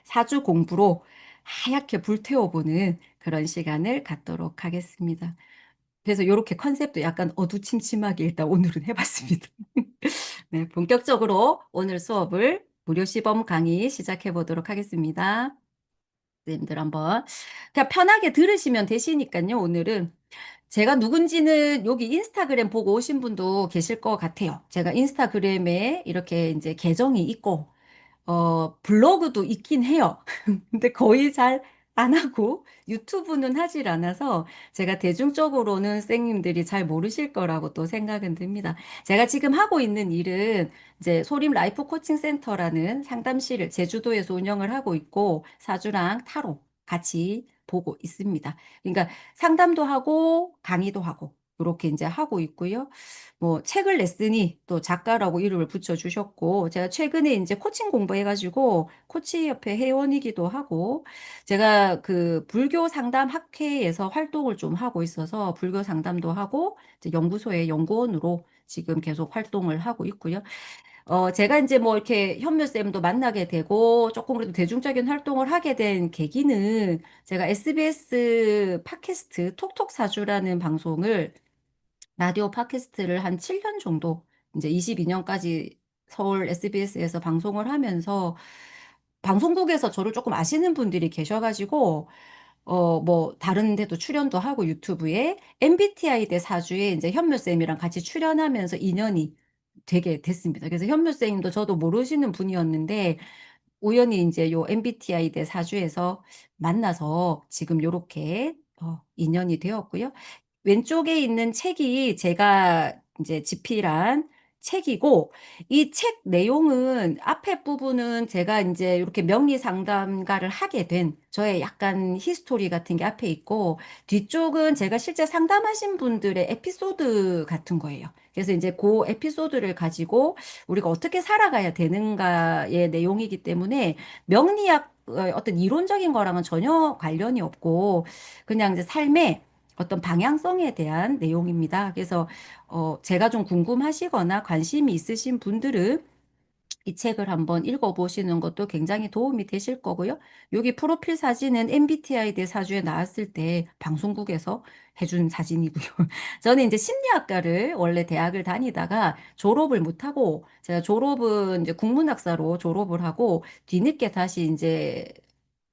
사주 공부로 하얗게 불태워보는 그런 시간을 갖도록 하겠습니다. 그래서 이렇게 컨셉도 약간 어두침침하게 일단 오늘은 해봤습니다. 네, 본격적으로 오늘 수업을 무료 시범 강의 시작해 보도록 하겠습니다. 선생님들 한번 그냥 편하게 들으시면 되시니까요. 오늘은 제가 누군지는 여기 인스타그램 보고 오신 분도 계실 것 같아요. 제가 인스타그램에 이렇게 이제 계정이 있고 블로그도 있긴 해요. 근데 거의 잘 안 하고 유튜브는 하질 않아서 제가 대중적으로는 쌤님들이 잘 모르실 거라고 또 생각은 듭니다. 제가 지금 하고 있는 일은 이제 소림 라이프 코칭 센터라는 상담실을 제주도에서 운영을 하고 있고 사주랑 타로 같이 보고 있습니다. 그러니까 상담도 하고 강의도 하고 이렇게 이제 하고 있고요. 뭐 책을 냈으니 또 작가라고 이름을 붙여주셨고 제가 최근에 이제 코칭 공부해가지고 코치협회 회원이기도 하고 제가 그 불교 상담 학회에서 활동을 좀 하고 있어서 불교 상담도 하고 이제 연구소의 연구원으로 지금 계속 활동을 하고 있고요. 제가 이제 뭐 이렇게 현묘쌤도 만나게 되고 조금 그래도 대중적인 활동을 하게 된 계기는 제가 SBS 팟캐스트 톡톡 사주라는 방송을 라디오 팟캐스트를 한 7년 정도 이제 22년까지 서울 SBS에서 방송을 하면서 방송국에서 저를 조금 아시는 분들이 계셔가지고 뭐 다른 데도 출연도 하고 유튜브에 MBTI 대 사주에 이제 현묘쌤이랑 같이 출연하면서 인연이 되게 됐습니다. 그래서 현묘쌤도 저도 모르시는 분이었는데 우연히 이제 요 MBTI 대 사주에서 만나서 지금 요렇게 인연이 되었고요. 왼쪽에 있는 책이 제가 이제 집필한 책이고 이 책 내용은 앞에 부분은 제가 이제 이렇게 명리 상담가를 하게 된 저의 약간 히스토리 같은 게 앞에 있고 뒤쪽은 제가 실제 상담하신 분들의 에피소드 같은 거예요. 그래서 이제 그 에피소드를 가지고 우리가 어떻게 살아가야 되는가의 내용이기 때문에 명리학 어떤 이론적인 거랑은 전혀 관련이 없고 그냥 이제 삶의 어떤 방향성에 대한 내용입니다. 그래서 제가 좀 궁금하시거나 관심이 있으신 분들은 이 책을 한번 읽어보시는 것도 굉장히 도움이 되실 거고요. 여기 프로필 사진은 MBTI 대 사주에 나왔을 때 방송국에서 해준 사진이고요. 저는 이제 심리학과를 원래 대학을 다니다가 졸업을 못하고 제가 졸업은 이제 국문학사로 졸업을 하고 뒤늦게 다시 이제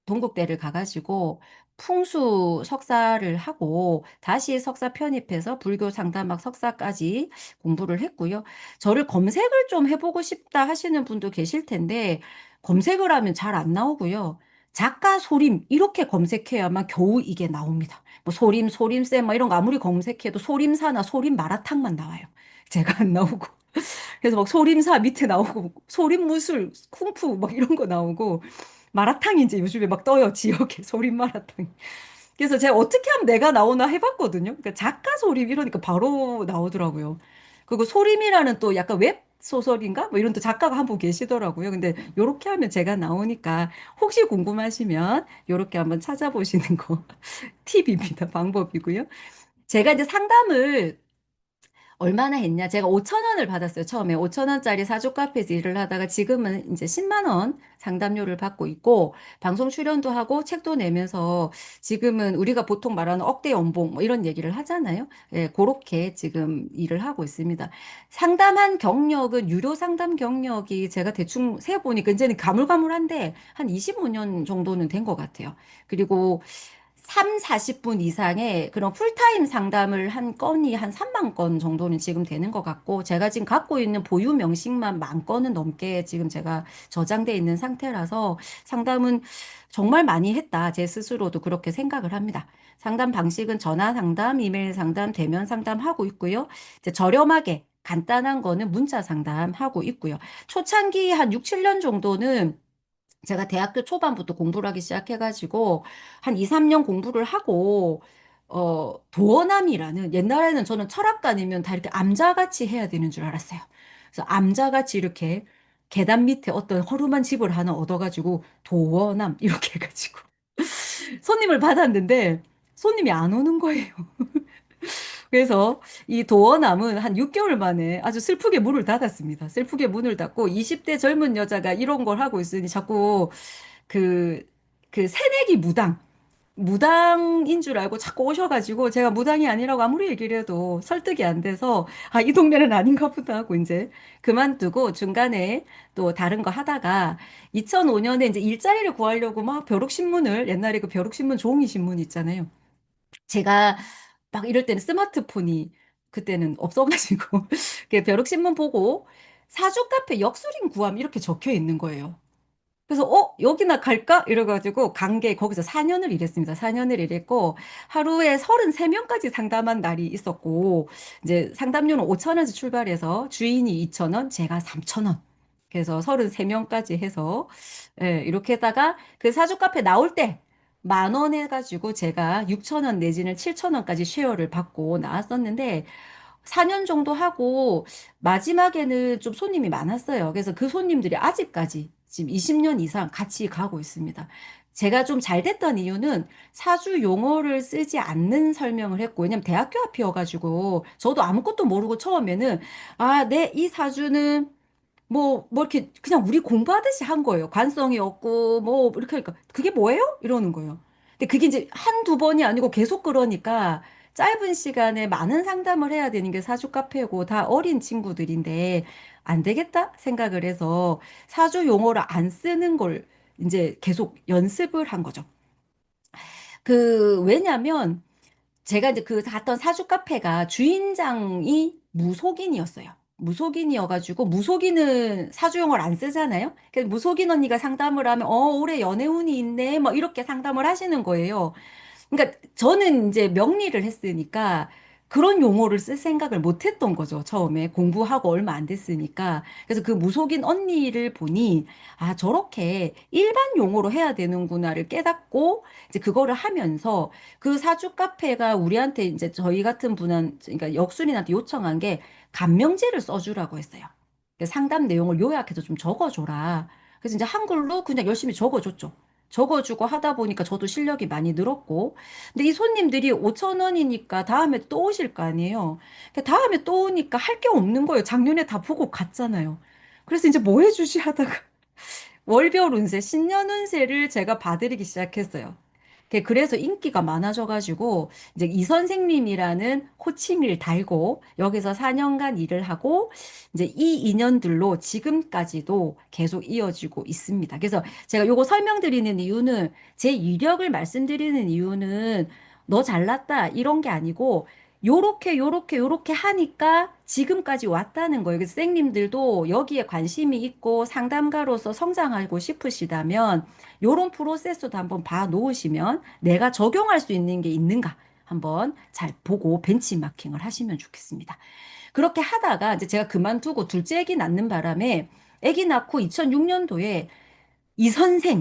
동국대를 가가지고 풍수 석사를 하고 다시 석사 편입해서 불교 상담학 석사까지 공부를 했고요. 저를 검색을 좀 해보고 싶다 하시는 분도 계실 텐데 검색을 하면 잘 안 나오고요. 작가 소림 이렇게 검색해야만 겨우 이게 나옵니다. 뭐 소림, 소림쌤 막 이런 거 아무리 검색해도 소림사나 소림 마라탕만 나와요. 제가 안 나오고. 그래서 막 소림사 밑에 나오고 소림무술, 쿵푸 막 이런 거 나오고 마라탕이 이제 요즘에 막 떠요. 지역에 소림 마라탕. 그래서 제가 어떻게 하면 내가 나오나 해봤거든요. 그러니까 작가 소림 이러니까 바로 나오더라고요. 그리고 소림이라는 또 약간 웹 소설인가? 뭐 이런 또 작가가 한 분 계시더라고요. 근데 요렇게 하면 제가 나오니까 혹시 궁금하시면 요렇게 한번 찾아보시는 거 팁입니다. 방법이고요. 제가 이제 상담을 얼마나 했냐? 제가 5천 원을 받았어요. 처음에 5천 원짜리 사주 카페에서 일을 하다가 지금은 이제 10만 원 상담료를 받고 있고 방송 출연도 하고 책도 내면서 지금은 우리가 보통 말하는 억대 연봉 뭐 이런 얘기를 하잖아요. 예, 그렇게 지금 일을 하고 있습니다. 상담한 경력은 유료 상담 경력이 제가 대충 세어보니까 이제는 가물가물한데 한 25년 정도는 된 것 같아요. 그리고 3, 40분 이상의 그런 풀타임 상담을 한 건이 한 3만 건 정도는 지금 되는 것 같고, 제가 지금 갖고 있는 보유 명식만 만 건은 넘게 지금 제가 저장돼 있는 상태라서 상담은 정말 많이 했다. 제 스스로도 그렇게 생각을 합니다. 상담 방식은 전화 상담, 이메일 상담, 대면 상담 하고 있고요. 이제 저렴하게 간단한 거는 문자 상담 하고 있고요. 초창기 한 6, 7년 정도는 제가 대학교 초반부터 공부를 하기 시작해가지고 한 2, 3년 공부를 하고 도어남이라는 옛날에는 저는 철학관이면 다 이렇게 암자같이 해야 되는 줄 알았어요. 그래서 암자같이 이렇게 계단 밑에 어떤 허름한 집을 하나 얻어가지고 도어남 이렇게 해가지고 손님을 받았는데 손님이 안 오는 거예요. 그래서 이 도어남은 한 6개월 만에 아주 슬프게 문을 닫았습니다. 슬프게 문을 닫고 20대 젊은 여자가 이런 걸 하고 있으니 자꾸 그, 그 새내기 무당인 줄 알고 자꾸 오셔가지고 제가 무당이 아니라고 아무리 얘기를 해도 설득이 안 돼서 아, 이 동네는 아닌가 보다 하고 이제 그만두고 중간에 또 다른 거 하다가 2005년에 이제 일자리를 구하려고 막 벼룩신문을 옛날에 그 벼룩신문 종이 신문 있잖아요. 제가 막 이럴 때는 스마트폰이 그때는 없어가지고 그 벼룩신문 보고 사주 카페 역술인 구함 이렇게 적혀 있는 거예요. 그래서 여기나 갈까? 이래가지고 간 게 거기서 4년을 일했습니다. 4년을 일했고 하루에 33명까지 상담한 날이 있었고 이제 상담료는 5천 원에서 출발해서 주인이 2천 원, 제가 3천 원. 그래서 33명까지 해서 예, 이렇게 했다가 그 사주 카페 나올 때 만 원 해가지고 제가 6천 원 내지는 7천 원까지 쉐어를 받고 나왔었는데 4년 정도 하고 마지막에는 좀 손님이 많았어요. 그래서 그 손님들이 아직까지 지금 20년 이상 같이 가고 있습니다. 제가 좀 잘 됐던 이유는 사주 용어를 쓰지 않는 설명을 했고, 왜냐면 대학교 앞이어가지고, 저도 아무것도 모르고 처음에는, 아, 네, 이 사주는 뭐 이렇게 그냥 우리 공부하듯이 한 거예요. 관성이 없고 뭐 이렇게 하니까 그게 뭐예요? 이러는 거예요. 근데 그게 이제 한두 번이 아니고 계속 그러니까 짧은 시간에 많은 상담을 해야 되는 게 사주 카페고 다 어린 친구들인데 안 되겠다 생각을 해서 사주 용어를 안 쓰는 걸 이제 계속 연습을 한 거죠. 왜냐면 제가 이제 그 갔던 사주 카페가 주인장이 무속인이었어요. 무속인이어가지고, 무속인은 사주용어를 안 쓰잖아요? 그래서 무속인 언니가 상담을 하면, 올해 연애운이 있네. 뭐 이렇게 상담을 하시는 거예요. 그러니까 저는 이제 명리를 했으니까 그런 용어를 쓸 생각을 못 했던 거죠. 처음에 공부하고 얼마 안 됐으니까. 그래서 그 무속인 언니를 보니 아, 저렇게 일반 용어로 해야 되는구나를 깨닫고 이제 그거를 하면서 그 사주 카페가 우리한테 이제 저희 같은 분한 그러니까 역순이한테 요청한 게 감명제를 써주라고 했어요. 그 상담 내용을 요약해서 좀 적어줘라. 그래서 이제 한글로 그냥 열심히 적어줬죠. 적어주고 하다 보니까 저도 실력이 많이 늘었고. 근데 이 손님들이 5천 원이니까 다음에 또 오실 거 아니에요. 그 다음에 또 오니까 할 게 없는 거예요. 작년에 다 보고 갔잖아요. 그래서 이제 뭐 해주시 하다가 월별 운세, 신년 운세를 제가 봐드리기 시작했어요. 그래서 인기가 많아져가지고, 이제 이 선생님이라는 호칭을 달고, 여기서 4년간 일을 하고, 이제 이 인연들로 지금까지도 계속 이어지고 있습니다. 그래서 제가 요거 설명드리는 이유는, 제 이력을 말씀드리는 이유는, 너 잘났다, 이런 게 아니고, 요렇게 하니까 지금까지 왔다는 거예요. 그래서 선생님들도 여기에 관심이 있고 상담가로서 성장하고 싶으시다면 요런 프로세스도 한번 봐 놓으시면 내가 적용할 수 있는 게 있는가 한번 잘 보고 벤치마킹을 하시면 좋겠습니다. 그렇게 하다가 이제 제가 그만두고 둘째 아기 낳는 바람에 아기 낳고 2006년도에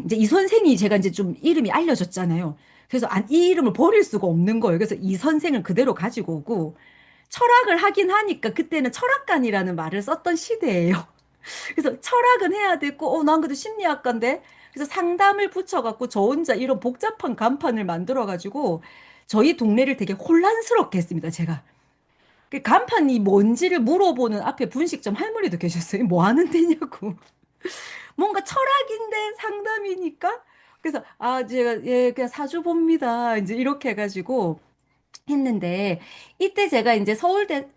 이제 이 선생이 제가 이제 좀 이름이 알려졌잖아요. 그래서 이 이름을 버릴 수가 없는 거예요. 그래서 이 선생을 그대로 가지고 오고 철학을 하긴 하니까 그때는 철학관이라는 말을 썼던 시대예요. 그래서 철학은 해야 되고, 난 그래도 심리학과인데. 그래서 상담을 붙여갖고 저 혼자 이런 복잡한 간판을 만들어가지고 저희 동네를 되게 혼란스럽게 했습니다, 제가. 그 간판이 뭔지를 물어보는 앞에 분식점 할머니도 계셨어요. 뭐 하는 데냐고. 뭔가 철학인데 상담이니까. 그래서, 제가, 예, 그냥 사주 봅니다. 이제 이렇게 해가지고 했는데, 이때 제가 이제 서울대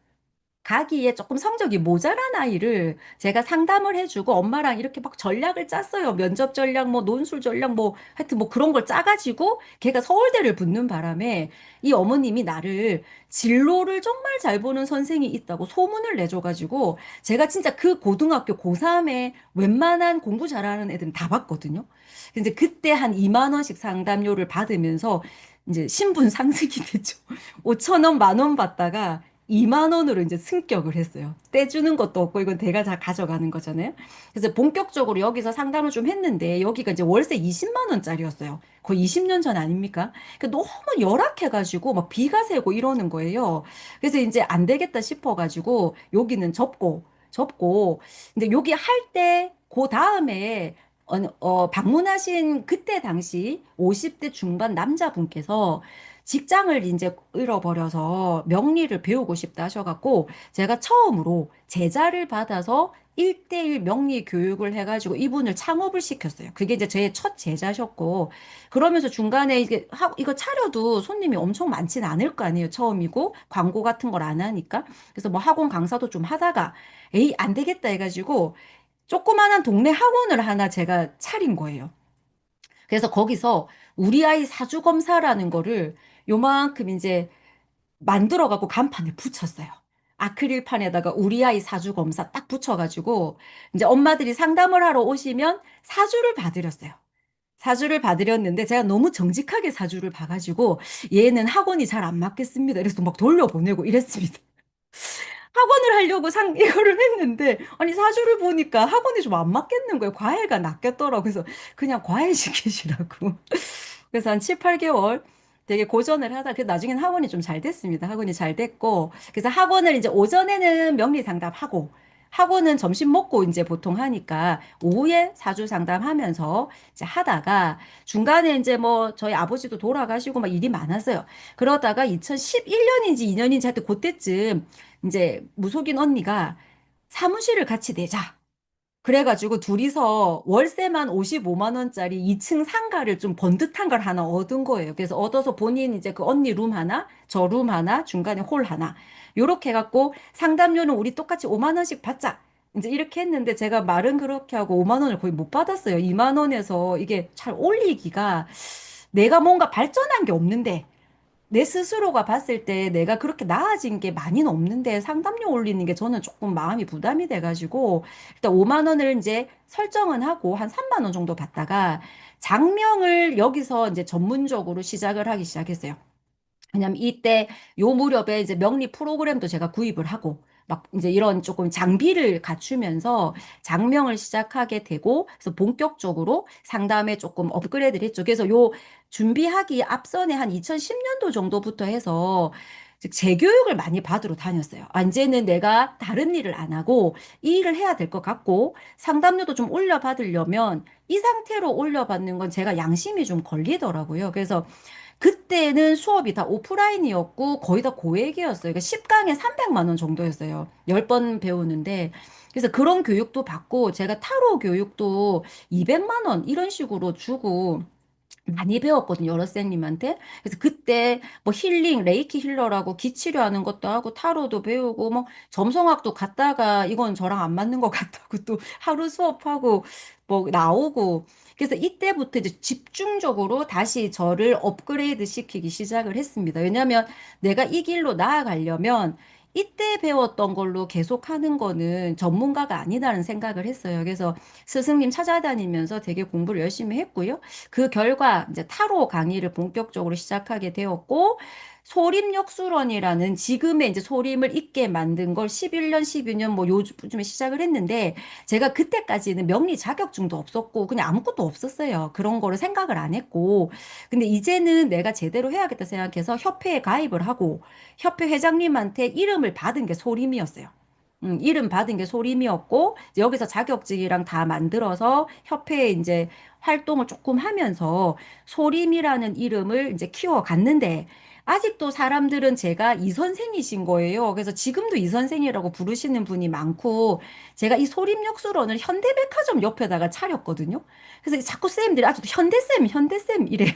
가기에 조금 성적이 모자란 아이를 제가 상담을 해주고 엄마랑 이렇게 막 전략을 짰어요. 면접 전략, 뭐 논술 전략, 뭐 하여튼 뭐 그런 걸 짜가지고 걔가 서울대를 붙는 바람에 이 어머님이 나를 진로를 정말 잘 보는 선생이 있다고 소문을 내줘가지고 제가 진짜 그 고등학교 고3에 웬만한 공부 잘하는 애들은 다 봤거든요. 근데 그때 한 2만 원씩 상담료를 받으면서 이제 신분 상승이 됐죠. 5천 원, 만 원 받다가 2만 원으로 이제 승격을 했어요. 떼주는 것도 없고 이건 내가 다 가져가는 거잖아요. 그래서 본격적으로 여기서 상담을 좀 했는데 여기가 이제 월세 20만 원짜리였어요. 거의 20년 전 아닙니까? 너무 열악해가지고 막 비가 새고 이러는 거예요. 그래서 이제 안 되겠다 싶어가지고 여기는 접고 근데 여기 할 때 그 다음에 방문하신 그때 당시 50대 중반 남자분께서 직장을 이제 잃어버려서 명리를 배우고 싶다 하셔갖고 제가 처음으로 제자를 받아서 1대1 명리 교육을 해가지고 이분을 창업을 시켰어요. 그게 이제 제 첫 제자셨고, 그러면서 중간에 이게 이거 차려도 손님이 엄청 많지는 않을 거 아니에요. 처음이고, 광고 같은 걸 안 하니까. 그래서 뭐 학원 강사도 좀 하다가, 에이, 안 되겠다 해가지고, 조그만한 동네 학원을 하나 제가 차린 거예요. 그래서 거기서 우리 아이 사주 검사라는 거를 요만큼 이제 만들어갖고 간판에 붙였어요. 아크릴판에다가 우리 아이 사주 검사 딱 붙여가지고 이제 엄마들이 상담을 하러 오시면 사주를 봐드렸어요. 사주를 봐드렸는데 제가 너무 정직하게 사주를 봐가지고 얘는 학원이 잘 안 맞겠습니다. 이래서 막 돌려보내고 이랬습니다. 학원을 하려고 이거를 했는데, 아니, 사주를 보니까 학원이 좀 안 맞겠는 거예요. 과외가 낫겠더라고요. 그래서 그냥 과외 시키시라고. 그래서 한 7, 8개월 되게 고전을 하다, 그 나중엔 학원이 좀 잘 됐습니다. 학원이 잘 됐고. 그래서 학원을 이제 오전에는 명리 상담하고, 학원은 점심 먹고 이제 보통 하니까 오후에 사주 상담하면서 이제 하다가 중간에 이제 뭐 저희 아버지도 돌아가시고 막 일이 많았어요. 그러다가 2011년인지 2년인지 하여튼 그때쯤 이제 무속인 언니가 사무실을 같이 내자. 그래가지고 둘이서 월세만 55만 원짜리 2층 상가를 좀 번듯한 걸 하나 얻은 거예요. 그래서 얻어서 본인 이제 그 언니 룸 하나, 저 룸 하나, 중간에 홀 하나. 요렇게 해갖고 상담료는 우리 똑같이 5만 원씩 받자. 이제 이렇게 했는데 제가 말은 그렇게 하고 5만 원을 거의 못 받았어요. 2만 원에서 이게 잘 올리기가 내가 뭔가 발전한 게 없는데 내 스스로가 봤을 때 내가 그렇게 나아진 게 많이는 없는데 상담료 올리는 게 저는 조금 마음이 부담이 돼가지고 일단 5만 원을 이제 설정은 하고 한 3만 원 정도 받다가 장명을 여기서 이제 전문적으로 시작을 하기 시작했어요. 왜냐면 이때 요 무렵에 이제 명리 프로그램도 제가 구입을 하고 막 이제 이런 조금 장비를 갖추면서 장명을 시작하게 되고 그래서 본격적으로 상담에 조금 업그레이드를 했죠. 그래서 요 준비하기 앞선에 한 2010년도 정도부터 해서 즉 재교육을 많이 받으러 다녔어요. 아, 이제는 내가 다른 일을 안 하고 이 일을 해야 될 것 같고 상담료도 좀 올려받으려면 이 상태로 올려받는 건 제가 양심이 좀 걸리더라고요. 그래서 그때는 수업이 다 오프라인이었고 거의 다 고액이었어요. 그러니까 10강에 300만 원 정도였어요. 10번 배우는데. 그래서 그런 교육도 받고 제가 타로 교육도 200만 원 이런 식으로 주고 많이 배웠거든요, 여러 쌤님한테. 그래서 그때 뭐 힐링, 레이키 힐러라고 기치료하는 것도 하고 타로도 배우고 뭐 점성학도 갔다가 이건 저랑 안 맞는 것 같다고 또 하루 수업하고 뭐 나오고. 그래서 이때부터 이제 집중적으로 다시 저를 업그레이드 시키기 시작을 했습니다. 왜냐하면 내가 이 길로 나아가려면 이때 배웠던 걸로 계속 하는 거는 전문가가 아니다는 생각을 했어요. 그래서 스승님 찾아다니면서 되게 공부를 열심히 했고요. 그 결과 이제 타로 강의를 본격적으로 시작하게 되었고 소림역수론이라는 지금의 이제 소림을 있게 만든 걸 11년, 12년 뭐 요즘에 시작을 했는데 제가 그때까지는 명리 자격증도 없었고 그냥 아무것도 없었어요. 그런 거를 생각을 안 했고 근데 이제는 내가 제대로 해야겠다 생각해서 협회에 가입을 하고 협회 회장님한테 이름을 받은 게 소림이었어요. 이름 받은 게 소림이었고, 이제 여기서 자격증이랑 다 만들어서 협회에 이제 활동을 조금 하면서 소림이라는 이름을 이제 키워갔는데, 아직도 사람들은 제가 이 선생이신 거예요. 그래서 지금도 이 선생이라고 부르시는 분이 많고, 제가 이 소림역수론을 현대백화점 옆에다가 차렸거든요. 그래서 자꾸 쌤들이 아직도 현대쌤, 현대쌤 이래요.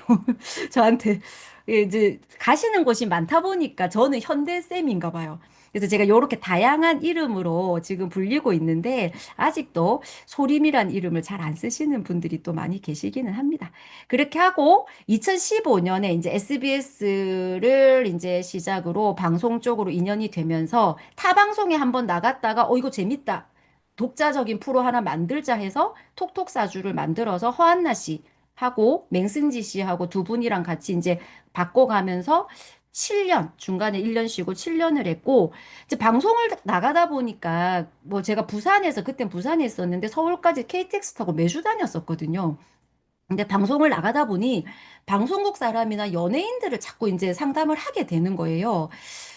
저한테. 예, 이제 가시는 곳이 많다 보니까 저는 현대쌤인가 봐요. 그래서 제가 이렇게 다양한 이름으로 지금 불리고 있는데 아직도 소림이란 이름을 잘 안 쓰시는 분들이 또 많이 계시기는 합니다. 그렇게 하고 2015년에 이제 SBS를 이제 시작으로 방송 쪽으로 인연이 되면서 타 방송에 한번 나갔다가 이거 재밌다. 독자적인 프로 하나 만들자 해서 톡톡사주를 만들어서 허한나 씨 하고 맹승지 씨하고 두 분이랑 같이 이제 바꿔가면서 7년, 중간에 1년 쉬고 7년을 했고, 이제 방송을 나가다 보니까, 뭐 제가 부산에서, 그땐 부산에 있었는데 서울까지 KTX 타고 매주 다녔었거든요. 근데 방송을 나가다 보니 방송국 사람이나 연예인들을 자꾸 이제 상담을 하게 되는 거예요.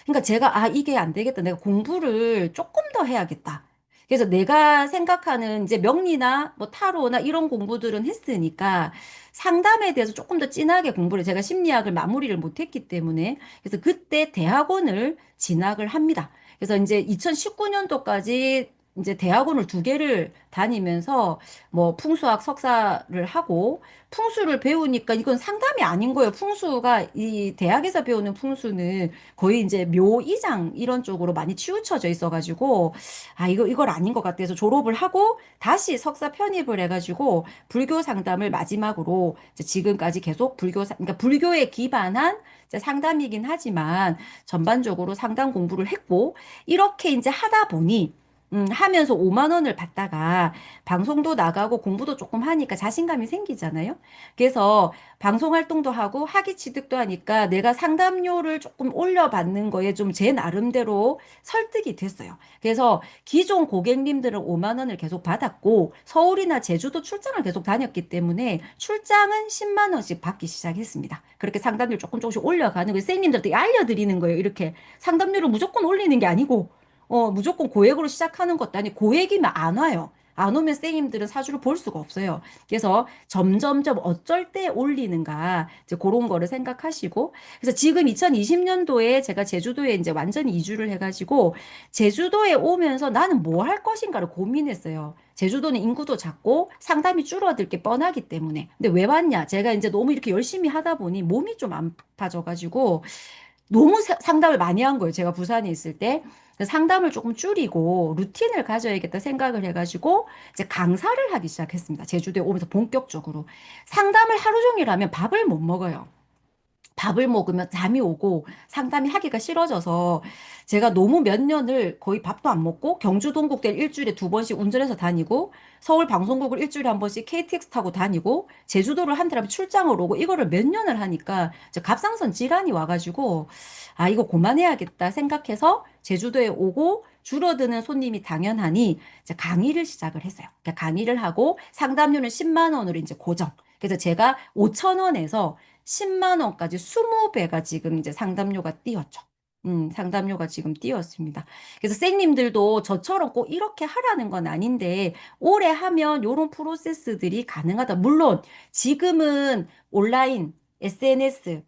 그러니까 제가 이게 안 되겠다. 내가 공부를 조금 더 해야겠다. 그래서 내가 생각하는 이제 명리나 뭐 타로나 이런 공부들은 했으니까 상담에 대해서 조금 더 진하게 공부를 제가 심리학을 마무리를 못했기 때문에 그래서 그때 대학원을 진학을 합니다. 그래서 이제 2019년도까지 이제 대학원을 두 개를 다니면서 뭐 풍수학 석사를 하고 풍수를 배우니까 이건 상담이 아닌 거예요. 풍수가 이 대학에서 배우는 풍수는 거의 이제 묘이장 이런 쪽으로 많이 치우쳐져 있어가지고 아 이걸 아닌 것 같아서 졸업을 하고 다시 석사 편입을 해가지고 불교 상담을 마지막으로 이제 지금까지 계속 그러니까 불교에 기반한 이제 상담이긴 하지만 전반적으로 상담 공부를 했고 이렇게 이제 하다 보니 하면서 5만 원을 받다가 방송도 나가고 공부도 조금 하니까 자신감이 생기잖아요. 그래서 방송 활동도 하고 학위 취득도 하니까 내가 상담료를 조금 올려받는 거에 좀 제 나름대로 설득이 됐어요. 그래서 기존 고객님들은 5만 원을 계속 받았고 서울이나 제주도 출장을 계속 다녔기 때문에 출장은 10만 원씩 받기 시작했습니다. 그렇게 상담료를 조금 조금씩 올려가는 거예요. 선생님들한테 알려드리는 거예요. 이렇게 상담료를 무조건 올리는 게 아니고 무조건 고액으로 시작하는 것도 아니고 고액이면 안 와요. 안 오면 선생님들은 사주를 볼 수가 없어요. 그래서 점점점 어쩔 때 올리는가 이제 그런 거를 생각하시고 그래서 지금 2020년도에 제가 제주도에 이제 완전히 이주를 해가지고 제주도에 오면서 나는 뭐 할 것인가를 고민했어요. 제주도는 인구도 작고 상담이 줄어들 게 뻔하기 때문에. 근데 왜 왔냐? 제가 이제 너무 이렇게 열심히 하다 보니 몸이 좀 안 아파져가지고 너무 상담을 많이 한 거예요. 제가 부산에 있을 때. 그래서 상담을 조금 줄이고 루틴을 가져야겠다 생각을 해가지고 이제 강사를 하기 시작했습니다. 제주도에 오면서 본격적으로. 상담을 하루 종일 하면 밥을 못 먹어요. 밥을 먹으면 잠이 오고 상담이 하기가 싫어져서 제가 너무 몇 년을 거의 밥도 안 먹고 경주 동국대를 일주일에 두 번씩 운전해서 다니고 서울 방송국을 일주일에 한 번씩 KTX 타고 다니고 제주도를 한 달에 출장을 오고 이거를 몇 년을 하니까 이제 갑상선 질환이 와가지고 아 이거 그만해야겠다 생각해서 제주도에 오고 줄어드는 손님이 당연하니 이제 강의를 시작을 했어요. 그러니까 강의를 하고 상담료는 10만 원으로 이제 고정. 그래서 제가 5천 원에서 10만 원까지 20배가 지금 이제 상담료가 뛰었죠. 상담료가 지금 뛰었습니다. 그래서 쌤님들도 저처럼 꼭 이렇게 하라는 건 아닌데, 오래 하면 이런 프로세스들이 가능하다. 물론, 지금은 온라인, SNS,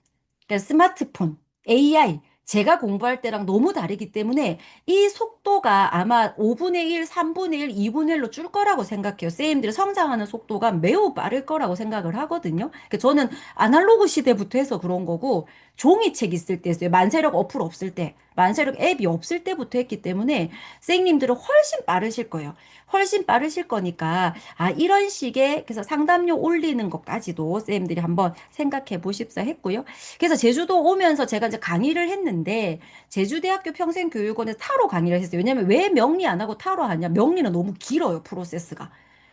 그러니까 스마트폰, AI, 제가 공부할 때랑 너무 다르기 때문에 이 속도가 아마 5분의 1, 3분의 1, 2분의 1로 줄 거라고 생각해요. 쌤들이 성장하는 속도가 매우 빠를 거라고 생각을 하거든요. 그러니까 저는 아날로그 시대부터 해서 그런 거고 종이책 있을 때였어요. 만세력 어플 없을 때, 만세력 앱이 없을 때부터 했기 때문에 쌤님들은 훨씬 빠르실 거예요. 훨씬 빠르실 거니까 아 이런 식의 그래서 상담료 올리는 것까지도 쌤들이 한번 생각해 보십사 했고요. 그래서 제주도 오면서 제가 이제 강의를 했는데 제주대학교 평생교육원에서 타로 강의를 했어요. 왜냐면 왜 명리 안 하고 타로 하냐? 명리는 너무 길어요, 프로세스가.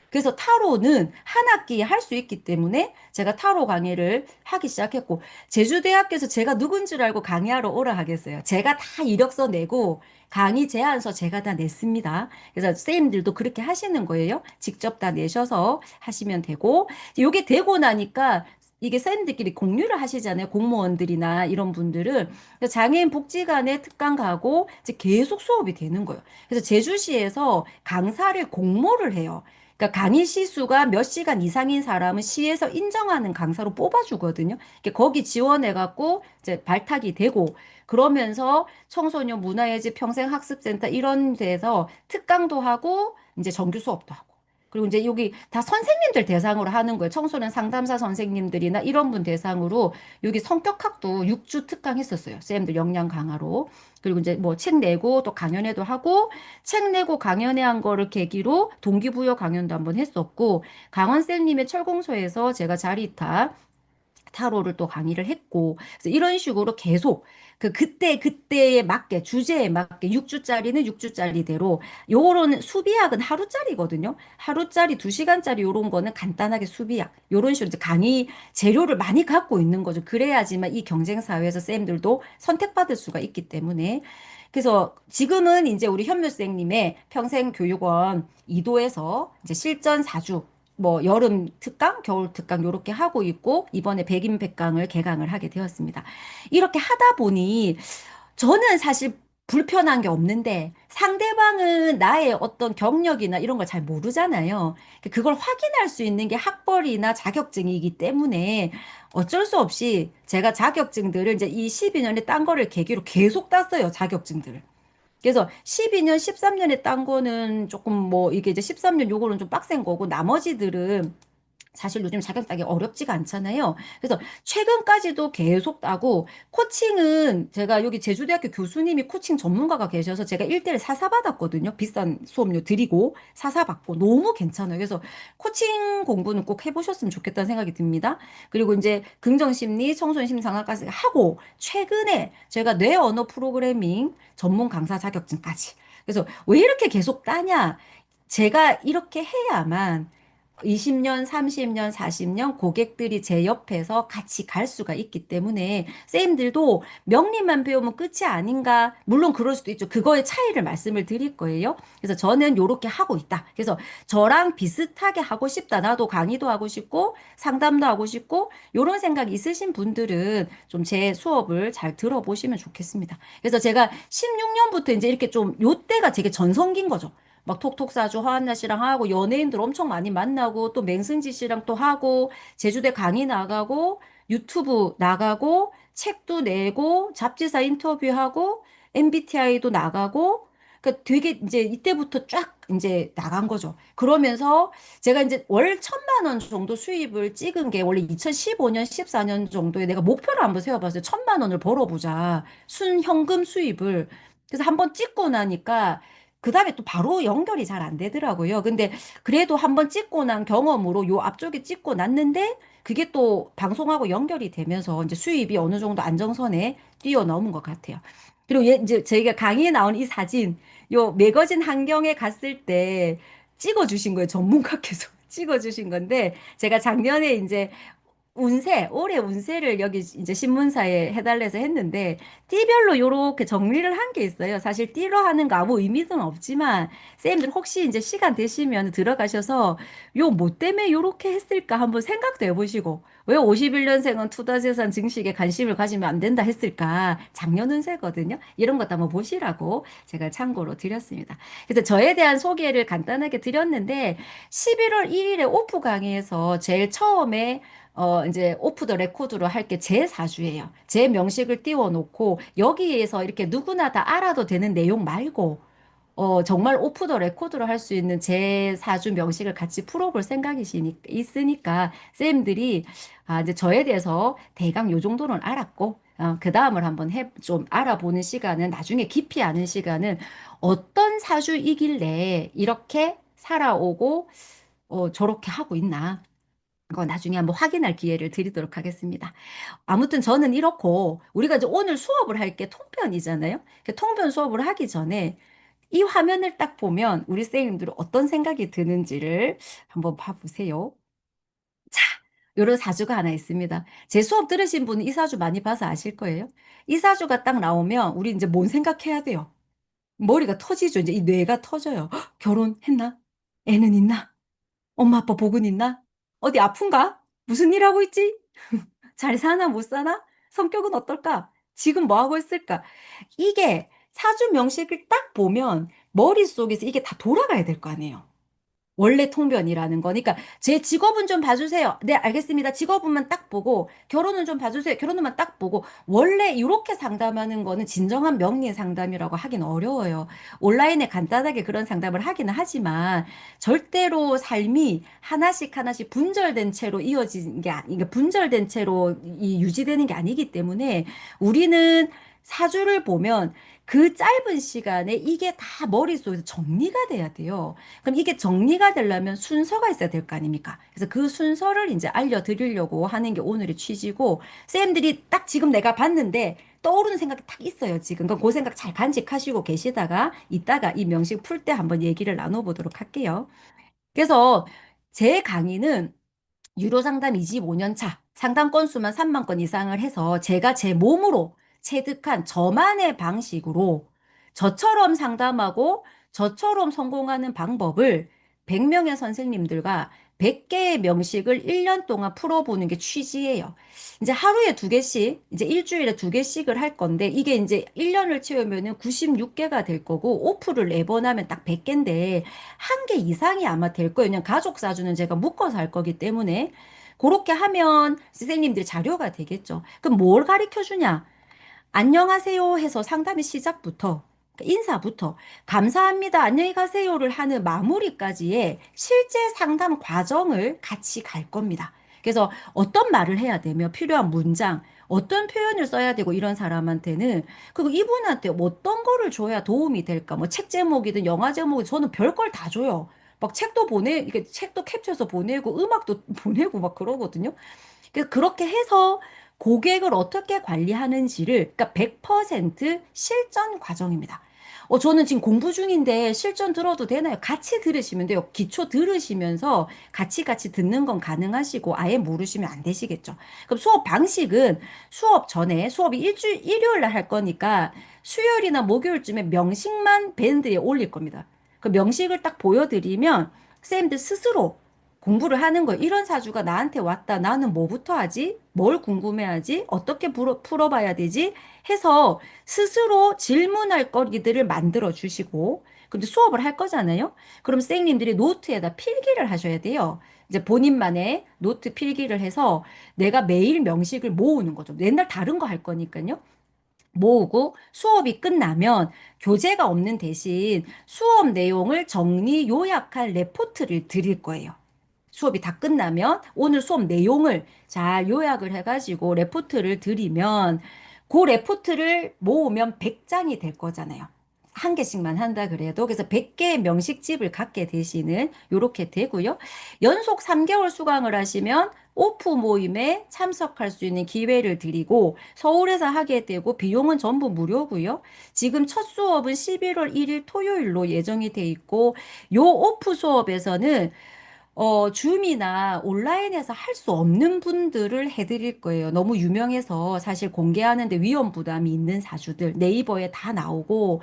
그래서 타로는 한 학기에 할 수 있기 때문에 제가 타로 강의를 하기 시작했고, 제주대학교에서 제가 누군 줄 알고 강의하러 오라 하겠어요. 제가 다 이력서 내고, 강의 제안서 제가 다 냈습니다. 그래서 선생님들도 그렇게 하시는 거예요. 직접 다 내셔서 하시면 되고, 이게 되고 나니까 이게 쌤들끼리 공유를 하시잖아요. 공무원들이나 이런 분들은. 그래서 장애인 복지관에 특강 가고 이제 계속 수업이 되는 거예요. 그래서 제주시에서 강사를 공모를 해요. 그러니까 강의 시수가 몇 시간 이상인 사람은 시에서 인정하는 강사로 뽑아주거든요. 거기 지원해갖고 이제 발탁이 되고 그러면서 청소년 문화예지 평생학습센터 이런 데서 특강도 하고 이제 정규 수업도 하고. 그리고 이제 여기 다 선생님들 대상으로 하는 거예요. 청소년 상담사 선생님들이나 이런 분 대상으로 여기 성격학도 6주 특강 했었어요. 쌤들 역량 강화로. 그리고 이제 뭐 책 내고 또 강연회도 하고 책 내고 강연회 한 거를 계기로 동기부여 강연도 한번 했었고 강원쌤님의 철공소에서 제가 자리타 타로를 또 강의를 했고 그래서 이런 식으로 계속 그때에 맞게 주제에 맞게 6주짜리는 6주짜리대로 요런 수비약은 하루짜리거든요. 하루짜리 2시간짜리 요런 거는 간단하게 수비약 요런 식으로 이제 강의 재료를 많이 갖고 있는 거죠. 그래야지만 이 경쟁 사회에서 쌤들도 선택받을 수가 있기 때문에 그래서 지금은 이제 우리 현묘생님의 평생교육원 이도에서 이제 실전 4주 뭐 여름 특강, 겨울 특강 요렇게 하고 있고 이번에 백인백강을 개강을 하게 되었습니다. 이렇게 하다 보니 저는 사실 불편한 게 없는데 상대방은 나의 어떤 경력이나 이런 걸 잘 모르잖아요. 그걸 확인할 수 있는 게 학벌이나 자격증이기 때문에 어쩔 수 없이 제가 자격증들을 이제 이 12년에 딴 거를 계기로 계속 땄어요, 자격증들을. 그래서 12년, 13년에 딴 거는 조금 뭐 이게 이제 13년 요거는 좀 빡센 거고 나머지들은 사실 요즘 자격 따기 어렵지가 않잖아요. 그래서 최근까지도 계속 따고 코칭은 제가 여기 제주대학교 교수님이 코칭 전문가가 계셔서 제가 1대1 사사 받았거든요. 비싼 수업료 드리고 사사 받고 너무 괜찮아요. 그래서 코칭 공부는 꼭 해보셨으면 좋겠다는 생각이 듭니다. 그리고 이제 긍정심리, 청소년심리상담까지 하고 최근에 제가 뇌언어 프로그래밍 전문 강사 자격증까지. 그래서 왜 이렇게 계속 따냐? 제가 이렇게 해야만 20년, 30년, 40년 고객들이 제 옆에서 같이 갈 수가 있기 때문에 쌤들도 명리만 배우면 끝이 아닌가? 물론 그럴 수도 있죠. 그거의 차이를 말씀을 드릴 거예요. 그래서 저는 요렇게 하고 있다. 그래서 저랑 비슷하게 하고 싶다. 나도 강의도 하고 싶고 상담도 하고 싶고 요런 생각 있으신 분들은 좀 제 수업을 잘 들어보시면 좋겠습니다. 그래서 제가 16년부터 이제 이렇게 좀 요때가 되게 전성기인 거죠. 막 톡톡사주 화한나 씨랑 하고 연예인들 엄청 많이 만나고 또 맹승지 씨랑 또 하고 제주대 강의 나가고 유튜브 나가고 책도 내고 잡지사 인터뷰하고 MBTI도 나가고 그러니까 되게 이제 이때부터 쫙 이제 나간 거죠. 그러면서 제가 이제 월 1,000만 원 정도 수입을 찍은 게 원래 2015년, 14년 정도에 내가 목표를 한번 세워봤어요. 1,000만 원을 벌어보자. 순현금 수입을. 그래서 한번 찍고 나니까 그 다음에 또 바로 연결이 잘 안 되더라고요. 근데 그래도 한번 찍고 난 경험으로 요 앞쪽에 찍고 났는데 그게 또 방송하고 연결이 되면서 이제 수입이 어느 정도 안정선에 뛰어넘은 것 같아요. 그리고 이제 저희가 강의에 나온 이 사진, 요 매거진 환경에 갔을 때 찍어주신 거예요. 전문가께서 찍어주신 건데 제가 작년에 이제 운세, 올해 운세를 여기 이제 신문사에 해달래서 했는데, 띠별로 요렇게 정리를 한 게 있어요. 사실 띠로 하는 거 아무 의미는 없지만, 쌤들 혹시 이제 시간 되시면 들어가셔서, 요 뭐 때문에 요렇게 했을까 한번 생각도 해보시고, 왜 51년생은 투자재산 증식에 관심을 가지면 안 된다 했을까? 작년 운세거든요. 이런 것도 한번 보시라고 제가 참고로 드렸습니다. 그래서 저에 대한 소개를 간단하게 드렸는데, 11월 1일에 오프 강의에서 제일 처음에 이제 오프 더 레코드로 할 게 제 사주예요. 제 명식을 띄워놓고 여기에서 이렇게 누구나 다 알아도 되는 내용 말고 정말 오프 더 레코드로 할 수 있는 제 사주 명식을 같이 풀어볼 생각이 있으니까 쌤들이 이제 저에 대해서 대강 요 정도는 알았고 그 다음을 한번 좀 알아보는 시간은 나중에 깊이 아는 시간은 어떤 사주이길래 이렇게 살아오고 저렇게 하고 있나. 그거 나중에 한번 확인할 기회를 드리도록 하겠습니다. 아무튼 저는 이렇고, 우리가 이제 오늘 수업을 할 게 통편이잖아요. 그 통편 수업을 하기 전에 이 화면을 딱 보면 우리 선생님들은 어떤 생각이 드는지를 한번 봐보세요. 자, 요런 사주가 하나 있습니다. 제 수업 들으신 분은 이 사주 많이 봐서 아실 거예요. 이 사주가 딱 나오면 우리 이제 뭔 생각해야 돼요? 머리가 터지죠. 이제 이 뇌가 터져요. 헉, 결혼했나? 애는 있나? 엄마 아빠 복은 있나? 어디 아픈가? 무슨 일 하고 있지? 잘 사나 못 사나? 성격은 어떨까? 지금 뭐 하고 있을까? 이게 사주 명식을 딱 보면 머릿속에서 이게 다 돌아가야 될 거 아니에요. 원래 통변이라는 거니까 제 직업은 좀 봐주세요. 네, 알겠습니다. 직업운만 딱 보고 결혼은 좀 봐주세요. 결혼운만 딱 보고 원래 이렇게 상담하는 거는 진정한 명리 상담이라고 하긴 어려워요. 온라인에 간단하게 그런 상담을 하기는 하지만 절대로 삶이 하나씩 하나씩 분절된 채로 이어지는 게 이게 분절된 채로 유지되는 게 아니기 때문에 우리는 사주를 보면 그 짧은 시간에 이게 다 머릿속에서 정리가 돼야 돼요. 그럼 이게 정리가 되려면 순서가 있어야 될 거 아닙니까? 그래서 그 순서를 이제 알려드리려고 하는 게 오늘의 취지고, 쌤들이 딱 지금 내가 봤는데 떠오르는 생각이 딱 있어요, 지금. 그럼 그 생각 잘 간직하시고 계시다가, 이따가 이 명식 풀 때 한번 얘기를 나눠보도록 할게요. 그래서 제 강의는 유료 상담 25년 차, 상담 건수만 3만 건 이상을 해서 제가 제 몸으로 체득한 저만의 방식으로 저처럼 상담하고 저처럼 성공하는 방법을 100명의 선생님들과 100개의 명식을 1년 동안 풀어보는 게 취지예요. 이제 하루에 두 개씩, 이제 일주일에 두 개씩을 할 건데, 이게 이제 1년을 채우면은 96개가 될 거고, 오프를 4번 하면 딱 100개인데, 한 개 이상이 아마 될 거예요. 그냥 가족 사주는 제가 묶어서 할 거기 때문에. 그렇게 하면 선생님들 자료가 되겠죠. 그럼 뭘 가르쳐 주냐? 안녕하세요 해서 상담의 시작부터 인사부터 감사합니다, 안녕히 가세요를 하는 마무리까지의 실제 상담 과정을 같이 갈 겁니다. 그래서 어떤 말을 해야 되며 필요한 문장, 어떤 표현을 써야 되고 이런 사람한테는 그리고 이분한테 어떤 거를 줘야 도움이 될까? 뭐 책 제목이든 영화 제목이든 저는 별걸 다 줘요. 막 책도 이게 책도 캡처해서 보내고 음악도 보내고 막 그러거든요. 그렇게 해서 고객을 어떻게 관리하는지를, 그러니까 100% 실전 과정입니다. 저는 지금 공부 중인데 실전 들어도 되나요? 같이 들으시면 돼요. 기초 들으시면서 같이 듣는 건 가능하시고 아예 모르시면 안 되시겠죠. 그럼 수업 방식은 수업 전에 수업이 일요일 날 할 거니까 수요일이나 목요일쯤에 명식만 밴드에 올릴 겁니다. 그 명식을 딱 보여드리면 쌤들 스스로 공부를 하는 거 이런 사주가 나한테 왔다. 나는 뭐부터 하지? 뭘 궁금해하지? 어떻게 풀어봐야 되지? 해서 스스로 질문할 거리들을 만들어 주시고 근데 수업을 할 거잖아요. 그럼 선생님들이 노트에다 필기를 하셔야 돼요. 이제 본인만의 노트 필기를 해서 내가 매일 명식을 모으는 거죠. 맨날 다른 거 할 거니까요. 모으고 수업이 끝나면 교재가 없는 대신 수업 내용을 정리 요약한 레포트를 드릴 거예요. 수업이 다 끝나면 오늘 수업 내용을 잘 요약을 해가지고 레포트를 드리면 그 레포트를 모으면 100장이 될 거잖아요. 한 개씩만 한다 그래도 그래서 100개의 명식집을 갖게 되시는 요렇게 되고요. 연속 3개월 수강을 하시면 오프 모임에 참석할 수 있는 기회를 드리고 서울에서 하게 되고 비용은 전부 무료고요. 지금 첫 수업은 11월 1일 토요일로 예정이 돼 있고 요 오프 수업에서는 줌이나 온라인에서 할 수 없는 분들을 해드릴 거예요. 너무 유명해서 사실 공개하는데 위험 부담이 있는 사주들 네이버에 다 나오고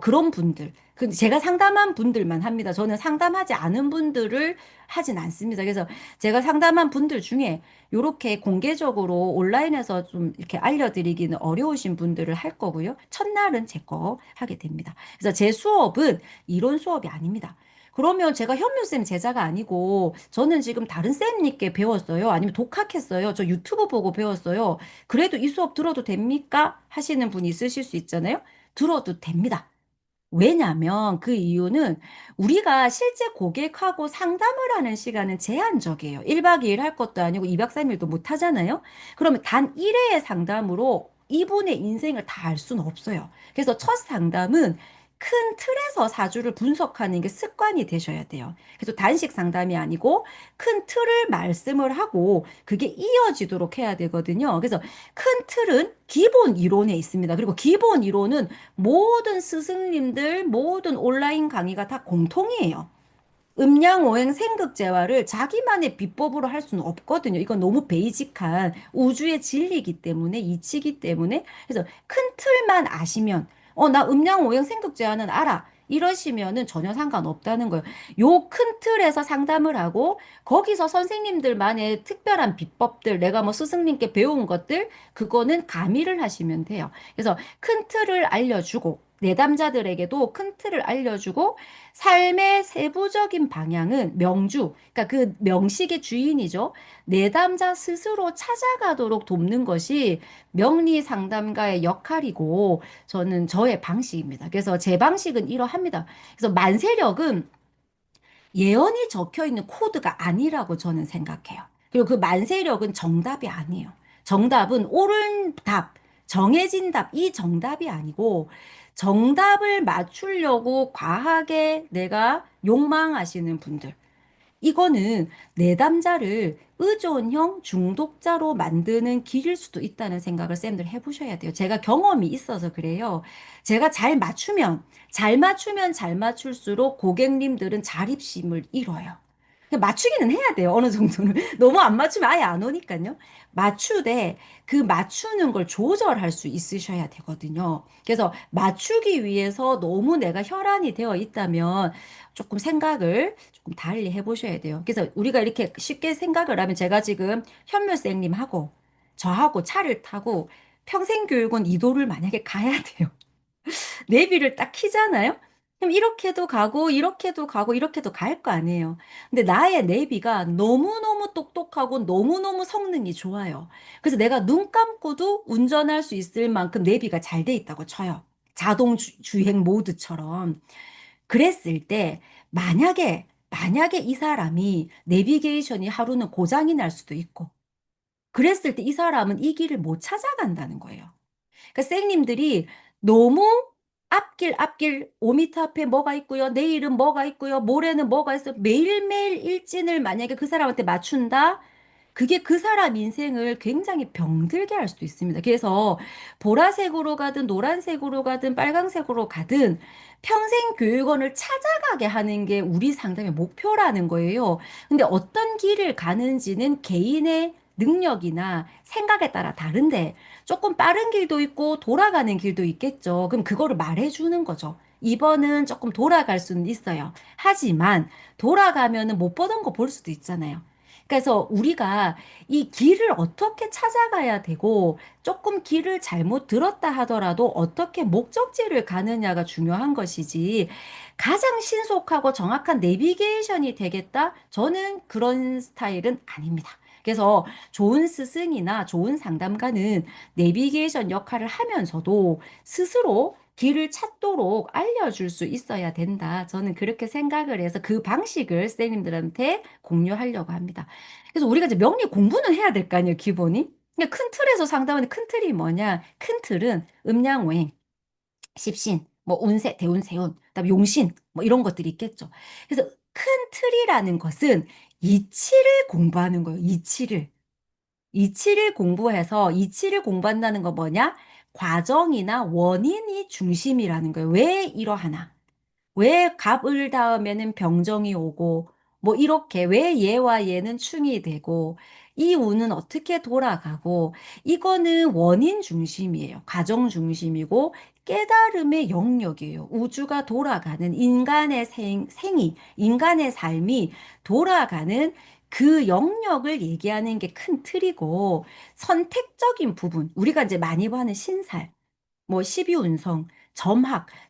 그런 분들. 근데 제가 상담한 분들만 합니다. 저는 상담하지 않은 분들을 하진 않습니다. 그래서 제가 상담한 분들 중에 이렇게 공개적으로 온라인에서 좀 이렇게 알려드리기는 어려우신 분들을 할 거고요. 첫날은 제 거 하게 됩니다. 그래서 제 수업은 이론 수업이 아닙니다. 그러면 제가 현묘쌤 제자가 아니고 저는 지금 다른 쌤님께 배웠어요. 아니면 독학했어요. 저 유튜브 보고 배웠어요. 그래도 이 수업 들어도 됩니까? 하시는 분이 있으실 수 있잖아요. 들어도 됩니다. 왜냐하면 그 이유는 우리가 실제 고객하고 상담을 하는 시간은 제한적이에요. 1박 2일 할 것도 아니고 2박 3일도 못 하잖아요. 그러면 단 1회의 상담으로 이분의 인생을 다 알 수는 없어요. 그래서 첫 상담은 큰 틀에서 사주를 분석하는 게 습관이 되셔야 돼요. 그래서 단식 상담이 아니고 큰 틀을 말씀을 하고 그게 이어지도록 해야 되거든요. 그래서 큰 틀은 기본 이론에 있습니다. 그리고 기본 이론은 모든 스승님들, 모든 온라인 강의가 다 공통이에요. 음양오행 생극재화를 자기만의 비법으로 할 수는 없거든요. 이건 너무 베이직한 우주의 진리이기 때문에, 이치기 때문에. 그래서 큰 틀만 아시면, 나 음양오행 생극재화는 알아. 이러시면은 전혀 상관없다는 거예요. 요 큰 틀에서 상담을 하고, 거기서 선생님들만의 특별한 비법들, 내가 뭐 스승님께 배운 것들, 그거는 가미를 하시면 돼요. 그래서 큰 틀을 알려주고, 내담자들에게도 큰 틀을 알려주고, 삶의 세부적인 방향은 명주, 그러니까 그 명식의 주인이죠. 내담자 스스로 찾아가도록 돕는 것이 명리 상담가의 역할이고, 저는 저의 방식입니다. 그래서 제 방식은 이러합니다. 그래서 만세력은 예언이 적혀 있는 코드가 아니라고 저는 생각해요. 그리고 그 만세력은 정답이 아니에요. 정답은 옳은 답, 정해진 답, 이 정답이 아니고 정답을 맞추려고 과하게 내가 욕망하시는 분들. 이거는 내담자를 의존형 중독자로 만드는 길일 수도 있다는 생각을 쌤들 해보셔야 돼요. 제가 경험이 있어서 그래요. 제가 잘 맞출수록 고객님들은 자립심을 잃어요. 맞추기는 해야 돼요. 어느 정도는. 너무 안 맞추면 아예 안 오니까요. 맞추되 그 맞추는 걸 조절할 수 있으셔야 되거든요. 그래서 맞추기 위해서 너무 내가 혈안이 되어 있다면 조금 생각을 조금 달리 해보셔야 돼요. 그래서 우리가 이렇게 쉽게 생각을 하면 제가 지금 현묘생님하고 저하고 차를 타고 평생교육원 2도를 만약에 가야 돼요. 내비를 딱 키잖아요? 그럼 이렇게도 가고, 이렇게도 가고, 이렇게도 갈 거 아니에요. 근데 나의 내비가 너무너무 똑똑하고 너무너무 성능이 좋아요. 그래서 내가 눈 감고도 운전할 수 있을 만큼 내비가 잘 돼 있다고 쳐요. 자동 주행 모드처럼. 그랬을 때 만약에 이 사람이 내비게이션이 하루는 고장이 날 수도 있고 그랬을 때 이 사람은 이 길을 못 찾아간다는 거예요. 그러니까 쌩님들이 너무 앞길 5m 앞에 뭐가 있고요. 내일은 뭐가 있고요. 모레는 뭐가 있어. 매일매일 일진을 만약에 그 사람한테 맞춘다. 그게 그 사람 인생을 굉장히 병들게 할 수도 있습니다. 그래서 보라색으로 가든 노란색으로 가든 빨강색으로 가든 평생 교육원을 찾아가게 하는 게 우리 상담의 목표라는 거예요. 근데 어떤 길을 가는지는 개인의 능력이나 생각에 따라 다른데 조금 빠른 길도 있고 돌아가는 길도 있겠죠. 그럼 그거를 말해주는 거죠. 이번은 조금 돌아갈 수는 있어요. 하지만 돌아가면은 못 보던 거 볼 수도 있잖아요. 그래서 우리가 이 길을 어떻게 찾아가야 되고 조금 길을 잘못 들었다 하더라도 어떻게 목적지를 가느냐가 중요한 것이지 가장 신속하고 정확한 내비게이션이 되겠다? 저는 그런 스타일은 아닙니다. 그래서 좋은 스승이나 좋은 상담가는 내비게이션 역할을 하면서도 스스로 길을 찾도록 알려줄 수 있어야 된다. 저는 그렇게 생각을 해서 그 방식을 쌤님들한테 공유하려고 합니다. 그래서 우리가 이제 명리 공부는 해야 될 거 아니에요, 기본이? 그러니까 큰 틀에서 상담하는 큰 틀이 뭐냐? 큰 틀은 음양오행, 십신, 뭐 운세, 대운세운, 그다음에 용신, 뭐 이런 것들이 있겠죠. 그래서 큰 틀이라는 것은 이치를 공부하는 거예요. 이치를 공부해서 이치를 공부한다는 거 뭐냐? 과정이나 원인이 중심이라는 거예요. 왜 이러하나? 왜 갑을 다음에는 병정이 오고, 뭐 이렇게 왜 얘와 얘는 충이 되고, 이 운은 어떻게 돌아가고, 이거는 원인 중심이에요. 과정 중심이고, 깨달음의 영역이에요. 우주가 돌아가는 인간의 인간의 삶이 돌아가는 그 영역을 얘기하는 게 큰 틀이고, 선택적인 부분, 우리가 이제 많이 보는 신살, 뭐 12운성,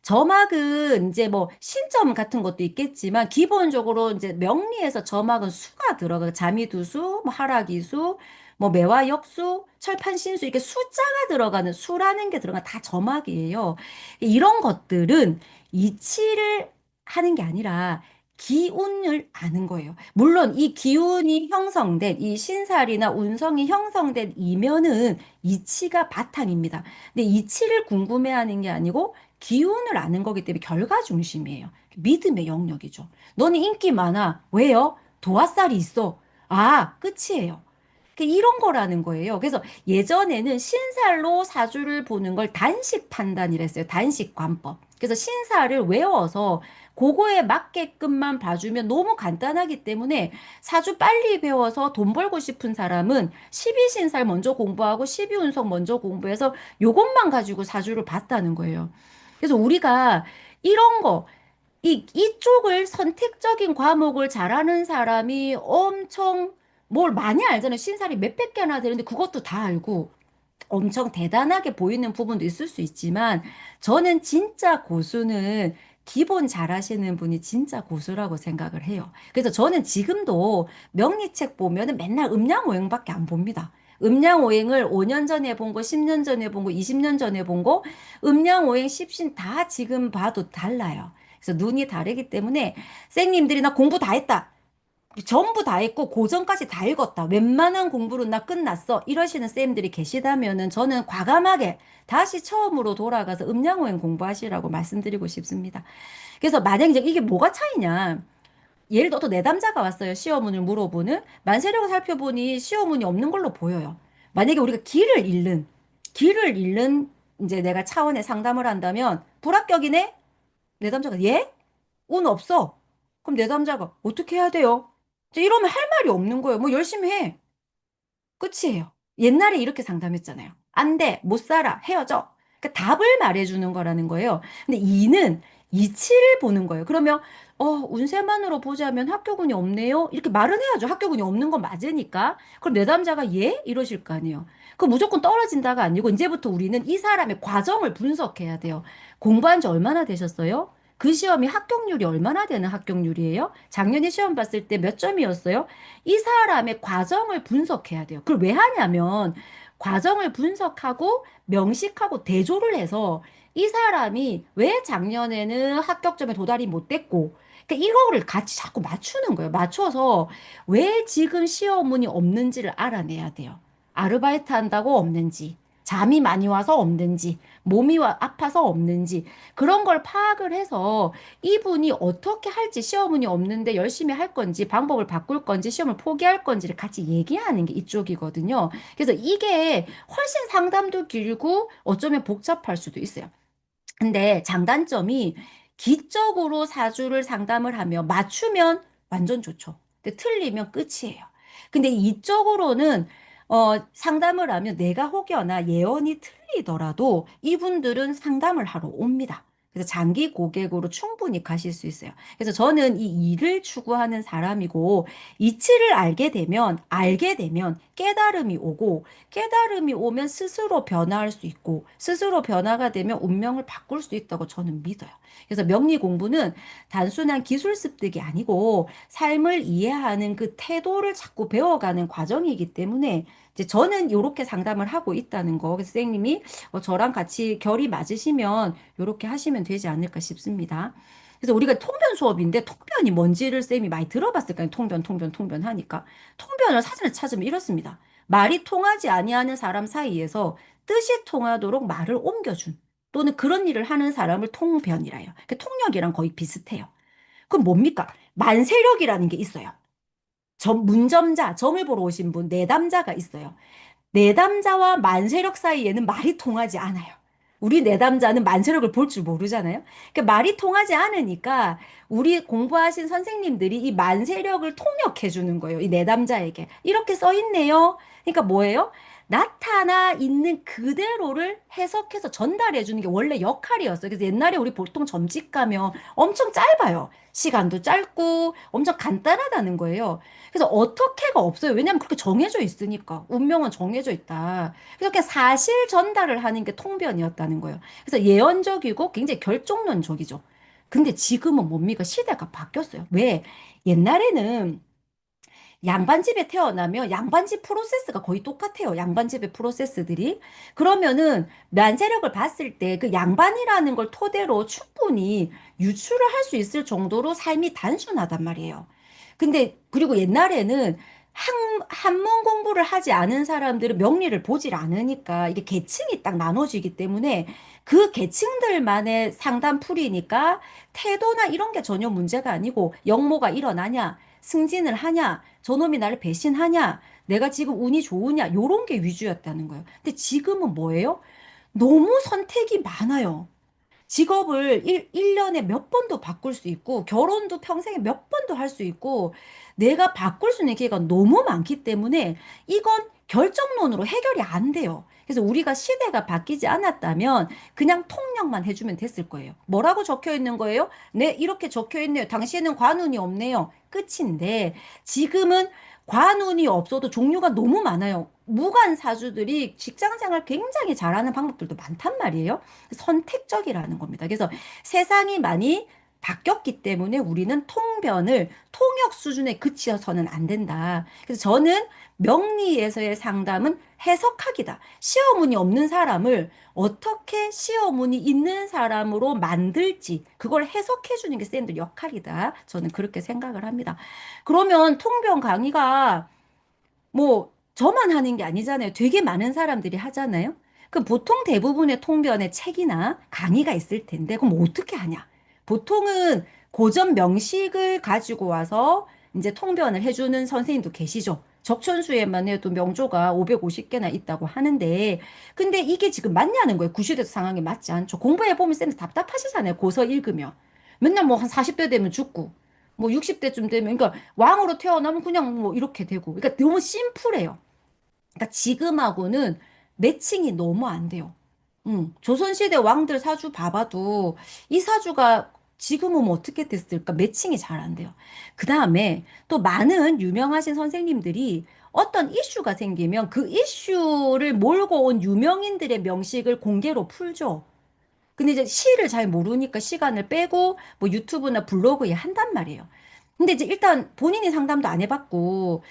점학은 이제 뭐 신점 같은 것도 있겠지만 기본적으로 이제 명리에서 점학은 수가 들어가 자미두수, 뭐 하락이수, 뭐 매화역수, 철판신수 이렇게 숫자가 들어가는 수라는 게 들어가 다 점학이에요. 이런 것들은 이치를 하는 게 아니라 기운을 아는 거예요. 물론 이 기운이 형성된 이 신살이나 운성이 형성된 이면은 이치가 바탕입니다. 근데 이치를 궁금해하는 게 아니고 기운을 아는 거기 때문에 결과 중심이에요. 믿음의 영역이죠. 너는 인기 많아. 왜요? 도화살이 있어. 아, 끝이에요. 이런 거라는 거예요. 그래서 예전에는 신살로 사주를 보는 걸 단식 판단이랬어요. 단식 관법. 그래서 신살을 외워서 그거에 맞게끔만 봐주면 너무 간단하기 때문에 사주 빨리 배워서 돈 벌고 싶은 사람은 12신살 먼저 공부하고 12운석 먼저 공부해서 요것만 가지고 사주를 봤다는 거예요. 그래서 우리가 이런 거, 이쪽을 선택적인 과목을 잘하는 사람이 엄청 뭘 많이 알잖아요. 신살이 몇백 개나 되는데 그것도 다 알고 엄청 대단하게 보이는 부분도 있을 수 있지만 저는 진짜 고수는 기본 잘하시는 분이 진짜 고수라고 생각을 해요. 그래서 저는 지금도 명리책 보면은 맨날 음양오행밖에 안 봅니다. 음양오행을 5년 전에 본 거, 10년 전에 본 거, 20년 전에 본 거, 음양오행, 십신 다 지금 봐도 달라요. 그래서 눈이 다르기 때문에 쌩님들이 나 공부 다 했다. 전부 다 했고 고전까지 다 읽었다. 웬만한 공부는 나 끝났어. 이러시는 쌤들이 계시다면은 저는 과감하게 다시 처음으로 돌아가서 음양오행 공부하시라고 말씀드리고 싶습니다. 그래서 만약에 이제 이게 뭐가 차이냐? 예를 들어 또 내담자가 왔어요. 시어문을 물어보는 만세력을 살펴보니 시어문이 없는 걸로 보여요. 만약에 우리가 길을 잃는 이제 내가 차원의 상담을 한다면 불합격이네? 내담자가 예? 운 없어. 그럼 내담자가 어떻게 해야 돼요? 이제 이러면 할 말이 없는 거예요. 뭐 열심히 해. 끝이에요. 옛날에 이렇게 상담했잖아요. 안 돼, 못 살아, 헤어져. 그러니까 답을 말해주는 거라는 거예요. 근데 이는 이치를 보는 거예요. 그러면 운세만으로 보자면 합격운이 없네요. 이렇게 말은 해야죠. 합격운이 없는 건 맞으니까. 그럼 내담자가 예? 이러실 거 아니에요. 그 무조건 떨어진다가 아니고 이제부터 우리는 이 사람의 과정을 분석해야 돼요. 공부한 지 얼마나 되셨어요? 그 시험이 합격률이 얼마나 되는 합격률이에요? 작년에 시험 봤을 때 몇 점이었어요? 이 사람의 과정을 분석해야 돼요. 그걸 왜 하냐면 과정을 분석하고 명식하고 대조를 해서 이 사람이 왜 작년에는 합격점에 도달이 못됐고, 그러니까 이거를 같이 자꾸 맞추는 거예요. 맞춰서 왜 지금 시험운이 없는지를 알아내야 돼요. 아르바이트 한다고 없는지, 잠이 많이 와서 없는지, 몸이 아파서 없는지, 그런 걸 파악을 해서 이분이 어떻게 할지, 시험운이 없는데 열심히 할 건지, 방법을 바꿀 건지, 시험을 포기할 건지를 같이 얘기하는 게 이쪽이거든요. 그래서 이게 훨씬 상담도 길고 어쩌면 복잡할 수도 있어요. 근데 장단점이 기적으로 사주를 상담을 하며 맞추면 완전 좋죠. 근데 틀리면 끝이에요. 근데 이쪽으로는 상담을 하면 내가 혹여나 예언이 틀리더라도 이분들은 상담을 하러 옵니다. 그래서 장기 고객으로 충분히 가실 수 있어요. 그래서 저는 이 일을 추구하는 사람이고 이치를 알게 되면 깨달음이 오고 깨달음이 오면 스스로 변화할 수 있고 스스로 변화가 되면 운명을 바꿀 수 있다고 저는 믿어요. 그래서 명리 공부는 단순한 기술 습득이 아니고 삶을 이해하는 그 태도를 자꾸 배워가는 과정이기 때문에 이제 저는 이렇게 상담을 하고 있다는 거. 그래서 선생님이 저랑 같이 결이 맞으시면 이렇게 하시면 되지 않을까 싶습니다. 그래서 우리가 통변 수업인데 통변이 뭔지를 쌤이 많이 들어봤을 거예요. 통변 하니까. 통변을 사전에 찾으면 이렇습니다. 말이 통하지 아니하는 사람 사이에서 뜻이 통하도록 말을 옮겨준 또는 그런 일을 하는 사람을 통변이라 해요. 그 통역이랑 거의 비슷해요. 그럼 뭡니까? 만세력이라는 게 있어요. 문점자, 점을 보러 오신 분, 내담자가 있어요. 내담자와 만세력 사이에는 말이 통하지 않아요. 우리 내담자는 만세력을 볼 줄 모르잖아요. 그러니까 말이 통하지 않으니까 우리 공부하신 선생님들이 이 만세력을 통역해 주는 거예요. 이 내담자에게. 이렇게 써 있네요. 그러니까 뭐예요? 나타나 있는 그대로를 해석해서 전달해 주는 게 원래 역할이었어요. 그래서 옛날에 우리 보통 점집 가면 엄청 짧아요. 시간도 짧고 엄청 간단하다는 거예요. 그래서 어떻게가 없어요. 왜냐하면 그렇게 정해져 있으니까. 운명은 정해져 있다. 그래서 그냥 사실 전달을 하는 게 통변이었다는 거예요. 그래서 예언적이고 굉장히 결정론적이죠. 근데 지금은 뭡니까? 시대가 바뀌었어요. 왜? 옛날에는 양반집에 태어나면 양반집 프로세스가 거의 똑같아요. 양반집의 프로세스들이. 그러면은 만세력을 봤을 때 그 양반이라는 걸 토대로 충분히 유추를 할 수 있을 정도로 삶이 단순하단 말이에요. 근데 그리고 옛날에는 한문 공부를 하지 않은 사람들은 명리를 보질 않으니까 이게 계층이 딱 나눠지기 때문에 그 계층들만의 상담풀이니까 태도나 이런 게 전혀 문제가 아니고 역모가 일어나냐, 승진을 하냐, 저놈이 나를 배신하냐, 내가 지금 운이 좋으냐, 요런 게 위주였다는 거예요. 근데 지금은 뭐예요? 너무 선택이 많아요. 직업을 1년에 몇 번도 바꿀 수 있고, 결혼도 평생에 몇 번도 할 수 있고, 내가 바꿀 수 있는 기회가 너무 많기 때문에 이건 결정론으로 해결이 안 돼요. 그래서 우리가 시대가 바뀌지 않았다면 그냥 통역만 해주면 됐을 거예요. 뭐라고 적혀 있는 거예요? 네, 이렇게 적혀 있네요. 당신은 관운이 없네요. 끝인데 지금은 관운이 없어도 종류가 너무 많아요. 무관 사주들이 직장 생활 굉장히 잘하는 방법들도 많단 말이에요. 선택적이라는 겁니다. 그래서 세상이 많이 바뀌었기 때문에 우리는 통변을 통역 수준에 그치어서는 안 된다. 그래서 저는 명리에서의 상담은 해석하기다. 시어문이 없는 사람을 어떻게 시어문이 있는 사람으로 만들지 그걸 해석해 주는 게 쌤들 역할이다. 저는 그렇게 생각을 합니다. 그러면 통변 강의가 뭐 저만 하는 게 아니잖아요. 되게 많은 사람들이 하잖아요. 그 보통 대부분의 통변의 책이나 강의가 있을 텐데 그럼 어떻게 하냐? 보통은 고전 명식을 가지고 와서 이제 통변을 해주는 선생님도 계시죠. 적천수에만 해도 명조가 550개나 있다고 하는데 근데 이게 지금 맞냐는 거예요. 구시대 상황에 맞지 않죠. 공부해보면 쌤들 답답하시잖아요. 고서 읽으면. 맨날 뭐 한 40대 되면 죽고 뭐 60대쯤 되면 그러니까 왕으로 태어나면 그냥 뭐 이렇게 되고 그러니까 너무 심플해요. 그러니까 지금하고는 매칭이 너무 안 돼요. 조선시대 왕들 사주 봐봐도 이 사주가 지금은 뭐 어떻게 됐을까? 매칭이 잘 안 돼요. 그 다음에 또 많은 유명하신 선생님들이 어떤 이슈가 생기면 그 이슈를 몰고 온 유명인들의 명식을 공개로 풀죠. 근데 이제 시를 잘 모르니까 시간을 빼고 뭐 유튜브나 블로그에 한단 말이에요. 근데 이제 일단 본인이 상담도 안 해봤고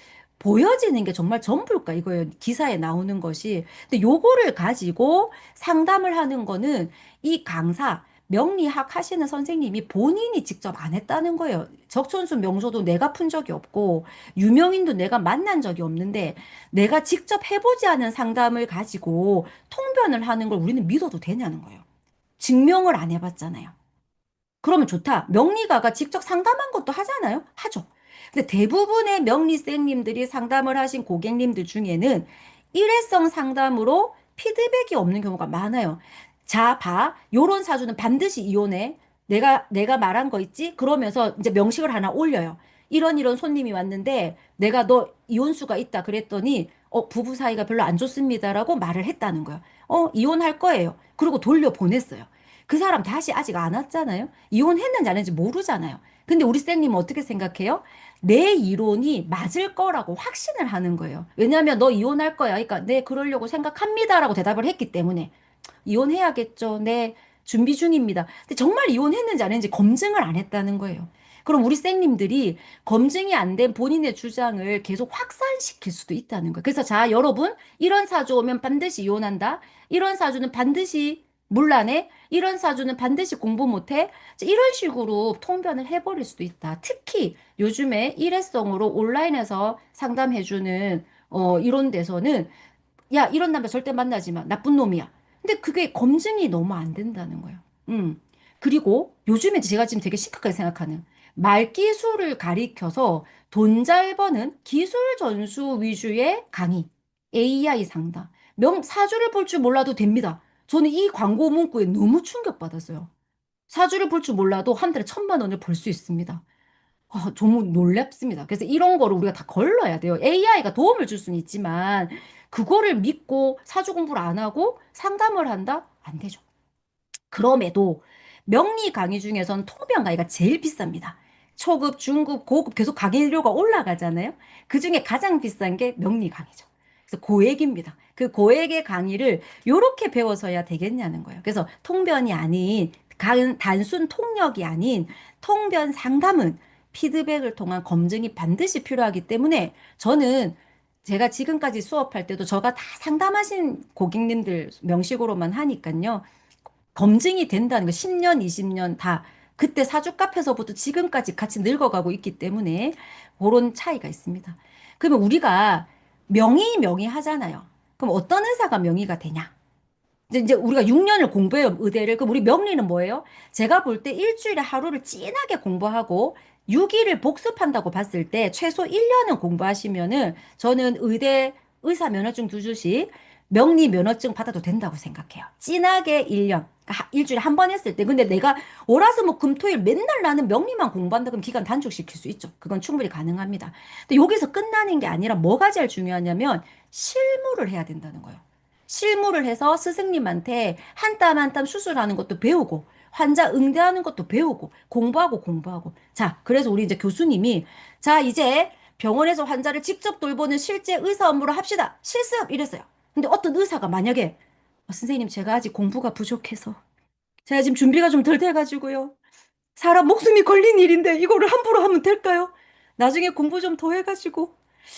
보여지는 게 정말 전부일까 이거예요. 기사에 나오는 것이. 근데 요거를 가지고 상담을 하는 거는 이 강사, 명리학 하시는 선생님이 본인이 직접 안 했다는 거예요. 적천수 명소도 내가 푼 적이 없고 유명인도 내가 만난 적이 없는데 내가 직접 해보지 않은 상담을 가지고 통변을 하는 걸 우리는 믿어도 되냐는 거예요. 증명을 안 해봤잖아요. 그러면 좋다. 명리가가 직접 상담한 것도 하잖아요? 하죠. 근데 대부분의 명리쌤님들이 상담을 하신 고객님들 중에는 일회성 상담으로 피드백이 없는 경우가 많아요. 자, 봐. 요런 사주는 반드시 이혼해. 내가 말한 거 있지? 그러면서 이제 명식을 하나 올려요. 이런 손님이 왔는데 내가 너 이혼수가 있다 그랬더니 부부 사이가 별로 안 좋습니다라고 말을 했다는 거예요. 이혼할 거예요. 그리고 돌려보냈어요. 그 사람 다시 아직 안 왔잖아요. 이혼했는지 안 했는지 모르잖아요. 근데 우리 쌤님은 어떻게 생각해요? 내 이론이 맞을 거라고 확신을 하는 거예요. 왜냐하면 너 이혼할 거야. 그러니까 네, 그러려고 생각합니다라고 대답을 했기 때문에 이혼해야겠죠. 네, 준비 중입니다. 근데 정말 이혼했는지 안 했는지 검증을 안 했다는 거예요. 그럼 우리 쌤님들이 검증이 안 된 본인의 주장을 계속 확산시킬 수도 있다는 거예요. 그래서 자, 여러분, 이런 사주 오면 반드시 이혼한다. 이런 사주는 반드시 물란해. 이런 사주는 반드시 공부 못해. 이런 식으로 통변을 해버릴 수도 있다. 특히 요즘에 일회성으로 온라인에서 상담해주는 이런 데서는 야, 이런 남자 절대 만나지 마. 나쁜 놈이야. 근데 그게 검증이 너무 안 된다는 거예요. 그리고 요즘에 제가 지금 되게 심각하게 생각하는 말기술을 가리켜서 돈 잘 버는 기술 전수 위주의 강의, AI 상담, 사주를 볼 줄 몰라도 됩니다. 저는 이 광고 문구에 너무 충격받았어요. 사주를 볼 줄 몰라도 한 달에 1,000만 원을 벌 수 있습니다. 너무 놀랍습니다. 그래서 이런 거를 우리가 다 걸러야 돼요. AI가 도움을 줄 수는 있지만, 그거를 믿고 사주 공부를 안 하고 상담을 한다? 안 되죠. 그럼에도 명리 강의 중에서는 통변 강의가 제일 비쌉니다. 초급, 중급, 고급 계속 강의료가 올라가잖아요. 그 중에 가장 비싼 게 명리 강의죠. 그래서 고액입니다. 그 고액의 강의를 요렇게 배워서야 되겠냐는 거예요. 그래서 통변이 아닌, 단순 통역이 아닌 통변 상담은 피드백을 통한 검증이 반드시 필요하기 때문에 저는 제가 지금까지 수업할 때도 저가 다 상담하신 고객님들 명식으로만 하니까요. 검증이 된다는 거 10년, 20년 다 그때 사주 카페에서부터 지금까지 같이 늙어가고 있기 때문에 그런 차이가 있습니다. 그러면 우리가 명의 하잖아요. 그럼 어떤 의사가 명의가 되냐? 이제 우리가 6년을 공부해요, 의대를. 그럼 우리 명리는 뭐예요? 제가 볼 때 일주일에 하루를 진하게 공부하고 6일을 복습한다고 봤을 때 최소 1년은 공부하시면은 저는 의대 의사 면허증 2주씩 명리 면허증 받아도 된다고 생각해요. 진하게 1년. 그러니까 일주일에 한 번 했을 때. 근데 내가 월화수목금토일 맨날 나는 명리만 공부한다 그럼 기간 단축시킬 수 있죠. 그건 충분히 가능합니다. 근데 여기서 끝나는 게 아니라 뭐가 제일 중요하냐면 실무를 해야 된다는 거예요. 실무를 해서 스승님한테 한 땀 한 땀 수술하는 것도 배우고 환자 응대하는 것도 배우고 공부하고 자, 그래서 우리 이제 교수님이 자, 이제 병원에서 환자를 직접 돌보는 실제 의사 업무를 합시다. 실습 이랬어요. 근데 어떤 의사가 만약에 선생님 제가 아직 공부가 부족해서 제가 지금 준비가 좀 덜 돼가지고요. 사람 목숨이 걸린 일인데 이거를 함부로 하면 될까요? 나중에 공부 좀 더 해가지고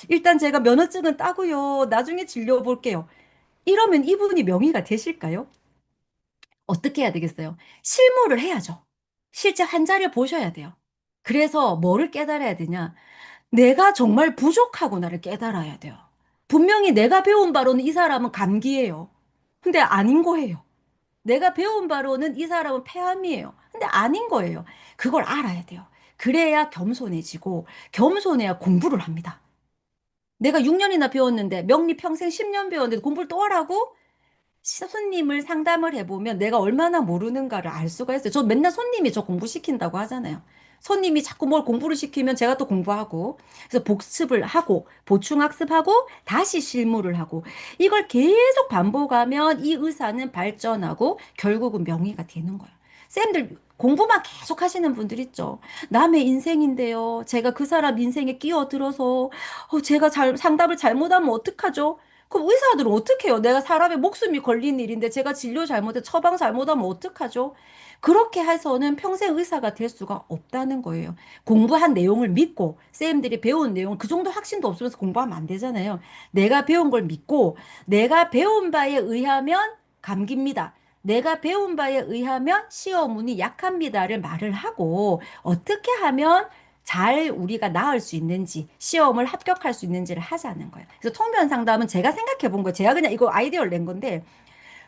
일단 제가 면허증은 따고요. 나중에 진료 볼게요. 이러면 이분이 명의가 되실까요? 어떻게 해야 되겠어요? 실무를 해야죠. 실제 환자를 보셔야 돼요. 그래서 뭐를 깨달아야 되냐? 내가 정말 부족하구나를 깨달아야 돼요. 분명히 내가 배운 바로는 이 사람은 감기예요. 근데 아닌 거예요. 내가 배운 바로는 이 사람은 폐암이에요. 근데 아닌 거예요. 그걸 알아야 돼요. 그래야 겸손해지고 겸손해야 공부를 합니다. 내가 6년이나 배웠는데 명리 평생 10년 배웠는데 공부를 또 하라고? 손님을 상담을 해보면 내가 얼마나 모르는가를 알 수가 있어요. 저 맨날 손님이 저 공부시킨다고 하잖아요. 손님이 자꾸 뭘 공부를 시키면 제가 또 공부하고, 그래서 복습을 하고, 보충학습하고, 다시 실무를 하고, 이걸 계속 반복하면 이 의사는 발전하고, 결국은 명의가 되는 거예요. 쌤들, 공부만 계속 하시는 분들 있죠. 남의 인생인데요. 제가 그 사람 인생에 끼어들어서, 제가 상담을 잘못하면 어떡하죠? 그럼 의사들은 어떻게 해요? 내가 사람의 목숨이 걸린 일인데 제가 진료 잘못해 처방 잘못하면 어떡하죠? 그렇게 해서는 평생 의사가 될 수가 없다는 거예요. 공부한 내용을 믿고 쌤들이 배운 내용 그 정도 확신도 없으면서 공부하면 안 되잖아요. 내가 배운 걸 믿고 내가 배운 바에 의하면 감기입니다. 내가 배운 바에 의하면 시어문이 약합니다를 말을 하고 어떻게 하면 잘 우리가 나을 수 있는지 시험을 합격할 수 있는지를 하자는 거예요. 그래서 통면 상담은 제가 생각해 본 거예요. 제가 그냥 이거 아이디어를 낸 건데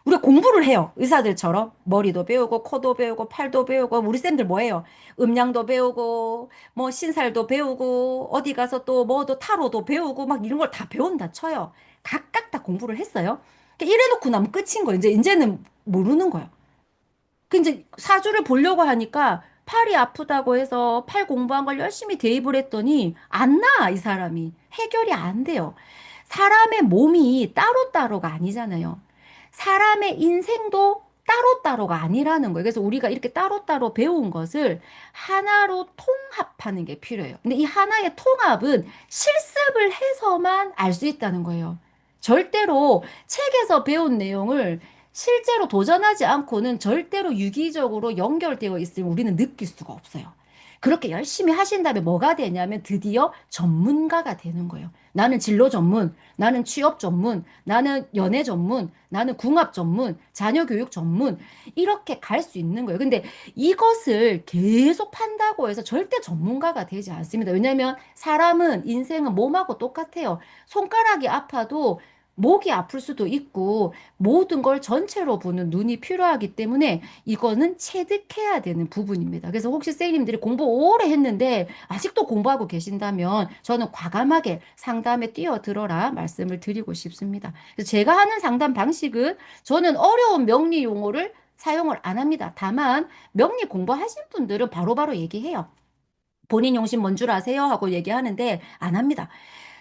우리가 공부를 해요. 의사들처럼 머리도 배우고 코도 배우고 팔도 배우고 우리 쌤들 뭐 해요? 음량도 배우고 뭐 신살도 배우고 어디 가서 또 뭐도 타로도 배우고 막 이런 걸 다 배운다 쳐요. 각각 다 공부를 했어요. 그러니까 이래놓고 나면 끝인 거예요. 이제는 모르는 거예요. 그 이제 사주를 보려고 하니까 팔이 아프다고 해서 팔 공부한 걸 열심히 대입을 했더니 안 나, 이 사람이. 해결이 안 돼요. 사람의 몸이 따로따로가 아니잖아요. 사람의 인생도 따로따로가 아니라는 거예요. 그래서 우리가 이렇게 따로따로 배운 것을 하나로 통합하는 게 필요해요. 근데 이 하나의 통합은 실습을 해서만 알 수 있다는 거예요. 절대로 책에서 배운 내용을 실제로 도전하지 않고는 절대로 유기적으로 연결되어 있으면 우리는 느낄 수가 없어요. 그렇게 열심히 하신 다음에 뭐가 되냐면 드디어 전문가가 되는 거예요. 나는 진로 전문, 나는 취업 전문, 나는 연애 전문, 나는 궁합 전문, 자녀 교육 전문, 이렇게 갈 수 있는 거예요. 근데 이것을 계속 판다고 해서 절대 전문가가 되지 않습니다. 왜냐하면 사람은, 인생은 몸하고 똑같아요. 손가락이 아파도 목이 아플 수도 있고 모든 걸 전체로 보는 눈이 필요하기 때문에 이거는 체득해야 되는 부분입니다. 그래서 혹시 선생님들이 공부 오래 했는데 아직도 공부하고 계신다면 저는 과감하게 상담에 뛰어들어라 말씀을 드리고 싶습니다. 그래서 제가 하는 상담 방식은 저는 어려운 명리 용어를 사용을 안 합니다. 다만 명리 공부하신 분들은 바로바로 얘기해요. 본인 용신 뭔 줄 아세요? 하고 얘기하는데 안 합니다.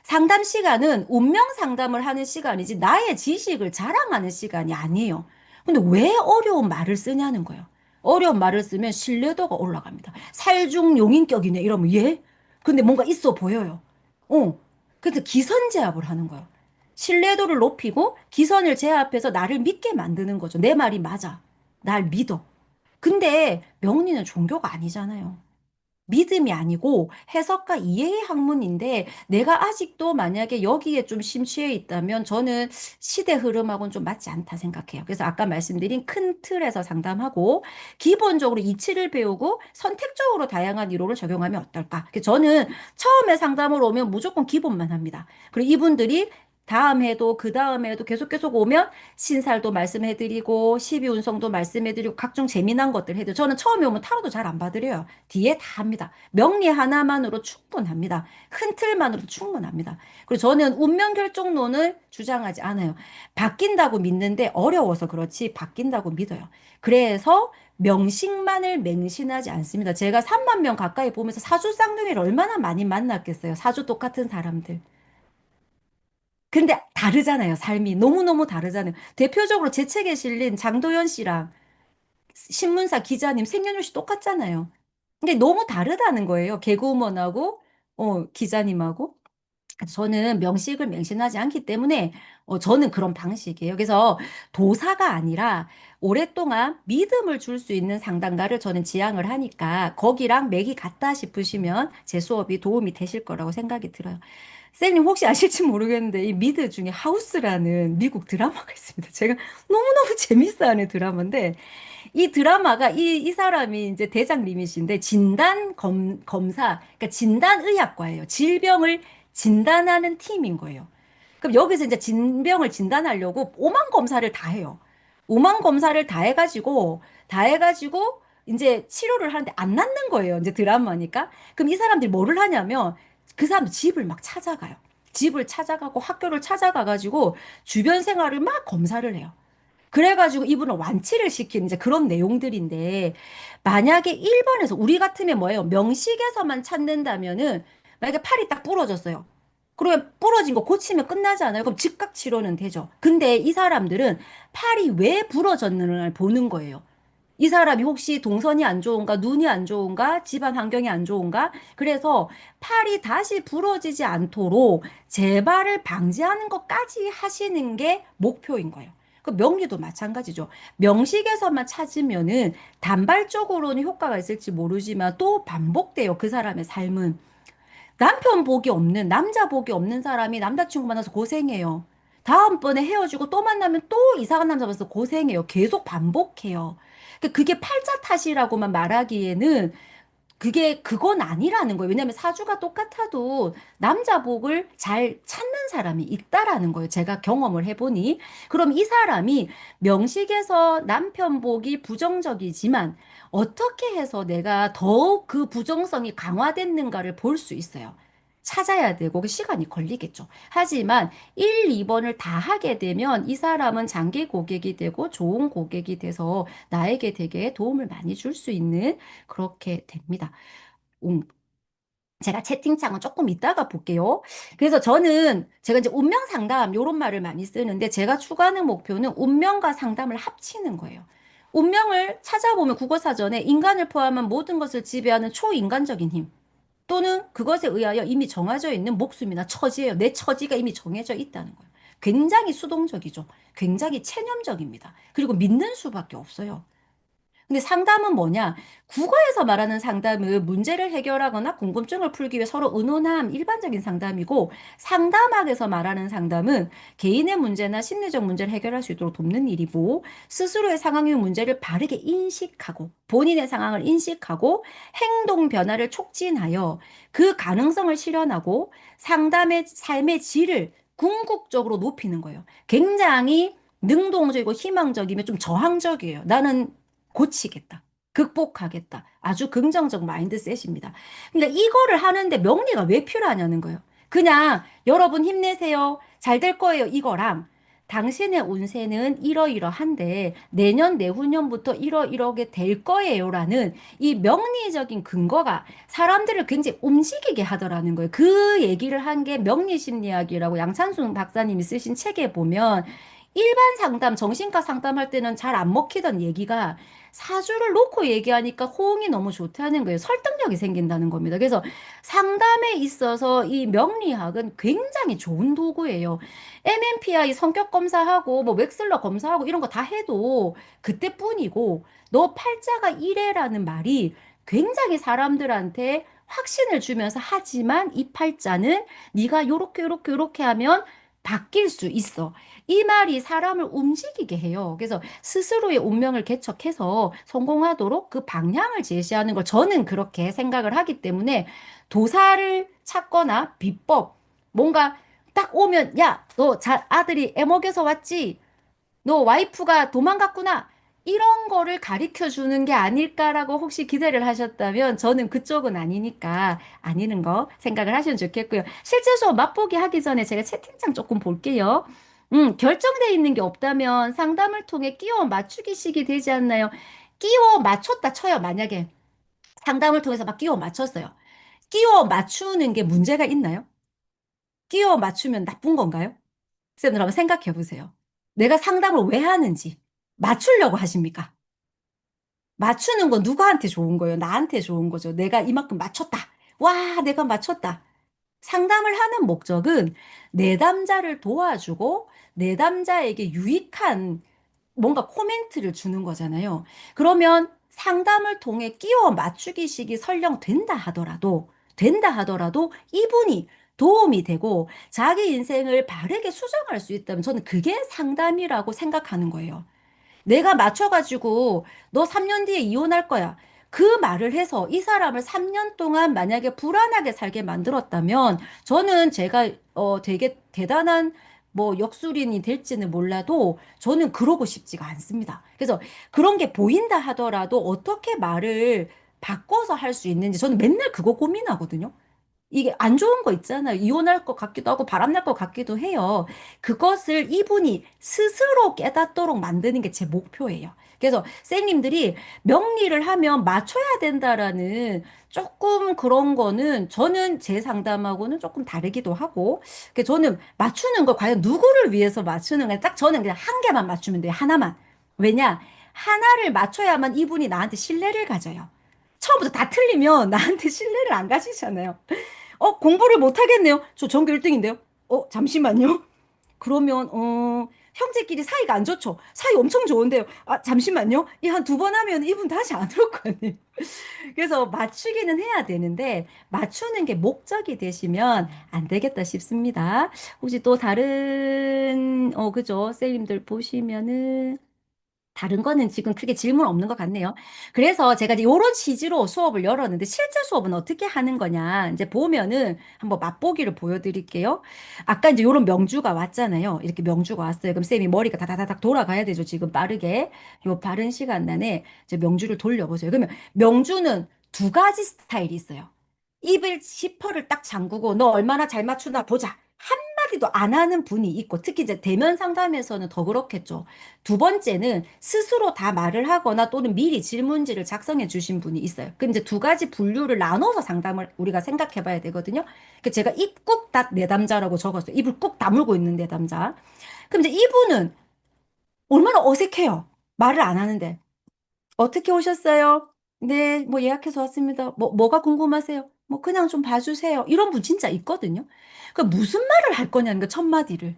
상담 시간은 운명 상담을 하는 시간이지 나의 지식을 자랑하는 시간이 아니에요. 근데 왜 어려운 말을 쓰냐는 거예요. 어려운 말을 쓰면 신뢰도가 올라갑니다. 살중 용인격이네 이러면 예? 근데 뭔가 있어 보여요. 그래서 기선 제압을 하는 거예요. 신뢰도를 높이고 기선을 제압해서 나를 믿게 만드는 거죠. 내 말이 맞아. 날 믿어. 근데 명리는 종교가 아니잖아요. 믿음이 아니고 해석과 이해의 학문인데 내가 아직도 만약에 여기에 좀 심취해 있다면 저는 시대 흐름하고는 좀 맞지 않다 생각해요. 그래서 아까 말씀드린 큰 틀에서 상담하고 기본적으로 이치를 배우고 선택적으로 다양한 이론을 적용하면 어떨까? 그래서 저는 처음에 상담으로 오면 무조건 기본만 합니다. 그리고 이분들이 다음 해도 그 다음 해도 계속 오면 신살도 말씀해드리고 십이운성도 말씀해드리고 각종 재미난 것들 해도 저는 처음에 오면 타로도 잘 안 봐드려요. 뒤에 다 합니다. 명리 하나만으로 충분합니다. 큰 틀만으로도 충분합니다. 그리고 저는 운명 결정론을 주장하지 않아요. 바뀐다고 믿는데 어려워서 그렇지 바뀐다고 믿어요. 그래서 명식만을 맹신하지 않습니다. 제가 3만 명 가까이 보면서 사주 쌍둥이를 얼마나 많이 만났겠어요. 사주 똑같은 사람들. 근데 다르잖아요, 삶이. 너무너무 다르잖아요. 대표적으로 제 책에 실린 장도연 씨랑 신문사 기자님 생년月일 똑같잖아요. 근데 너무 다르다는 거예요. 개그우먼하고, 기자님하고. 저는 명식을 맹신하지 않기 때문에 저는 그런 방식이에요. 그래서 도사가 아니라 오랫동안 믿음을 줄 수 있는 상담가를 저는 지향을 하니까 거기랑 맥이 같다 싶으시면 제 수업이 도움이 되실 거라고 생각이 들어요. 쌤님 혹시 아실지 모르겠는데 이 미드 중에 하우스라는 미국 드라마가 있습니다. 제가 너무너무 재밌어하는 드라마인데 이 드라마가 이 사람이 이제 대장님이신데 검사, 그러니까 진단의학과예요. 질병을 진단하는 팀인 거예요. 그럼 여기서 이제 진병을 진단하려고 오만 검사를 다 해요. 오만 검사를 다 해가지고 이제 치료를 하는데 안 낫는 거예요. 이제 드라마니까. 그럼 이 사람들이 뭐를 하냐면 그 사람 집을 막 찾아가요. 집을 찾아가고 학교를 찾아가가지고 주변 생활을 막 검사를 해요. 그래가지고 이분을 완치를 시키는 이제 그런 내용들인데 만약에 1번에서 우리 같으면 뭐예요? 명식에서만 찾는다면은 만약에 팔이 딱 부러졌어요. 그러면 부러진 거 고치면 끝나잖아요. 그럼 즉각 치료는 되죠. 근데 이 사람들은 팔이 왜 부러졌는지를 보는 거예요. 이 사람이 혹시 동선이 안 좋은가, 눈이 안 좋은가, 집안 환경이 안 좋은가? 그래서 팔이 다시 부러지지 않도록 재발을 방지하는 것까지 하시는 게 목표인 거예요. 그 명리도 마찬가지죠. 명식에서만 찾으면은 단발적으로는 효과가 있을지 모르지만 또 반복돼요. 그 사람의 삶은. 남편 복이 없는, 남자 복이 없는 사람이 남자친구 만나서 고생해요. 다음번에 헤어지고 또 만나면 또 이상한 남자 만나서 고생해요. 계속 반복해요. 그게 팔자 탓이라고만 말하기에는 그건 아니라는 거예요. 왜냐하면 사주가 똑같아도 남자 복을 잘 찾는 사람이 있다라는 거예요. 제가 경험을 해보니. 그럼 이 사람이 명식에서 남편 복이 부정적이지만 어떻게 해서 내가 더욱 그 부정성이 강화됐는가를 볼 수 있어요. 찾아야 되고 그 시간이 걸리겠죠. 하지만 1, 2번을 다 하게 되면 이 사람은 장기 고객이 되고 좋은 고객이 돼서 나에게 되게 도움을 많이 줄 수 있는 그렇게 됩니다. 음, 제가 채팅창은 조금 이따가 볼게요. 그래서 제가 이제 운명 상담, 요런 말을 많이 쓰는데 제가 추구하는 목표는 운명과 상담을 합치는 거예요. 운명을 찾아보면 국어사전에 인간을 포함한 모든 것을 지배하는 초인간적인 힘 또는 그것에 의하여 이미 정해져 있는 목숨이나 처지예요. 내 처지가 이미 정해져 있다는 거예요. 굉장히 수동적이죠. 굉장히 체념적입니다. 그리고 믿는 수밖에 없어요. 근데 상담은 뭐냐? 국어에서 말하는 상담은 문제를 해결하거나 궁금증을 풀기 위해 서로 의논함 일반적인 상담이고 상담학에서 말하는 상담은 개인의 문제나 심리적 문제를 해결할 수 있도록 돕는 일이고 스스로의 상황의 문제를 바르게 인식하고 본인의 상황을 인식하고 행동 변화를 촉진하여 그 가능성을 실현하고 상담의 삶의 질을 궁극적으로 높이는 거예요. 굉장히 능동적이고 희망적이면 좀 저항적이에요. 나는 고치겠다. 극복하겠다. 아주 긍정적 마인드셋입니다. 그러니까 이거를 하는데 명리가 왜 필요하냐는 거예요. 그냥 여러분 힘내세요. 잘 될 거예요. 이거랑 당신의 운세는 이러이러한데 내년 내후년부터 이러이러게 될 거예요라는 이 명리적인 근거가 사람들을 굉장히 움직이게 하더라는 거예요. 그 얘기를 한 게 명리심리학이라고 양찬순 박사님이 쓰신 책에 보면 일반 상담, 정신과 상담할 때는 잘 안 먹히던 얘기가 사주를 놓고 얘기하니까 호응이 너무 좋다는 거예요. 설득력이 생긴다는 겁니다. 그래서 상담에 있어서 이 명리학은 굉장히 좋은 도구예요. MMPI 성격 검사하고 뭐 웩슬러 검사하고 이런 거 다 해도 그때뿐이고 너 팔자가 이래라는 말이 굉장히 사람들한테 확신을 주면서 하지만 이 팔자는 네가 요렇게 하면 바뀔 수 있어. 이 말이 사람을 움직이게 해요. 그래서 스스로의 운명을 개척해서 성공하도록 그 방향을 제시하는 걸 저는 그렇게 생각을 하기 때문에 도사를 찾거나 비법, 뭔가 딱 오면, 야, 너 아들이 애먹여서 왔지? 너 와이프가 도망갔구나. 이런 거를 가르쳐 주는 게 아닐까라고 혹시 기대를 하셨다면 저는 그쪽은 아니니까 아니는 거 생각을 하시면 좋겠고요. 실제 수업 맛보기 하기 전에 제가 채팅창 조금 볼게요. 결정돼 있는 게 없다면 상담을 통해 끼워 맞추기식이 되지 않나요? 끼워 맞췄다 쳐요. 만약에 상담을 통해서 막 끼워 맞췄어요. 끼워 맞추는 게 문제가 있나요? 끼워 맞추면 나쁜 건가요? 쌤들 한번 생각해 보세요. 내가 상담을 왜 하는지 맞추려고 하십니까? 맞추는 건 누구한테 좋은 거예요? 나한테 좋은 거죠. 내가 이만큼 맞췄다. 와, 내가 맞췄다. 상담을 하는 목적은 내담자를 도와주고 내담자에게 유익한 뭔가 코멘트를 주는 거잖아요. 그러면 상담을 통해 끼워 맞추기식이 설령 된다 하더라도 이분이 도움이 되고 자기 인생을 바르게 수정할 수 있다면 저는 그게 상담이라고 생각하는 거예요. 내가 맞춰가지고 너 3년 뒤에 이혼할 거야. 그 말을 해서 이 사람을 3년 동안 만약에 불안하게 살게 만들었다면 저는 제가 되게 대단한 뭐 역술인이 될지는 몰라도 저는 그러고 싶지가 않습니다. 그래서 그런 게 보인다 하더라도 어떻게 말을 바꿔서 할 수 있는지 저는 맨날 그거 고민하거든요. 이게 안 좋은 거 있잖아요. 이혼할 것 같기도 하고 바람날 것 같기도 해요. 그것을 이분이 스스로 깨닫도록 만드는 게 제 목표예요. 그래서 쌤님들이 명리를 하면 맞춰야 된다라는 조금 그런 거는 저는 제 상담하고는 조금 다르기도 하고, 저는 맞추는 거 과연 누구를 위해서 맞추는 거딱 저는 그냥 한 개만 맞추면 돼요. 하나만. 왜냐? 하나를 맞춰야만 이분이 나한테 신뢰를 가져요. 처음부터 다 틀리면 나한테 신뢰를 안 가지잖아요. 공부를 못 하겠네요. 저 전교 1등인데요. 잠시만요. 그러면 형제끼리 사이가 안 좋죠. 사이 엄청 좋은데요. 잠시만요. 이 한 두 번 하면 이분 다시 안 올 거 아니에요. 그래서 맞추기는 해야 되는데 맞추는 게 목적이 되시면 안 되겠다 싶습니다. 혹시 또 다른 그죠? 쌤님들 보시면은 다른 거는 지금 크게 질문 없는 것 같네요. 그래서 제가 이제 이런 취지로 수업을 열었는데 실제 수업은 어떻게 하는 거냐 이제 보면은 한번 맛보기를 보여드릴게요. 아까 이제 이런 명주가 왔잖아요. 이렇게 명주가 왔어요. 그럼 쌤이 머리가 다다다닥 돌아가야 되죠. 지금 빠르게 요 빠른 시간 안에 이제 명주를 돌려보세요. 그러면 명주는 두 가지 스타일이 있어요. 입을 지퍼를 딱 잠그고 너 얼마나 잘 맞추나 보자. 한마디도 안 하는 분이 있고 특히 이제 대면 상담에서는 더 그렇겠죠. 두 번째는 스스로 다 말을 하거나 또는 미리 질문지를 작성해 주신 분이 있어요. 그럼 이제 두 가지 분류를 나눠서 상담을 우리가 생각해 봐야 되거든요. 그 제가 입 꾹 닫 내담자라고 적었어요. 입을 꾹 다물고 있는 내담자. 그럼 이제 이분은 얼마나 어색해요. 말을 안 하는데. 어떻게 오셨어요? 네, 뭐 예약해서 왔습니다. 뭐가 궁금하세요? 뭐 그냥 좀 봐주세요. 이런 분 진짜 있거든요. 그 무슨 말을 할 거냐는 거, 첫 마디를.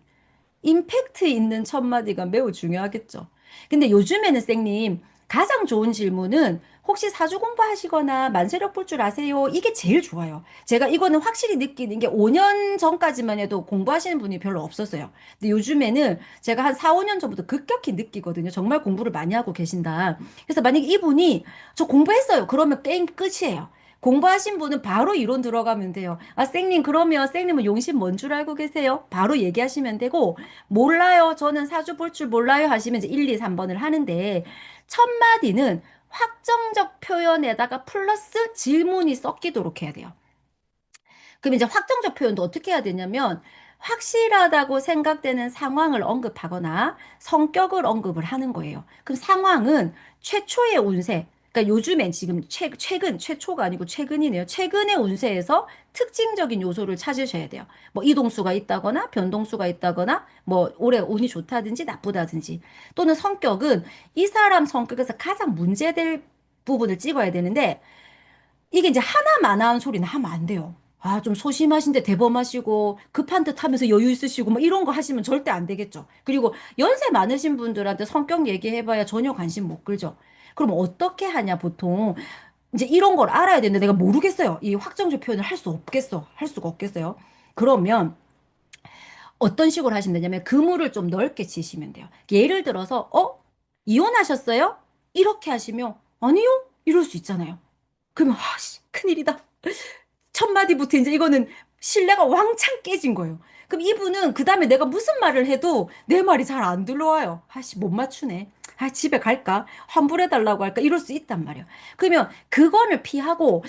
임팩트 있는 첫 마디가 매우 중요하겠죠. 근데 요즘에는 쌤님, 가장 좋은 질문은 혹시 사주 공부하시거나 만세력 볼 줄 아세요? 이게 제일 좋아요. 제가 이거는 확실히 느끼는 게 5년 전까지만 해도 공부하시는 분이 별로 없었어요. 근데 요즘에는 제가 한 4, 5년 전부터 급격히 느끼거든요. 정말 공부를 많이 하고 계신다. 그래서 만약에 이분이 저 공부했어요. 그러면 게임 끝이에요. 공부하신 분은 바로 이론 들어가면 돼요. 쌤님, 그러면 쌤님은 용신 뭔 줄 알고 계세요? 바로 얘기하시면 되고, 몰라요. 저는 사주 볼 줄 몰라요. 하시면 이제 1, 2, 3번을 하는데, 첫 마디는 확정적 표현에다가 플러스 질문이 섞이도록 해야 돼요. 그럼 이제 확정적 표현도 어떻게 해야 되냐면 확실하다고 생각되는 상황을 언급하거나 성격을 언급을 하는 거예요. 그럼 상황은 최초의 운세, 그러니까 요즘엔 지금 최근, 최초가 아니고 최근이네요. 최근의 운세에서 특징적인 요소를 찾으셔야 돼요. 뭐 이동수가 있다거나 변동수가 있다거나 뭐 올해 운이 좋다든지 나쁘다든지 또는 성격은 이 사람 성격에서 가장 문제될 부분을 찍어야 되는데 이게 이제 하나만한 소리는 하면 안 돼요. 좀 소심하신데 대범하시고 급한 듯 하면서 여유 있으시고 뭐 이런 거 하시면 절대 안 되겠죠. 그리고 연세 많으신 분들한테 성격 얘기해봐야 전혀 관심 못 끌죠. 그럼 어떻게 하냐, 보통. 이제 이런 걸 알아야 되는데 내가 모르겠어요. 이 확정적 표현을 할 수 없겠어. 할 수가 없겠어요. 그러면 어떤 식으로 하시면 되냐면 그물을 좀 넓게 치시면 돼요. 예를 들어서, 이혼하셨어요? 이렇게 하시면, 아니요? 이럴 수 있잖아요. 그러면, 큰일이다. 첫 마디부터 이제 이거는 신뢰가 왕창 깨진 거예요. 그럼 이분은 그 다음에 내가 무슨 말을 해도 내 말이 잘 안 들려와요. 못 맞추네. 집에 갈까? 환불해달라고 할까? 이럴 수 있단 말이에요. 그러면 그거를 피하고,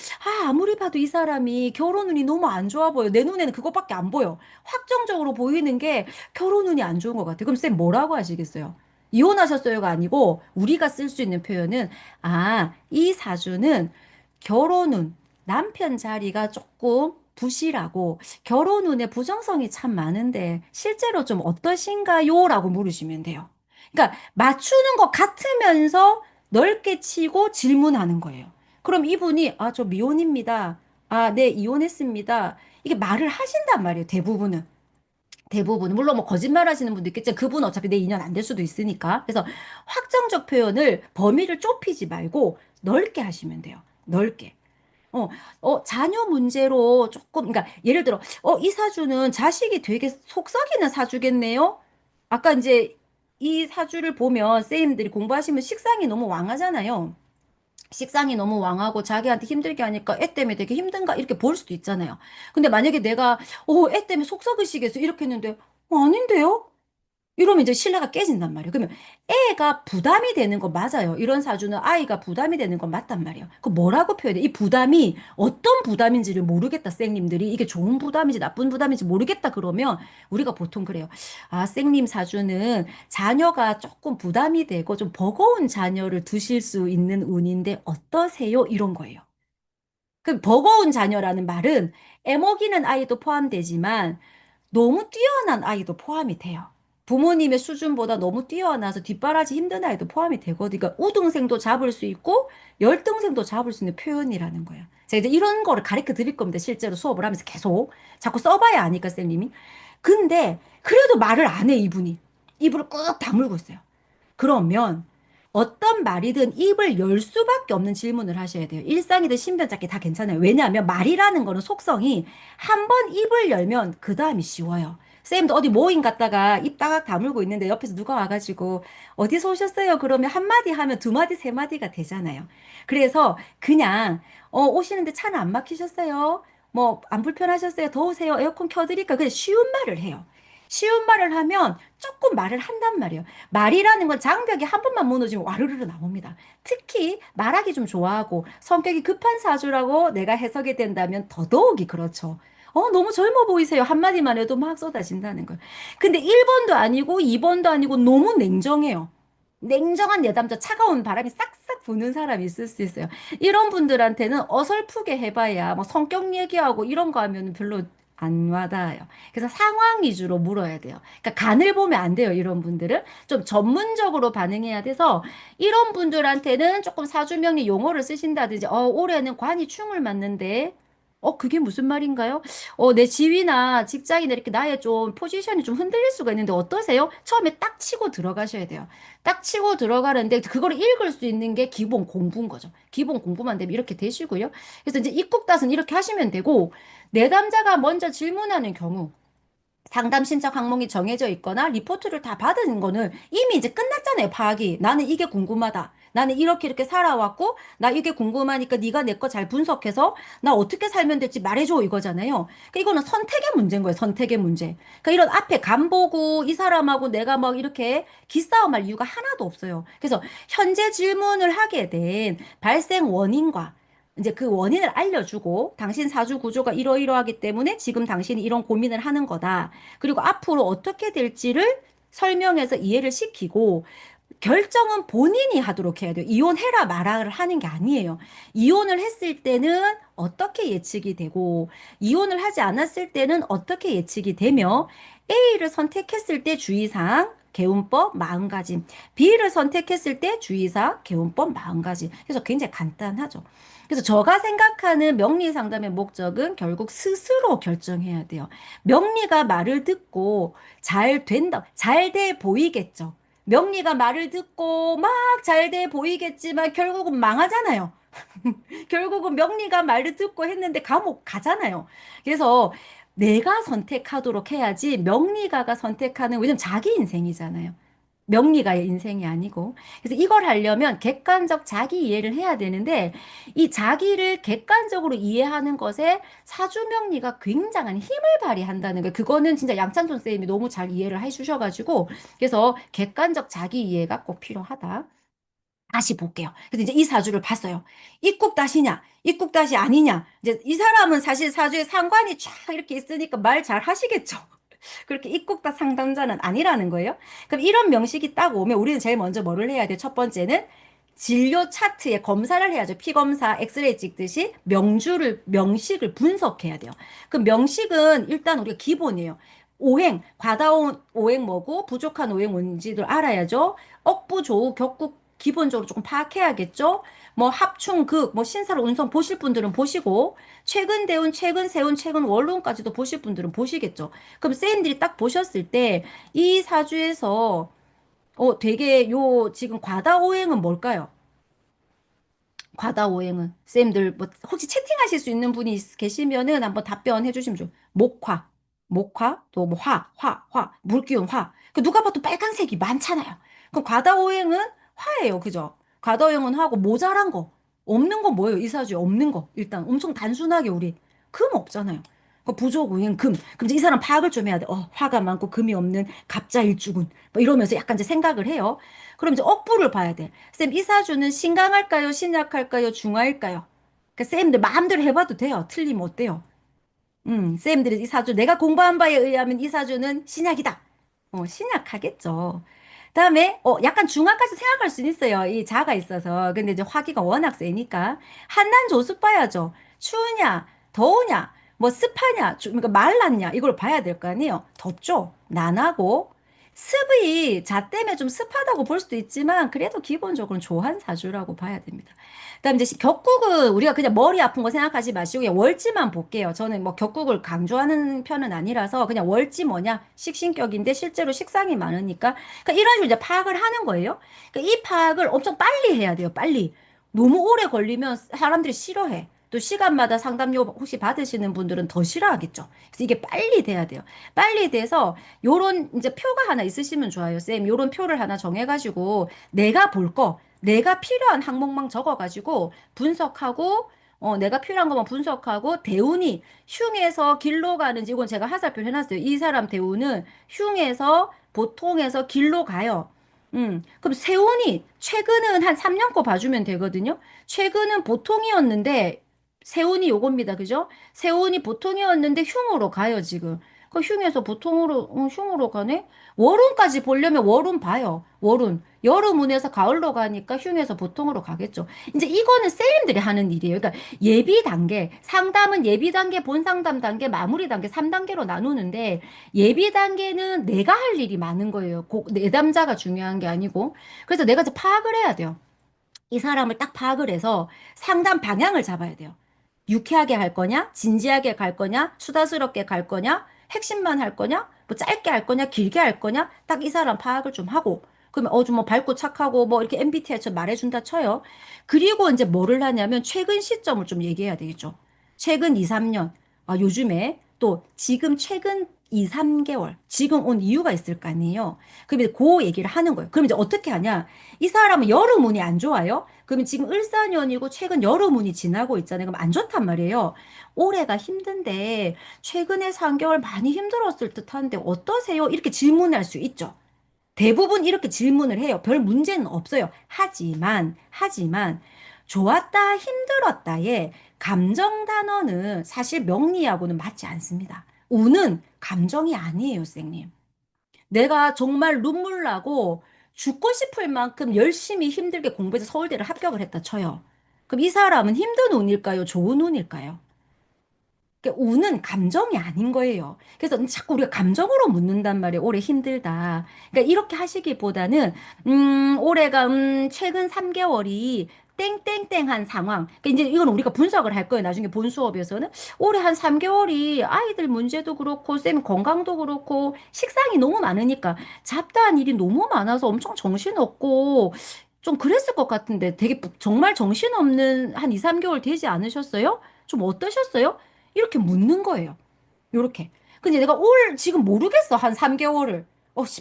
아무리 봐도 이 사람이 결혼 운이 너무 안 좋아 보여. 내 눈에는 그것밖에 안 보여. 확정적으로 보이는 게 결혼 운이 안 좋은 것 같아. 그럼 쌤 뭐라고 하시겠어요? 이혼하셨어요가 아니고 우리가 쓸 수 있는 표현은, 이 사주는 결혼운, 남편 자리가 조금 부실하고 결혼 운에 부정성이 참 많은데 실제로 좀 어떠신가요? 라고 물으시면 돼요. 그러니까 맞추는 것 같으면서 넓게 치고 질문하는 거예요. 그럼 이분이 저 미혼입니다. 네, 이혼했습니다. 이게 말을 하신단 말이에요. 대부분은. 대부분 물론 뭐 거짓말 하시는 분도 있겠지만 그분 어차피 내 인연 안 될 수도 있으니까. 그래서 확정적 표현을 범위를 좁히지 말고 넓게 하시면 돼요. 넓게. 어, 자녀 문제로 조금, 그러니까 예를 들어, 이 사주는 자식이 되게 속썩이는 사주겠네요? 아까 이제 이 사주를 보면 쌤들이 공부하시면 식상이 너무 왕하잖아요. 식상이 너무 왕하고 자기한테 힘들게 하니까 애 때문에 되게 힘든가 이렇게 볼 수도 있잖아요. 근데 만약에 내가, 애 때문에 속썩으시겠어? 이렇게 했는데, 아닌데요? 이러면 이제 신뢰가 깨진단 말이에요. 그러면 애가 부담이 되는 거 맞아요. 이런 사주는 아이가 부담이 되는 건 맞단 말이에요. 그 뭐라고 표현해? 이 부담이 어떤 부담인지를 모르겠다, 쌩님들이. 이게 좋은 부담인지 나쁜 부담인지 모르겠다 그러면 우리가 보통 그래요. 쌩님 사주는 자녀가 조금 부담이 되고 좀 버거운 자녀를 두실 수 있는 운인데 어떠세요? 이런 거예요. 그 버거운 자녀라는 말은 애먹이는 아이도 포함되지만 너무 뛰어난 아이도 포함이 돼요. 부모님의 수준보다 너무 뛰어나서 뒷바라지 힘든 아이도 포함이 되거든요. 그러니까 우등생도 잡을 수 있고 열등생도 잡을 수 있는 표현이라는 거예요. 제가 이제 이런 거를 가르쳐 드릴 겁니다. 실제로 수업을 하면서 계속 자꾸 써봐야 아니까 쌤님이. 근데 그래도 말을 안 해, 이분이. 입을 꾹 다물고 있어요. 그러면 어떤 말이든 입을 열 수밖에 없는 질문을 하셔야 돼요. 일상이든 신변잡기 다 괜찮아요. 왜냐하면 말이라는 거는 속성이 한 번 입을 열면 그 다음이 쉬워요. 쌤도 어디 모임 갔다가 입 따각 다물고 있는데 옆에서 누가 와가지고 어디서 오셨어요? 그러면 한마디 하면 두 마디, 세 마디가 되잖아요. 그래서 그냥 오시는데 차는 안 막히셨어요? 뭐 안 불편하셨어요? 더우세요? 에어컨 켜드릴까? 그냥 쉬운 말을 해요. 쉬운 말을 하면 조금 말을 한단 말이에요. 말이라는 건 장벽이 한 번만 무너지면 와르르르 나옵니다. 특히 말하기 좀 좋아하고 성격이 급한 사주라고 내가 해석이 된다면 더더욱이 그렇죠. 너무 젊어 보이세요. 한마디만 해도 막 쏟아진다는 거예요. 근데 1번도 아니고 2번도 아니고 너무 냉정해요. 냉정한 내담자 차가운 바람이 싹싹 부는 사람이 있을 수 있어요. 이런 분들한테는 어설프게 해봐야 뭐 성격 얘기하고 이런 거 하면 별로 안 와닿아요. 그래서 상황 위주로 물어야 돼요. 그러니까 간을 보면 안 돼요. 이런 분들은 좀 전문적으로 반응해야 돼서 이런 분들한테는 조금 사주명리 용어를 쓰신다든지 올해는 관이 충을 맞는데 그게 무슨 말인가요? 내 지위나 직장이나 이렇게 나의 좀 포지션이 좀 흔들릴 수가 있는데 어떠세요? 처음에 딱 치고 들어가셔야 돼요. 딱 치고 들어가는데 그거를 읽을 수 있는 게 기본 공부인 거죠. 기본 공부만 되면 이렇게 되시고요. 그래서 이제 입국닷은 이렇게 하시면 되고 내담자가 먼저 질문하는 경우 상담 신청 항목이 정해져 있거나 리포트를 다 받은 거는 이미 이제 끝났잖아요, 파악이. 나는 이게 궁금하다. 나는 이렇게 살아왔고 나 이게 궁금하니까 네가 내 거 잘 분석해서 나 어떻게 살면 될지 말해줘 이거잖아요. 그러니까 이거는 선택의 문제인 거예요, 선택의 문제. 그러니까 이런 앞에 간 보고 이 사람하고 내가 막 이렇게 기싸움할 이유가 하나도 없어요. 그래서 현재 질문을 하게 된 발생 원인과 이제 그 원인을 알려주고 당신 사주 구조가 이러이러하기 때문에 지금 당신이 이런 고민을 하는 거다. 그리고 앞으로 어떻게 될지를 설명해서 이해를 시키고 결정은 본인이 하도록 해야 돼요. 이혼해라 말아를 하는 게 아니에요. 이혼을 했을 때는 어떻게 예측이 되고 이혼을 하지 않았을 때는 어떻게 예측이 되며 A를 선택했을 때 주의사항 개운법 40가지, B를 선택했을 때 주의사항 개운법 40가지. 그래서 굉장히 간단하죠. 그래서 제가 생각하는 명리 상담의 목적은 결국 스스로 결정해야 돼요. 명리가 말을 듣고 잘 된다, 잘 돼 보이겠죠. 명리가 말을 듣고 막 잘 돼 보이겠지만 결국은 망하잖아요. 결국은 명리가 말을 듣고 했는데 감옥 가잖아요. 그래서 내가 선택하도록 해야지 명리가가 선택하는, 왜냐면 자기 인생이잖아요. 명리가의 인생이 아니고. 그래서 이걸 하려면 객관적 자기 이해를 해야 되는데 이 자기를 객관적으로 이해하는 것에 사주명리가 굉장한 힘을 발휘한다는 거예요. 그거는 진짜 양찬종 쌤이 너무 잘 이해를 해주셔가지고 그래서 객관적 자기 이해가 꼭 필요하다. 다시 볼게요. 그래서 이제 이 사주를 봤어요. 입국 다시냐, 입국 다시 아니냐. 이제 이 사람은 사실 사주에 상관이 쫙 이렇게 있으니까 말 잘 하시겠죠. 그렇게 입국다 상담자는 아니라는 거예요. 그럼 이런 명식이 딱 오면 우리는 제일 먼저 뭐를 해야 돼요? 첫 번째는 진료 차트에 검사를 해야죠. 피검사, 엑스레이 찍듯이 명식을 분석해야 돼요. 그 명식은 일단 우리가 기본이에요. 오행, 과다온 오행 뭐고 부족한 오행 뭔지를 알아야죠. 억부, 조우, 격국 기본적으로 조금 파악해야겠죠. 뭐 합충, 극, 뭐 신사를 운성 보실 분들은 보시고 최근 대운, 최근 세운, 최근 원론까지도 보실 분들은 보시겠죠. 그럼 쌤들이 딱 보셨을 때 이 사주에서 되게 요 지금 과다오행은 뭘까요? 과다오행은 쌤들 뭐 혹시 채팅하실 수 있는 분이 계시면은 한번 답변해 주시면 좋아요. 목화 또 뭐 화 물기운 화. 그 누가 봐도 빨간색이 많잖아요. 그럼 과다오행은 화예요, 그죠? 과다오행은 화고 모자란 거 없는 거 뭐예요? 이 사주에 없는 거 일단 엄청 단순하게 우리 금 없잖아요. 그 부족오행 금. 그럼 이제 이 사람 파악을 좀 해야 돼. 화가 많고 금이 없는 갑자일주군. 뭐 이러면서 약간 이제 생각을 해요. 그럼 이제 억부를 봐야 돼. 쌤, 이 사주는 신강할까요? 신약할까요? 중화일까요? 그러니까 쌤들 마음대로 해봐도 돼요. 틀리면 어때요? 쌤들이 이 사주, 내가 공부한 바에 의하면 이 사주는 신약이다. 신약하겠죠. 다음에, 약간 중화까지 생각할 수는 있어요. 이 자가 있어서. 근데 이제 화기가 워낙 세니까. 한난 조수 봐야죠. 추우냐, 더우냐, 뭐 습하냐, 그러니까 말랐냐, 이걸 봐야 될 거 아니에요. 덥죠? 난하고. 습이 자 때문에 좀 습하다고 볼 수도 있지만 그래도 기본적으로는 조한 사주라고 봐야 됩니다. 그다음 이제 격국은 우리가 그냥 머리 아픈 거 생각하지 마시고 그냥 월지만 볼게요. 저는 뭐 격국을 강조하는 편은 아니라서 그냥 월지 뭐냐 식신격인데 실제로 식상이 많으니까 그러니까 이런 식으로 이제 파악을 하는 거예요. 그러니까 이 파악을 엄청 빨리 해야 돼요. 빨리. 너무 오래 걸리면 사람들이 싫어해. 또 시간마다 상담료 혹시 받으시는 분들은 더 싫어하겠죠. 그래서 이게 빨리 돼야 돼요. 빨리 돼서 요런 이제 표가 하나 있으시면 좋아요. 쌤, 요런 표를 하나 정해가지고 내가 볼 거, 내가 필요한 항목만 적어가지고 분석하고 내가 필요한 것만 분석하고 대운이 흉에서 길로 가는지 이건 제가 하살표 해놨어요. 이 사람 대운은 흉에서 보통에서 길로 가요. 그럼 세운이 최근은 한 3년 거 봐주면 되거든요. 최근은 보통이었는데 세운이 요겁니다. 그죠? 세운이 보통이었는데 흉으로 가요, 지금. 그 흉에서 보통으로, 흉으로 가네? 월운까지 보려면 월운 봐요. 월운. 여름운에서 가을로 가니까 흉에서 보통으로 가겠죠. 이제 이거는 쌤들이 하는 일이에요. 그러니까 예비 단계, 상담은 예비 단계, 본상담 단계, 마무리 단계 3단계로 나누는데 예비 단계는 내가 할 일이 많은 거예요. 내담자가 중요한 게 아니고. 그래서 내가 이제 파악을 해야 돼요. 이 사람을 딱 파악을 해서 상담 방향을 잡아야 돼요. 유쾌하게 할 거냐? 진지하게 갈 거냐? 수다스럽게 갈 거냐? 핵심만 할 거냐? 뭐 짧게 할 거냐? 길게 할 거냐? 딱 이 사람 파악을 좀 하고 그러면 좀 뭐 밝고 착하고 뭐 이렇게 MBTI처럼 말해준다 쳐요. 그리고 이제 뭐를 하냐면 최근 시점을 좀 얘기해야 되겠죠. 최근 2, 3년. 요즘에 또 지금 최근 2, 3개월. 지금 온 이유가 있을 거 아니에요. 그럼 이제 그 얘기를 하는 거예요. 그럼 이제 어떻게 하냐? 이 사람은 여름 운이 안 좋아요? 그러면 지금 을사년이고 최근 여름 운이 지나고 있잖아요. 그럼 안 좋단 말이에요. 올해가 힘든데 최근에 3개월 많이 힘들었을 듯한데 어떠세요? 이렇게 질문할 수 있죠. 대부분 이렇게 질문을 해요. 별 문제는 없어요. 하지만 좋았다, 힘들었다의 감정 단어는 사실 명리하고는 맞지 않습니다. 운은 감정이 아니에요, 선생님. 내가 정말 눈물 나고 죽고 싶을 만큼 열심히 힘들게 공부해서 서울대를 합격을 했다 쳐요. 그럼 이 사람은 힘든 운일까요? 좋은 운일까요? 그러니까 운은 감정이 아닌 거예요. 그래서 자꾸 우리가 감정으로 묻는단 말이에요. 올해 힘들다. 그러니까 이렇게 하시기보다는, 올해가, 최근 3개월이 땡땡땡한 상황. 그러니까 이제 이건 우리가 분석을 할 거예요. 나중에 본 수업에서는. 올해 한 3개월이 아이들 문제도 그렇고, 쌤 건강도 그렇고, 식상이 너무 많으니까, 잡다한 일이 너무 많아서 엄청 정신없고, 좀 그랬을 것 같은데 되게 정말 정신없는 한 2, 3개월 되지 않으셨어요? 좀 어떠셨어요? 이렇게 묻는 거예요. 요렇게. 근데 내가 지금 모르겠어. 한 3개월을.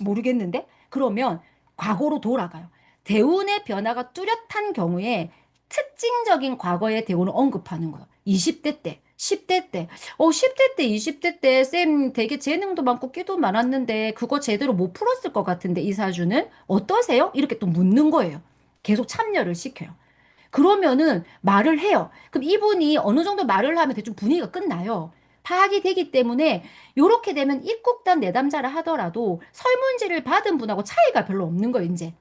모르겠는데? 그러면 과거로 돌아가요. 대운의 변화가 뚜렷한 경우에 특징적인 과거의 대운을 언급하는 거예요. 20대 때, 10대 때. 10대 때, 20대 때, 쌤 되게 재능도 많고 끼도 많았는데 그거 제대로 못 풀었을 것 같은데 이 사주는 어떠세요? 이렇게 또 묻는 거예요. 계속 참여를 시켜요. 그러면은 말을 해요. 그럼 이분이 어느 정도 말을 하면 대충 분위기가 끝나요. 파악이 되기 때문에 요렇게 되면 입국단 내담자를 하더라도 설문지를 받은 분하고 차이가 별로 없는 거예요, 이제.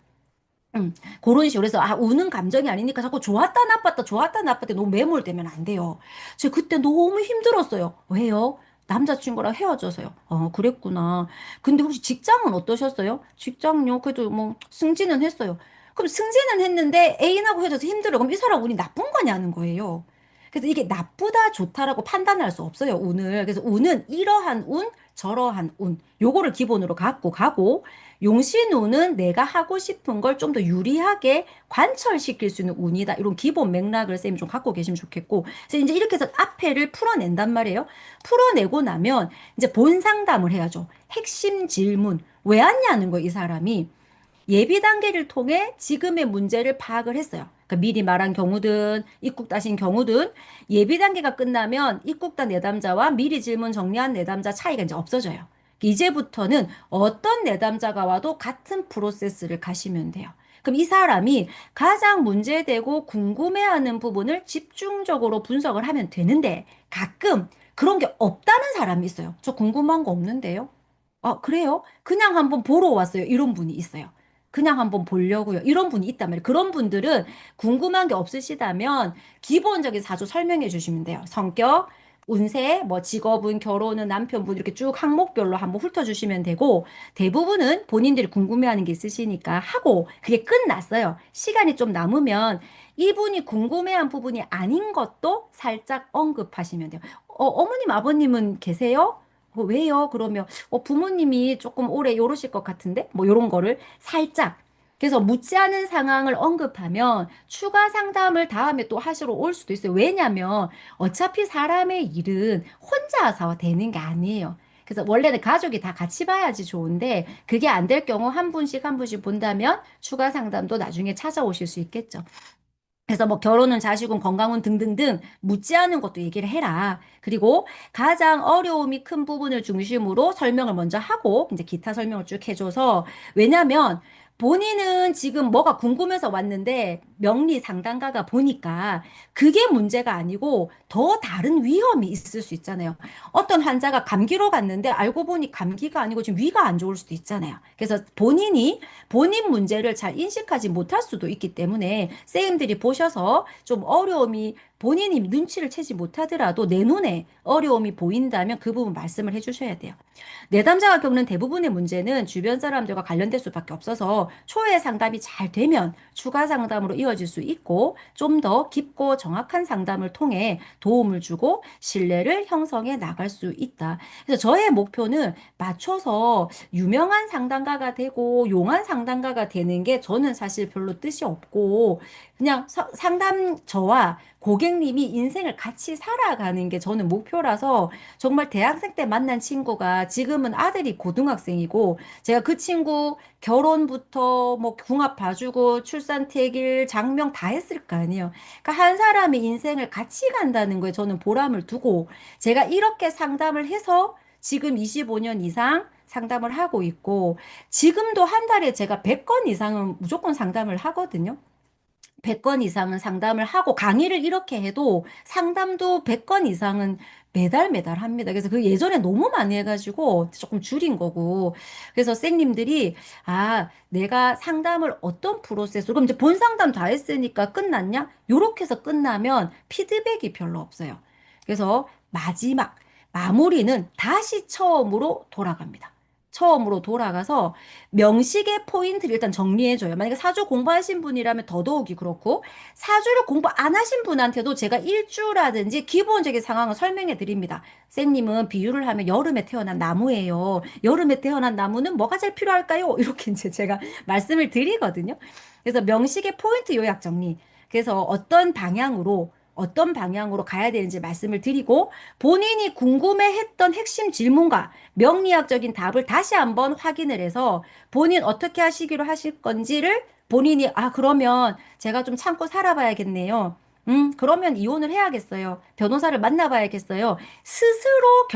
그런 식으로 해서 우는 감정이 아니니까 자꾸 좋았다 나빴다 좋았다 나빴다 너무 매몰되면 안 돼요. 제가 그때 너무 힘들었어요. 왜요? 남자친구랑 헤어져서요. 그랬구나. 근데 혹시 직장은 어떠셨어요? 직장요? 그래도 뭐 승진은 했어요. 그럼 승진은 했는데 애인하고 헤어져서 힘들어. 그럼 이 사람 운이 나쁜 거냐는 거예요. 그래서 이게 나쁘다 좋다라고 판단할 수 없어요, 운을. 그래서 운은 이러한 운, 저러한 운. 요거를 기본으로 갖고 가고 용신운은 내가 하고 싶은 걸 좀 더 유리하게 관철시킬 수 있는 운이다. 이런 기본 맥락을 쌤이 좀 갖고 계시면 좋겠고. 그래서 이제 이렇게 해서 앞에를 풀어낸단 말이에요. 풀어내고 나면 이제 본 상담을 해야죠. 핵심 질문. 왜 왔냐는 거, 이 사람이. 예비 단계를 통해 지금의 문제를 파악을 했어요. 그러니까 미리 말한 경우든 입국 따신 경우든 예비 단계가 끝나면 입국단 내담자와 미리 질문 정리한 내담자 차이가 이제 없어져요. 이제부터는 어떤 내담자가 와도 같은 프로세스를 가시면 돼요. 그럼 이 사람이 가장 문제되고 궁금해하는 부분을 집중적으로 분석을 하면 되는데 가끔 그런 게 없다는 사람이 있어요. 저 궁금한 거 없는데요. 그래요? 그냥 한번 보러 왔어요. 이런 분이 있어요. 그냥 한번 보려고요. 이런 분이 있단 말이에요. 그런 분들은 궁금한 게 없으시다면 기본적인 사주 설명해 주시면 돼요. 성격, 운세, 뭐 직업은, 결혼은, 남편분 이렇게 쭉 항목별로 한번 훑어주시면 되고 대부분은 본인들이 궁금해하는 게 있으시니까 하고 그게 끝났어요. 시간이 좀 남으면 이분이 궁금해한 부분이 아닌 것도 살짝 언급하시면 돼요. 어머님, 아버님은 계세요? 왜요? 그러면 부모님이 조금 오래 요러실 것 같은데 뭐 요런 거를 살짝 그래서 묻지 않은 상황을 언급하면 추가 상담을 다음에 또 하시러 올 수도 있어요. 왜냐면 어차피 사람의 일은 혼자서 되는 게 아니에요. 그래서 원래는 가족이 다 같이 봐야지 좋은데 그게 안 될 경우 한 분씩 한 분씩 본다면 추가 상담도 나중에 찾아오실 수 있겠죠. 그래서 뭐 결혼은 자식은 건강은 등등등 묻지 않은 것도 얘기를 해라. 그리고 가장 어려움이 큰 부분을 중심으로 설명을 먼저 하고 이제 기타 설명을 쭉 해줘서 왜냐면 본인은 지금 뭐가 궁금해서 왔는데 명리 상담가가 보니까 그게 문제가 아니고 더 다른 위험이 있을 수 있잖아요. 어떤 환자가 감기로 갔는데 알고 보니 감기가 아니고 지금 위가 안 좋을 수도 있잖아요. 그래서 본인이 본인 문제를 잘 인식하지 못할 수도 있기 때문에 선생님들이 보셔서 좀 어려움이 본인이 눈치를 채지 못하더라도 내 눈에 어려움이 보인다면 그 부분 말씀을 해주셔야 돼요. 내담자가 겪는 대부분의 문제는 주변 사람들과 관련될 수밖에 없어서 초회 상담이 잘 되면 추가 상담으로 이어질 수 있고 좀 더 깊고 정확한 상담을 통해 도움을 주고 신뢰를 형성해 나갈 수 있다. 그래서 저의 목표는 맞춰서 유명한 상담가가 되고 용한 상담가가 되는 게 저는 사실 별로 뜻이 없고 그냥 상담 저와 고객님이 인생을 같이 살아가는 게 저는 목표라서 정말 대학생 때 만난 친구가 지금은 아들이 고등학생이고 제가 그 친구 결혼부터 뭐 궁합 봐주고 출산 태길 장명 다 했을 거 아니에요. 그러니까 한 사람의 인생을 같이 간다는 거에 저는 보람을 두고 제가 이렇게 상담을 해서 지금 25년 이상 상담을 하고 있고 지금도 한 달에 제가 100건 이상은 무조건 상담을 하거든요. 100건 이상은 상담을 하고 강의를 이렇게 해도 상담도 100건 이상은 매달 매달 합니다. 그래서 그 예전에 너무 많이 해가지고 조금 줄인 거고. 그래서 쌤님들이 내가 상담을 어떤 프로세스로 그럼 이제 본 상담 다 했으니까 끝났냐? 요렇게 해서 끝나면 피드백이 별로 없어요. 그래서 마지막 마무리는 다시 처음으로 돌아갑니다. 처음으로 돌아가서 명식의 포인트를 일단 정리해줘요. 만약에 사주 공부하신 분이라면 더더욱이 그렇고, 사주를 공부 안 하신 분한테도 제가 일주라든지 기본적인 상황을 설명해 드립니다. 쌤님은 비유를 하면 여름에 태어난 나무예요. 여름에 태어난 나무는 뭐가 제일 필요할까요? 이렇게 이제 제가 말씀을 드리거든요. 그래서 명식의 포인트 요약 정리. 그래서 어떤 방향으로 가야 되는지 말씀을 드리고 본인이 궁금해했던 핵심 질문과 명리학적인 답을 다시 한번 확인을 해서 본인 어떻게 하시기로 하실 건지를 본인이 그러면 제가 좀 참고 살아봐야겠네요. 그러면 이혼을 해야겠어요. 변호사를 만나봐야겠어요. 스스로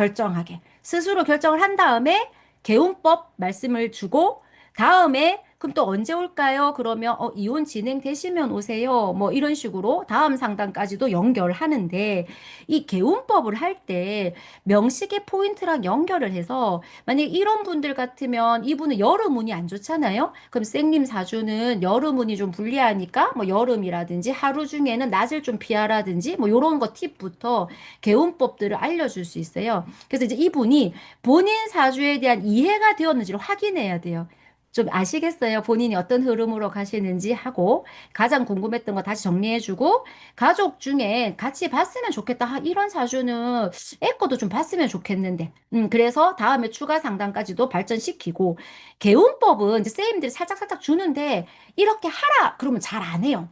결정을 한 다음에 개운법 말씀을 주고 다음에 그럼 또 언제 올까요? 그러면 이혼 진행되시면 오세요. 뭐 이런 식으로 다음 상담까지도 연결하는데 이 개운법을 할 때 명식의 포인트랑 연결을 해서 만약에 이런 분들 같으면 이분은 여름 운이 안 좋잖아요. 그럼 생님 사주는 여름 운이 좀 불리하니까 뭐 여름이라든지 하루 중에는 낮을 좀 피하라든지 뭐 요런 거 팁부터 개운법들을 알려줄 수 있어요. 그래서 이제 이분이 본인 사주에 대한 이해가 되었는지를 확인해야 돼요. 좀 아시겠어요? 본인이 어떤 흐름으로 가시는지 하고 가장 궁금했던 거 다시 정리해주고 가족 중에 같이 봤으면 좋겠다. 이런 사주는 애 거도 좀 봤으면 좋겠는데. 그래서 다음에 추가 상담까지도 발전시키고 개운법은 이제 쌤들이 살짝살짝 주는데 이렇게 하라 그러면 잘 안 해요.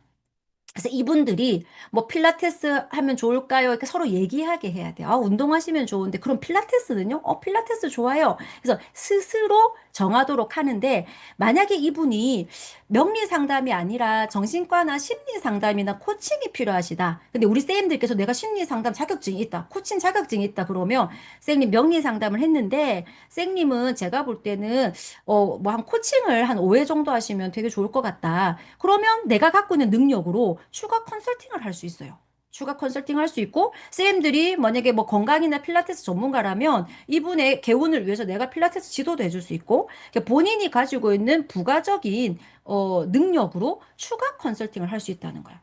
그래서 이분들이 뭐 필라테스 하면 좋을까요? 이렇게 서로 얘기하게 해야 돼요. 운동하시면 좋은데 그럼 필라테스는요? 필라테스 좋아요. 그래서 스스로 정하도록 하는데 만약에 이분이 명리 상담이 아니라 정신과나 심리 상담이나 코칭이 필요하시다. 근데 우리 쌤들께서 내가 심리 상담 자격증이 있다. 코칭 자격증이 있다. 그러면 쌤님 명리 상담을 했는데 쌤님은 제가 볼 때는 뭐 한 코칭을 한 5회 정도 하시면 되게 좋을 것 같다. 그러면 내가 갖고 있는 능력으로 추가 컨설팅을 할 수 있어요. 추가 컨설팅 할 수 있고, 쌤들이 만약에 뭐 건강이나 필라테스 전문가라면 이분의 개운을 위해서 내가 필라테스 지도도 해줄 수 있고, 그러니까 본인이 가지고 있는 부가적인, 능력으로 추가 컨설팅을 할 수 있다는 거야.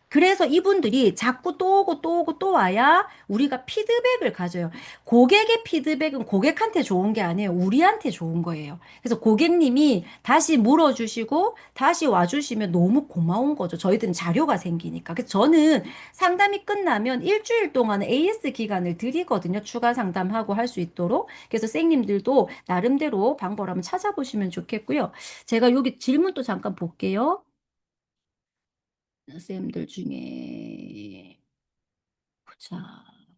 그래서 이분들이 자꾸 또 오고 또 오고 또 와야 우리가 피드백을 가져요. 고객의 피드백은 고객한테 좋은 게 아니에요. 우리한테 좋은 거예요. 그래서 고객님이 다시 물어주시고 다시 와주시면 너무 고마운 거죠. 저희들은 자료가 생기니까. 그래서 저는 상담이 끝나면 일주일 동안 AS 기간을 드리거든요. 추가 상담하고 할 수 있도록. 그래서 쌤님들도 나름대로 방법을 한번 찾아보시면 좋겠고요. 제가 여기 질문 또 잠깐 볼게요. 쌤들 중에 자,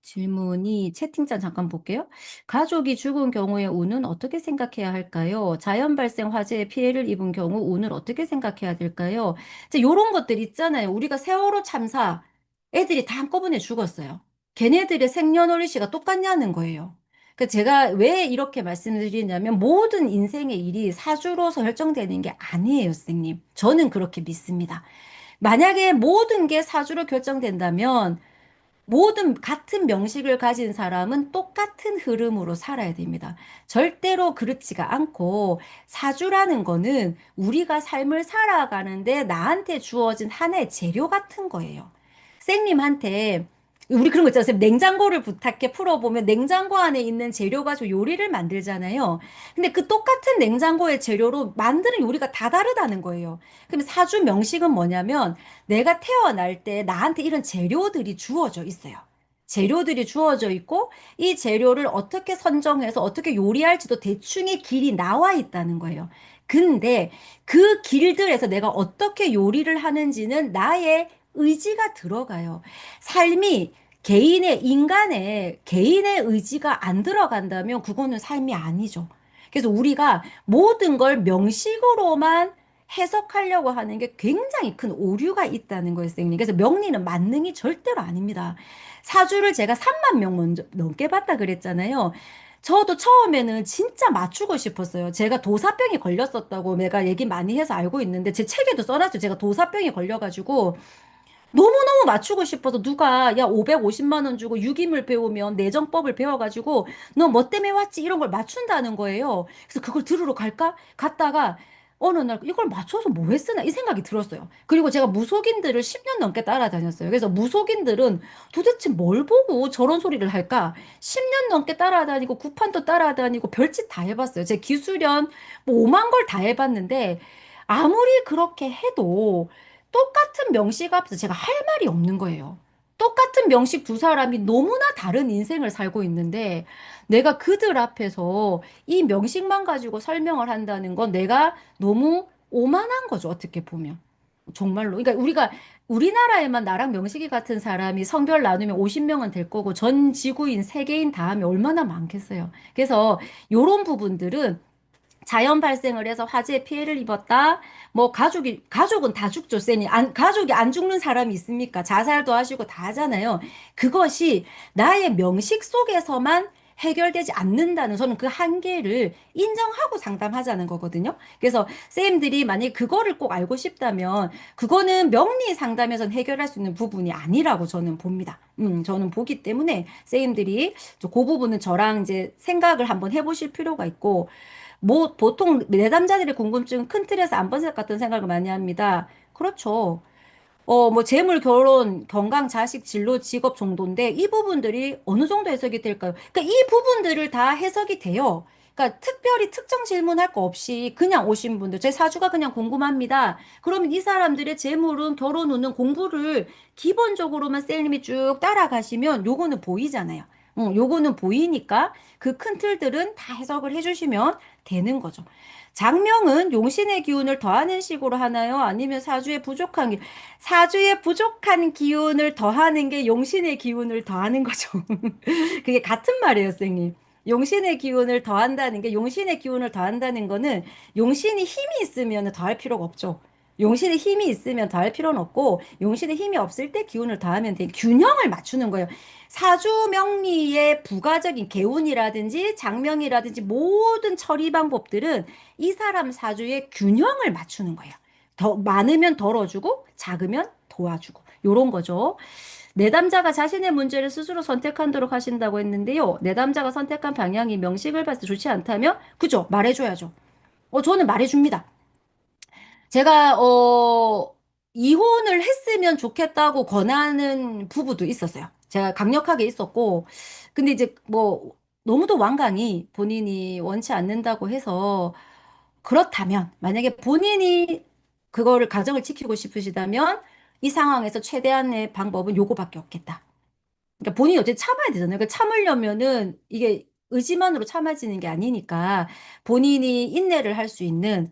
질문이 채팅창 잠깐 볼게요. 가족이 죽은 경우의 운은 어떻게 생각해야 할까요? 자연 발생 화재에 피해를 입은 경우 운을 어떻게 생각해야 될까요? 이제 요런 것들 있잖아요. 우리가 세월호 참사 애들이 다 한꺼번에 죽었어요. 걔네들의 생년월일시가 똑같냐는 거예요. 그 제가 왜 이렇게 말씀드리냐면 모든 인생의 일이 사주로서 결정되는 게 아니에요, 선생님. 저는 그렇게 믿습니다. 만약에 모든 게 사주로 결정된다면 모든 같은 명식을 가진 사람은 똑같은 흐름으로 살아야 됩니다. 절대로 그렇지가 않고 사주라는 거는 우리가 삶을 살아가는데 나한테 주어진 하나의 재료 같은 거예요. 쌩님한테 우리 그런 거 있잖아요. 쌤, 냉장고를 부탁해 풀어보면 냉장고 안에 있는 재료 가지고 요리를 만들잖아요. 근데 그 똑같은 냉장고의 재료로 만드는 요리가 다 다르다는 거예요. 그럼 사주 명식은 뭐냐면 내가 태어날 때 나한테 이런 재료들이 주어져 있어요. 재료들이 주어져 있고 이 재료를 어떻게 선정해서 어떻게 요리할지도 대충의 길이 나와 있다는 거예요. 근데 그 길들에서 내가 어떻게 요리를 하는지는 나의 의지가 들어가요. 삶이 인간의 개인의 의지가 안 들어간다면 그거는 삶이 아니죠. 그래서 우리가 모든 걸 명식으로만 해석하려고 하는 게 굉장히 큰 오류가 있다는 거예요, 선생님. 그래서 명리는 만능이 절대로 아닙니다. 사주를 제가 3만 명 먼저 넘게 봤다 그랬잖아요. 저도 처음에는 진짜 맞추고 싶었어요. 제가 도사병이 걸렸었다고 내가 얘기 많이 해서 알고 있는데 제 책에도 써놨죠. 제가 도사병이 걸려가지고 너무너무 맞추고 싶어서 누가 야 550만 원 주고 유기물 배우면 내정법을 배워가지고 너 뭐 때문에 왔지 이런 걸 맞춘다는 거예요. 그래서 그걸 들으러 갈까? 갔다가 어느 날 이걸 맞춰서 뭐 했으나 이 생각이 들었어요. 그리고 제가 무속인들을 10년 넘게 따라다녔어요. 그래서 무속인들은 도대체 뭘 보고 저런 소리를 할까? 10년 넘게 따라다니고 구판도 따라다니고 별짓 다 해봤어요. 제 기술연 뭐 5만 걸 다 해봤는데 아무리 그렇게 해도 똑같은 명식 앞에서 제가 할 말이 없는 거예요. 똑같은 명식 두 사람이 너무나 다른 인생을 살고 있는데 내가 그들 앞에서 이 명식만 가지고 설명을 한다는 건 내가 너무 오만한 거죠, 어떻게 보면. 정말로. 그러니까 우리가 우리나라에만 나랑 명식이 같은 사람이 성별 나누면 50명은 될 거고 전 지구인 세계인 다 하면 얼마나 많겠어요. 그래서 요런 부분들은 자연 발생을 해서 화재에 피해를 입었다. 뭐 가족은 다 죽죠, 쌤이. 가족이 안 죽는 사람이 있습니까? 자살도 하시고 다 하잖아요. 그것이 나의 명식 속에서만 해결되지 않는다는 저는 그 한계를 인정하고 상담하자는 거거든요. 그래서 쌤들이 만약 그거를 꼭 알고 싶다면 그거는 명리 상담에선 해결할 수 있는 부분이 아니라고 저는 봅니다. 저는 보기 때문에 쌤들이 그 부분은 저랑 이제 생각을 한번 해보실 필요가 있고 뭐 보통 내담자들의 궁금증은 큰 틀에서 안번색 같은 생각을 많이 합니다. 그렇죠. 뭐 재물, 결혼, 건강, 자식, 진로, 직업 정도인데 이 부분들이 어느 정도 해석이 될까요? 그러니까 이 부분들을 다 해석이 돼요. 그러니까 특별히 특정 질문할 거 없이 그냥 오신 분들, 제 사주가 그냥 궁금합니다. 그러면 이 사람들의 재물은, 결혼 운은 공부를 기본적으로만 셀님이 쭉 따라가시면 요거는 보이잖아요. 요거는 보이니까 그 큰 틀들은 다 해석을 해주시면 되는 거죠. 장명은 용신의 기운을 더하는 식으로 하나요? 아니면 사주에 부족한 기운을 더하는 게 용신의 기운을 더하는 거죠. 그게 같은 말이에요, 선생님. 용신의 기운을 더한다는 게 용신의 기운을 더한다는 거는 용신이 힘이 있으면 더할 필요가 없죠. 용신의 힘이 있으면 더할 필요는 없고 용신의 힘이 없을 때 기운을 더하면 돼. 균형을 맞추는 거예요. 사주 명리의 부가적인 개운이라든지 장명이라든지 모든 처리 방법들은 이 사람 사주의 균형을 맞추는 거예요. 더 많으면 덜어주고 작으면 도와주고 요런 거죠. 내담자가 자신의 문제를 스스로 선택하도록 하신다고 했는데요. 내담자가 선택한 방향이 명식을 봤을 때 좋지 않다면 그죠? 말해줘야죠. 저는 말해줍니다. 제가 이혼을 했으면 좋겠다고 권하는 부부도 있었어요. 제가 강력하게 있었고, 근데 이제 뭐, 너무도 완강히 본인이 원치 않는다고 해서, 그렇다면, 만약에 본인이 그거를 가정을 지키고 싶으시다면, 이 상황에서 최대한의 방법은 요거밖에 없겠다. 그러니까 본인이 어쨌든 참아야 되잖아요. 그러니까 참으려면은 이게 의지만으로 참아지는 게 아니니까 본인이 인내를 할 수 있는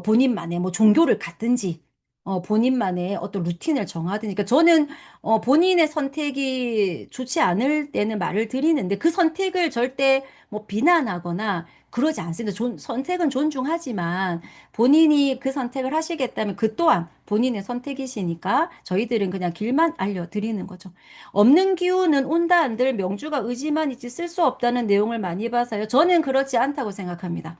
본인만의 뭐 종교를 갖든지 본인만의 어떤 루틴을 정하든지. 그러니까 저는 본인의 선택이 좋지 않을 때는 말을 드리는데 그 선택을 절대 뭐 비난하거나 그러지 않습니다. 선택은 존중하지만 본인이 그 선택을 하시겠다면 그 또한 본인의 선택이시니까 저희들은 그냥 길만 알려드리는 거죠. 없는 기운은 온다 한들 명주가 의지만 있지 쓸 수 없다는 내용을 많이 봐서요. 저는 그렇지 않다고 생각합니다.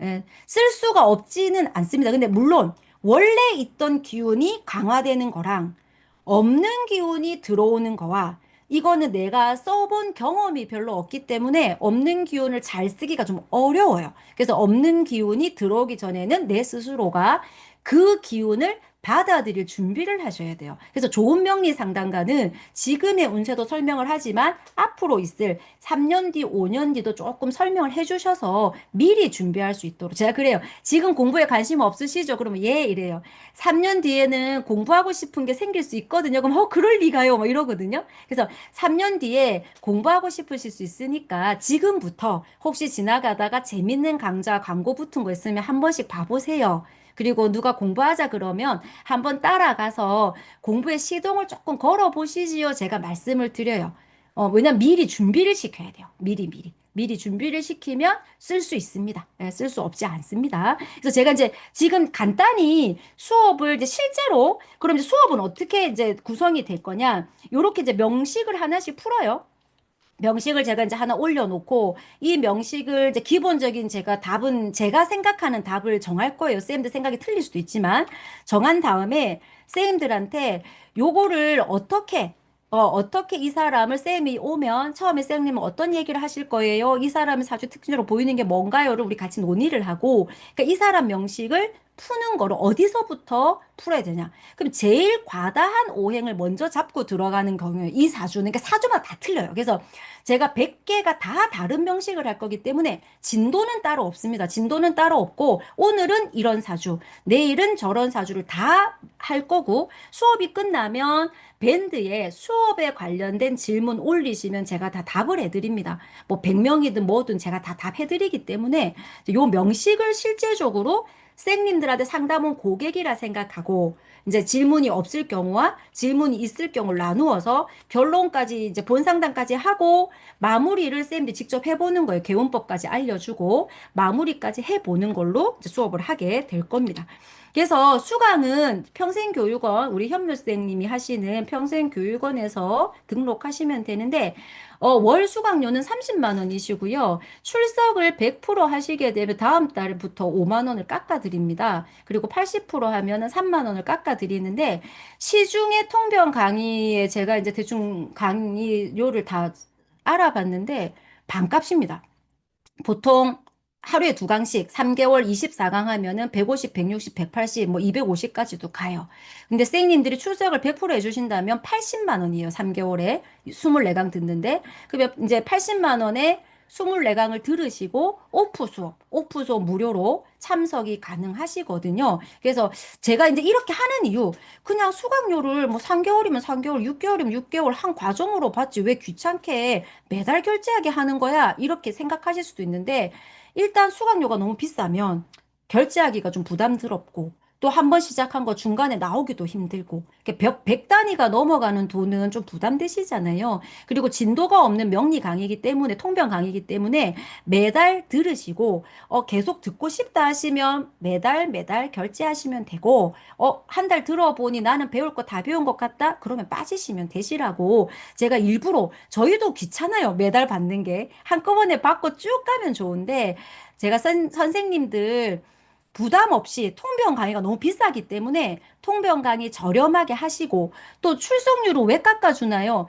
예, 쓸 수가 없지는 않습니다. 근데 물론 원래 있던 기운이 강화되는 거랑 없는 기운이 들어오는 거와 이거는 내가 써본 경험이 별로 없기 때문에 없는 기운을 잘 쓰기가 좀 어려워요. 그래서 없는 기운이 들어오기 전에는 내 스스로가 그 기운을 받아들일 준비를 하셔야 돼요. 그래서 좋은 명리 상담가는 지금의 운세도 설명을 하지만 앞으로 있을 3년 뒤, 5년 뒤도 조금 설명을 해주셔서 미리 준비할 수 있도록. 제가 그래요. 지금 공부에 관심 없으시죠? 그러면 예, 이래요. 3년 뒤에는 공부하고 싶은 게 생길 수 있거든요. 그럼 그럴 리가요. 뭐 이러거든요. 그래서 3년 뒤에 공부하고 싶으실 수 있으니까 지금부터 혹시 지나가다가 재밌는 강좌 광고 붙은 거 있으면 한 번씩 봐보세요. 그리고 누가 공부하자 그러면 한번 따라가서 공부의 시동을 조금 걸어 보시지요. 제가 말씀을 드려요. 왜냐면 미리 준비를 시켜야 돼요. 미리. 미리 준비를 시키면 쓸 수 있습니다. 쓸 수 없지 않습니다. 그래서 제가 이제 지금 간단히 수업을 이제 실제로, 그럼 이제 수업은 어떻게 이제 구성이 될 거냐? 요렇게 이제 명식을 하나씩 풀어요. 명식을 제가 이제 하나 올려놓고 이 명식을 이제 기본적인 제가 답은 제가 생각하는 답을 정할 거예요. 쌤들 생각이 틀릴 수도 있지만 정한 다음에 쌤들한테 요거를 어떻게 이 사람을 쌤이 오면 처음에 쌤님은 어떤 얘기를 하실 거예요? 이 사람의 사주 특징으로 보이는 게 뭔가요?를 우리 같이 논의를 하고 그러니까 이 사람 명식을 푸는 거를 어디서부터 풀어야 되냐? 그럼 제일 과다한 오행을 먼저 잡고 들어가는 경우에 이 사주는 그러니까 사주마다 다 틀려요. 그래서 제가 100개가 다 다른 명식을 할 거기 때문에 진도는 따로 없습니다. 진도는 따로 없고 오늘은 이런 사주, 내일은 저런 사주를 다 할 거고 수업이 끝나면 밴드에 수업에 관련된 질문 올리시면 제가 다 답을 해드립니다. 뭐 100명이든 뭐든 제가 다 답해드리기 때문에 요 명식을 실제적으로 쌩님들한테 상담원 고객이라 생각하고 이제 질문이 없을 경우와 질문이 있을 경우를 나누어서 결론까지 이제 본상담까지 하고 마무리를 쌤들이 직접 해보는 거예요. 개운법까지 알려주고 마무리까지 해보는 걸로 이제 수업을 하게 될 겁니다. 그래서 수강은 평생교육원 우리 현묘쌤님이 하시는 평생교육원에서 등록하시면 되는데 월 수강료는 30만 원이시고요. 출석을 100% 하시게 되면 다음 달부터 5만 원을 깎아드립니다. 그리고 80% 하면은 3만 원을 깎아드리는데 시중에 통병 강의에 제가 이제 대충 강의료를 다 알아봤는데 반값입니다. 보통 하루에 두 강씩 3개월 24강 하면은 150, 160, 180, 뭐 250까지도 가요. 근데 쌤님들이 출석을 100% 해주신다면 80만 원이에요. 3개월에 24강 듣는데. 그러면 이제 80만 원에 24강을 들으시고 오프 수업 무료로 참석이 가능하시거든요. 그래서 제가 이제 이렇게 하는 이유, 그냥 수강료를 뭐 3개월이면 3개월, 6개월이면 6개월 한 과정으로 받지 왜 귀찮게 매달 결제하게 하는 거야? 이렇게 생각하실 수도 있는데, 일단 수강료가 너무 비싸면 결제하기가 좀 부담스럽고, 또 한 번 시작한 거 중간에 나오기도 힘들고, 이렇게 100 단위가 넘어가는 돈은 좀 부담되시잖아요. 그리고 진도가 없는 명리 강의이기 때문에, 통병 강의이기 때문에 매달 들으시고, 계속 듣고 싶다 하시면 매달 결제하시면 되고, 한 달 들어보니 나는 배울 거 다 배운 것 같다? 그러면 빠지시면 되시라고 제가 일부러 저희도 귀찮아요. 매달 받는 게. 한꺼번에 받고 쭉 가면 좋은데 제가 선생님들 부담 없이 통병 강의가 너무 비싸기 때문에 통병 강의 저렴하게 하시고 또 출석률을 왜 깎아주나요?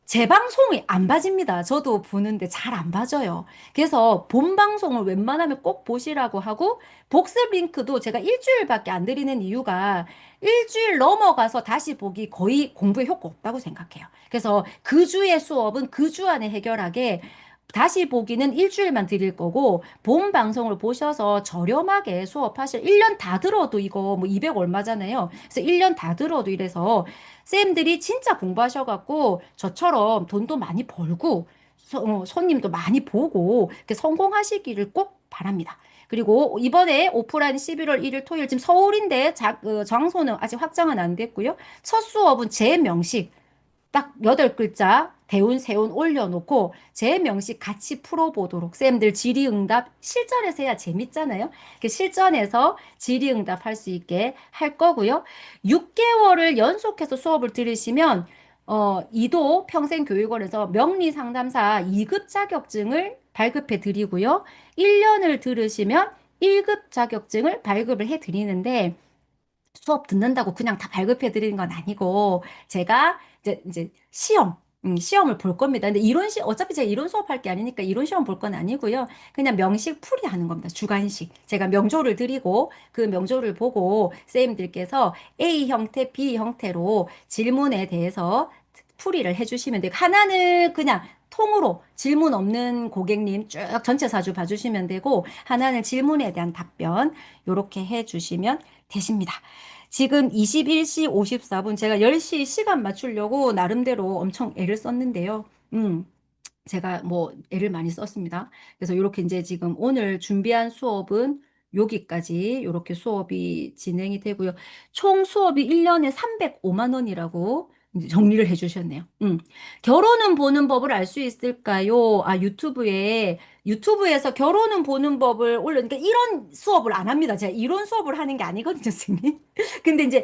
재방송이 안 봐집니다. 저도 보는데 잘 안 봐져요. 그래서 본 방송을 웬만하면 꼭 보시라고 하고, 복습 링크도 제가 일주일밖에 안 드리는 이유가 일주일 넘어가서 다시 보기 거의 공부에 효과 없다고 생각해요. 그래서 그 주의 수업은 그 주 안에 해결하게 다시 보기는 일주일만 드릴 거고, 본 방송을 보셔서 저렴하게 수업하실, 1년 다 들어도 이거 뭐 200 얼마잖아요. 그래서 1년 다 들어도 이래서 쌤들이 진짜 공부하셔갖고 저처럼 돈도 많이 벌고 손님도 많이 보고 이렇게 성공하시기를 꼭 바랍니다. 그리고 이번에 오프라인 11월 1일 토요일 지금 서울인데 장소는 아직 확정은 안 됐고요. 첫 수업은 제 명식 딱 8글자 대운 세운 올려놓고 제 명식 같이 풀어보도록 쌤들 질의응답 실전에서 해야 재밌잖아요. 실전에서 질의응답 할 수 있게 할 거고요. 6개월을 연속해서 수업을 들으시면 이도 평생교육원에서 명리상담사 2급 자격증을 발급해 드리고요. 1년을 들으시면 1급 자격증을 발급을 해 드리는데 수업 듣는다고 그냥 다 발급해 드리는 건 아니고 제가 이제 시험을 볼 겁니다. 근데 어차피 제가 이론 수업할 게 아니니까 이론 시험 볼 건 아니고요. 그냥 명식 풀이 하는 겁니다. 주관식. 제가 명조를 드리고 그 명조를 보고 쌤들께서 A 형태, B 형태로 질문에 대해서 풀이를 해주시면 돼요. 하나는 그냥 통으로 질문 없는 고객님 쭉 전체 사주 봐주시면 되고 하나는 질문에 대한 답변 요렇게 해주시면 되십니다. 지금 21시 54분 제가 10시 시간 맞추려고 나름대로 엄청 애를 썼는데요. 제가 뭐 애를 많이 썼습니다. 그래서 이렇게 이제 지금 오늘 준비한 수업은 여기까지 이렇게 수업이 진행이 되고요. 총 수업이 1년에 305만 원이라고 이제 정리를 해주셨네요. 결혼은 보는 법을 알 수 있을까요? 아, 유튜브에서 결혼은 보는 법을 올려니까 이런 수업을 안 합니다. 제가 이런 수업을 하는 게 아니거든요, 선생님. 근데 이제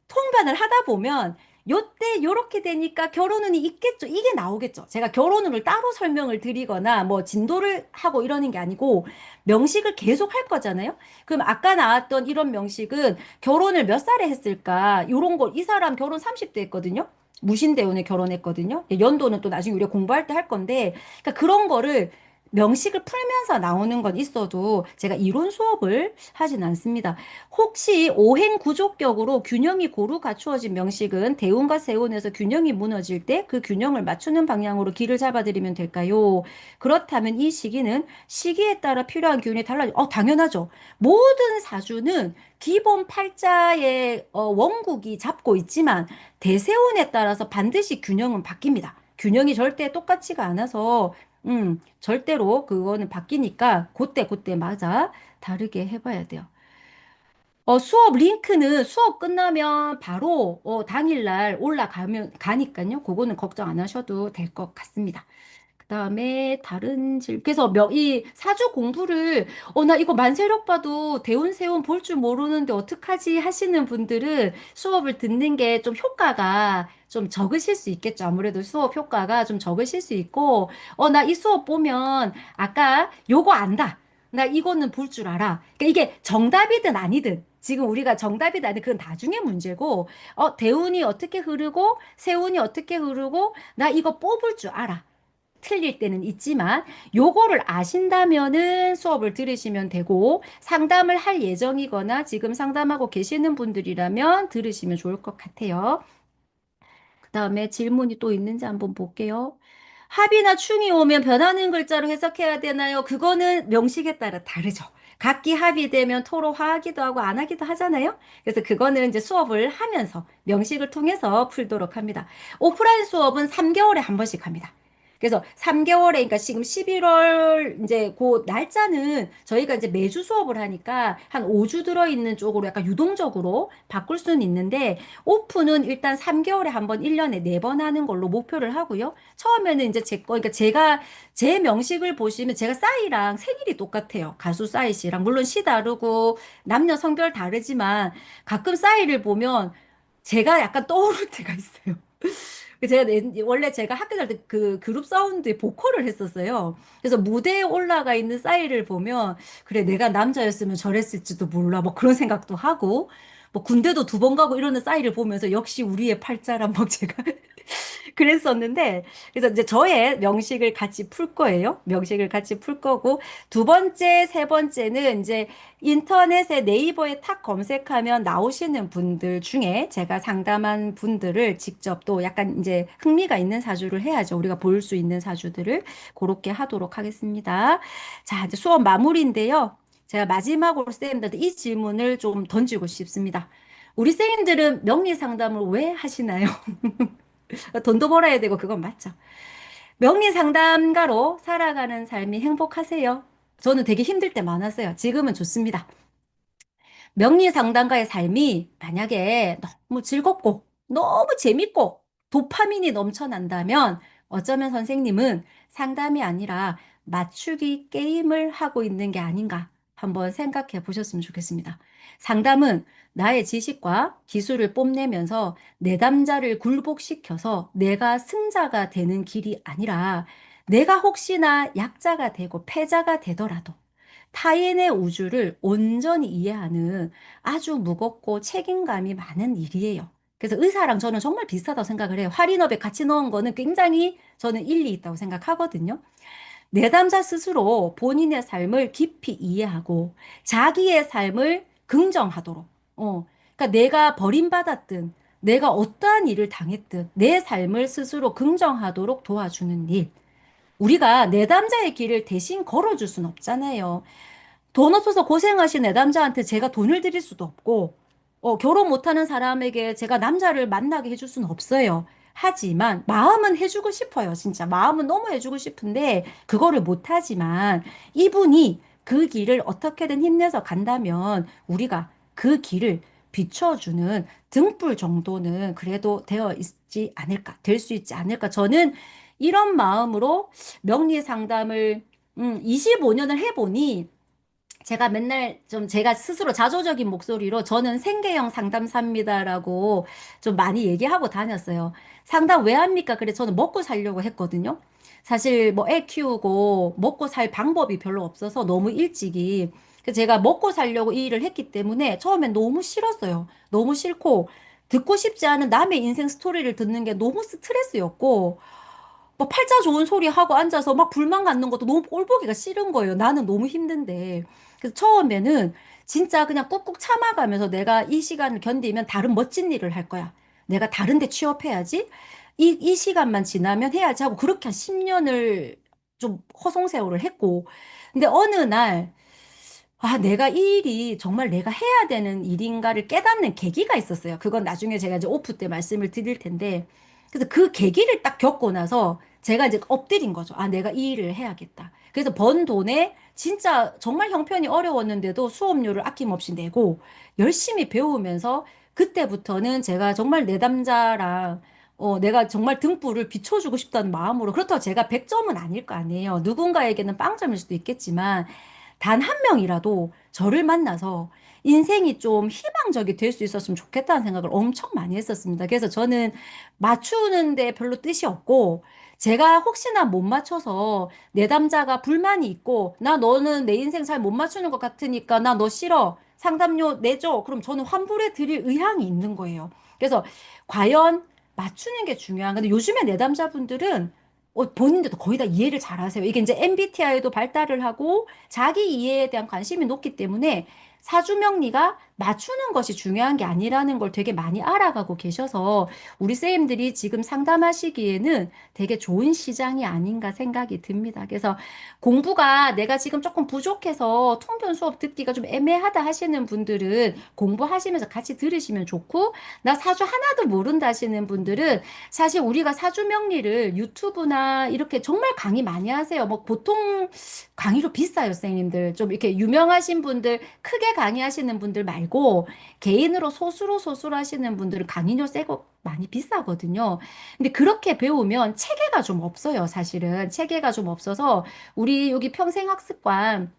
통관을 하다 보면 요때 요렇게 되니까 결혼운이 있겠죠. 이게 나오겠죠. 제가 결혼운을 따로 설명을 드리거나 뭐 진도를 하고 이러는 게 아니고 명식을 계속 할 거잖아요. 그럼 아까 나왔던 이런 명식은 결혼을 몇 살에 했을까? 요런 거 이 사람 결혼 30대 했거든요. 무신대운에 결혼했거든요. 연도는 또 나중에 우리가 공부할 때 할 건데 그러니까 그런 거를 명식을 풀면서 나오는 건 있어도 제가 이론 수업을 하진 않습니다. 혹시 오행 구조격으로 균형이 고루 갖추어진 명식은 대운과 세운에서 균형이 무너질 때 그 균형을 맞추는 방향으로 길을 잡아드리면 될까요? 그렇다면 이 시기는 시기에 따라 필요한 기운이 달라져. 당연하죠. 모든 사주는 기본 팔자의 원국이 잡고 있지만 대세운에 따라서 반드시 균형은 바뀝니다. 균형이 절대 똑같지가 않아서 절대로 그거는 바뀌니까 그때 다르게 해봐야 돼요. 수업 링크는 수업 끝나면 바로 당일날 가니까요. 그거는 걱정 안 하셔도 될 것 같습니다. 그다음에 그래서 이 사주 공부를 나 이거 만세력 봐도 대운세운 볼 줄 모르는데 어떡하지 하시는 분들은 수업을 듣는 게 좀 효과가 좀 적으실 수 있겠죠. 아무래도 수업 효과가 좀 적으실 수 있고 나 이 수업 보면 아까 요거 안다. 나 이거는 볼 줄 알아. 그러니까 이게 정답이든 아니든 지금 우리가 정답이든 아니든 그건 나중에 문제고 대운이 어떻게 흐르고 세운이 어떻게 흐르고 나 이거 뽑을 줄 알아. 틀릴 때는 있지만 요거를 아신다면은 수업을 들으시면 되고 상담을 할 예정이거나 지금 상담하고 계시는 분들이라면 들으시면 좋을 것 같아요. 그다음에 질문이 또 있는지 한번 볼게요. 합이나 충이 오면 변하는 글자로 해석해야 되나요? 그거는 명식에 따라 다르죠. 각기 합이 되면 토로 화하기도 하고 안 하기도 하잖아요. 그래서 그거는 이제 수업을 하면서 명식을 통해서 풀도록 합니다. 오프라인 수업은 3개월에 한 번씩 합니다. 그래서 3개월에, 그러니까 지금 11월 이제 그 날짜는 저희가 이제 매주 수업을 하니까 한 5주 들어있는 쪽으로 약간 유동적으로 바꿀 수는 있는데 오픈은 일단 3개월에 한 번, 1년에 4번 하는 걸로 목표를 하고요. 처음에는 이제 그러니까 제 명식을 보시면 제가 싸이랑 생일이 똑같아요. 가수 싸이 씨랑. 물론 시 다르고 남녀 성별 다르지만 가끔 싸이를 보면 제가 약간 떠오를 때가 있어요. 원래 제가 학교 다닐 때 그 그룹 사운드에 보컬을 했었어요. 그래서 무대에 올라가 있는 싸이를 보면 그래 내가 남자였으면 저랬을지도 몰라 뭐 그런 생각도 하고 뭐 군대도 2번 가고 이러는 싸이를 보면서 역시 우리의 팔자란 막 제가 그랬었는데, 그래서 이제 저의 명식을 같이 풀 거예요. 명식을 같이 풀 거고, 두 번째, 세 번째는 이제 인터넷에 네이버에 탁 검색하면 나오시는 분들 중에 제가 상담한 분들을 직접 또 약간 이제 흥미가 있는 사주를 해야죠. 우리가 볼 수 있는 사주들을 그렇게 하도록 하겠습니다. 자, 이제 수업 마무리인데요. 제가 마지막으로 쌤들한테 이 질문을 좀 던지고 싶습니다. 우리 쌤들은 명리 상담을 왜 하시나요? 돈도 벌어야 되고 그건 맞죠. 명리 상담가로 살아가는 삶이 행복하세요? 저는 되게 힘들 때 많았어요. 지금은 좋습니다. 명리 상담가의 삶이 만약에 너무 즐겁고 너무 재밌고 도파민이 넘쳐난다면 어쩌면 선생님은 상담이 아니라 맞추기 게임을 하고 있는 게 아닌가 한번 생각해 보셨으면 좋겠습니다. 상담은 나의 지식과 기술을 뽐내면서 내담자를 굴복시켜서 내가 승자가 되는 길이 아니라 내가 혹시나 약자가 되고 패자가 되더라도 타인의 우주를 온전히 이해하는 아주 무겁고 책임감이 많은 일이에요. 그래서 의사랑 저는 정말 비슷하다고 생각을 해요. 할인업에 같이 넣은 거는 굉장히 저는 일리 있다고 생각하거든요. 내담자 스스로 본인의 삶을 깊이 이해하고 자기의 삶을 긍정하도록. 그러니까 내가 버림받았든 내가 어떠한 일을 당했든 내 삶을 스스로 긍정하도록 도와주는 일. 우리가 내담자의 길을 대신 걸어줄 순 없잖아요. 돈 없어서 고생하신 애남자한테 제가 돈을 드릴 수도 없고, 결혼 못하는 사람에게 제가 남자를 만나게 해줄 수는 없어요. 하지만 마음은 해주고 싶어요. 진짜 마음은 너무 해주고 싶은데 그거를 못하지만 이분이 그 길을 어떻게든 힘내서 간다면 우리가 그 길을 비춰주는 등불 정도는 그래도 되어 있지 않을까, 될 수 있지 않을까. 저는 이런 마음으로 명리 상담을 25년을 해보니 제가 맨날 좀 제가 스스로 자조적인 목소리로 저는 생계형 상담사입니다라고 좀 많이 얘기하고 다녔어요. 상담 왜 합니까? 그래 저는 먹고 살려고 했거든요. 사실 뭐 애 키우고 먹고 살 방법이 별로 없어서 너무 일찍이 그래서 제가 먹고 살려고 이 일을 했기 때문에 처음엔 너무 싫었어요. 너무 싫고 듣고 싶지 않은 남의 인생 스토리를 듣는 게 너무 스트레스였고 막 팔자 좋은 소리 하고 앉아서 막 불만 갖는 것도 너무 꼴보기가 싫은 거예요. 나는 너무 힘든데. 그래서 처음에는 진짜 그냥 꾹꾹 참아가면서 내가 이 시간을 견디면 다른 멋진 일을 할 거야. 내가 다른 데 취업해야지. 이 시간만 지나면 해야지 하고 그렇게 한 10년을 좀 허송세월을 했고. 근데 어느 날 내가 이 일이 정말 내가 해야 되는 일인가를 깨닫는 계기가 있었어요. 그건 나중에 제가 이제 오프 때 말씀을 드릴 텐데. 그래서 그 계기를 딱 겪고 나서 제가 이제 엎드린 거죠. 내가 이 일을 해야겠다. 그래서 번 돈에 진짜 정말 형편이 어려웠는데도 수업료를 아낌없이 내고 열심히 배우면서 그때부터는 제가 정말 내담자랑 내가 정말 등불을 비춰주고 싶다는 마음으로 그렇다고 제가 100점은 아닐 거 아니에요. 누군가에게는 빵점일 수도 있겠지만 단 한 명이라도 저를 만나서 인생이 좀 희망적이 될 수 있었으면 좋겠다는 생각을 엄청 많이 했었습니다. 그래서 저는 맞추는데 별로 뜻이 없고, 제가 혹시나 못 맞춰서 내담자가 불만이 있고, 나 너는 내 인생 잘 못 맞추는 것 같으니까 나 너 싫어. 상담료 내줘. 그럼 저는 환불해 드릴 의향이 있는 거예요. 그래서 과연 맞추는 게 중요한. 근데 요즘에 내담자분들은 본인들도 거의 다 이해를 잘 하세요. 이게 이제 MBTI도 발달을 하고 자기 이해에 대한 관심이 높기 때문에 사주명리가 맞추는 것이 중요한 게 아니라는 걸 되게 많이 알아가고 계셔서 우리 쌤들이 지금 상담하시기에는 되게 좋은 시장이 아닌가 생각이 듭니다. 그래서 공부가 내가 지금 조금 부족해서 통변 수업 듣기가 좀 애매하다 하시는 분들은 공부하시면서 같이 들으시면 좋고 나 사주 하나도 모른다 하시는 분들은 사실 우리가 사주명리를 유튜브나 이렇게 정말 강의 많이 하세요. 뭐 보통 강의로 비싸요, 선생님들. 좀 이렇게 유명하신 분들, 크게 강의하시는 분들 말고 개인으로 소수로 하시는 분들은 강의료 세고 많이 비싸거든요. 근데 그렇게 배우면 체계가 좀 없어요, 사실은. 체계가 좀 없어서 우리 여기 평생학습관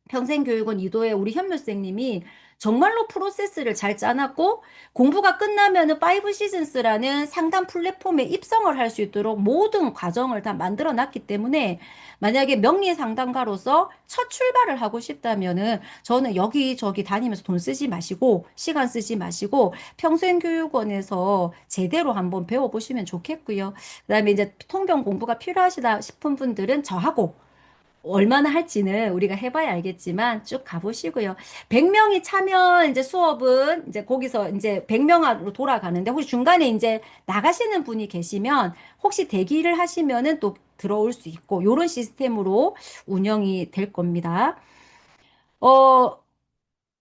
평생교육원 이도에 우리 현묘 선생님이 정말로 프로세스를 잘 짜놨고 공부가 끝나면은 5 시즌스라는 상담 플랫폼에 입성을 할 수 있도록 모든 과정을 다 만들어 놨기 때문에 만약에 명리 상담가로서 첫 출발을 하고 싶다면은 저는 여기저기 다니면서 돈 쓰지 마시고 시간 쓰지 마시고 평생교육원에서 제대로 한번 배워보시면 좋겠고요. 그다음에 이제 통병 공부가 필요하시다 싶은 분들은 저하고 얼마나 할지는 우리가 해봐야 알겠지만 쭉 가보시고요. 100명이 참여 이제 수업은 이제 거기서 이제 100명으로 돌아가는데 혹시 중간에 이제 나가시는 분이 계시면 혹시 대기를 하시면은 또 들어올 수 있고 요런 시스템으로 운영이 될 겁니다. 어,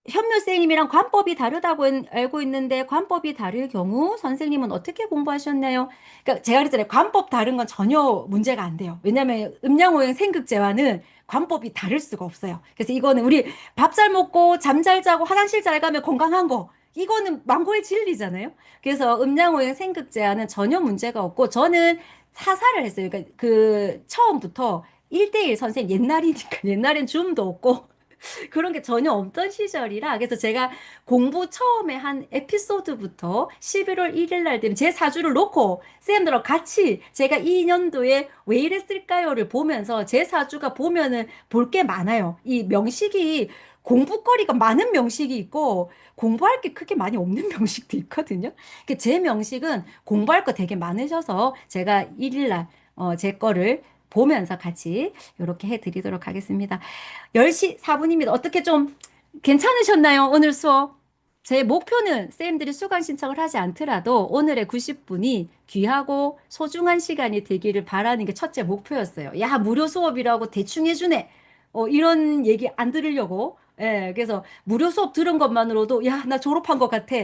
현묘 선생님이랑 관법이 다르다고 알고 있는데 관법이 다를 경우 선생님은 어떻게 공부하셨나요? 그러니까 제가 그랬잖아요. 관법 다른 건 전혀 문제가 안 돼요. 왜냐하면 음양오행 생극제와는 관법이 다를 수가 없어요. 그래서 이거는 우리 밥 잘 먹고 잠 잘 자고 화장실 잘 가면 건강한 거. 이거는 망고의 진리잖아요. 그래서 음양오행 생극제와는 전혀 문제가 없고 저는 사사를 했어요. 그러니까 그 처음부터 1대1 선생님 옛날이니까 옛날엔 줌도 없고 그런 게 전혀 없던 시절이라 그래서 제가 공부 처음에 한 에피소드부터 11월 1일 날 되면 제 사주를 놓고 쌤들하고 같이 제가 이 년도에 왜 이랬을까요를 보면서 제 사주가 보면은 볼 게 많아요. 이 명식이 공부거리가 많은 명식이 있고 공부할 게 크게 많이 없는 명식도 있거든요. 제 명식은 공부할 거 되게 많으셔서 제가 1일 날 제 거를 보면서 같이 이렇게 해드리도록 하겠습니다. 10시 4분입니다. 어떻게 좀 괜찮으셨나요? 오늘 수업? 제 목표는 쌤들이 수강 신청을 하지 않더라도 오늘의 90분이 귀하고 소중한 시간이 되기를 바라는 게 첫째 목표였어요. 야, 무료 수업이라고 대충 해주네. 이런 얘기 안 들으려고. 예, 그래서 무료 수업 들은 것만으로도 야, 나 졸업한 것 같아.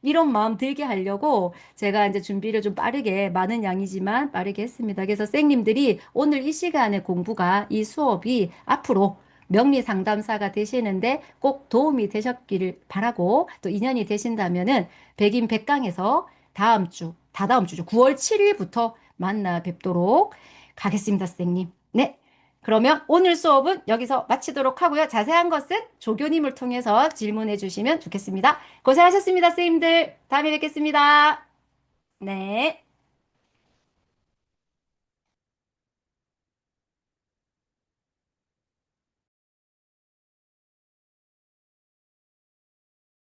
이런 마음 들게 하려고 제가 이제 준비를 좀 빠르게, 많은 양이지만 빠르게 했습니다. 그래서 쌤님들이 오늘 이 시간의 공부가, 이 수업이 앞으로 명리 상담사가 되시는데 꼭 도움이 되셨기를 바라고 또 인연이 되신다면은 백인 백강에서 다음 주, 다다음 주죠. 9월 7일부터 만나 뵙도록 하겠습니다, 선생님. 네. 그러면 오늘 수업은 여기서 마치도록 하고요. 자세한 것은 조교님을 통해서 질문해 주시면 좋겠습니다. 고생하셨습니다, 선생님들. 다음에 뵙겠습니다. 네.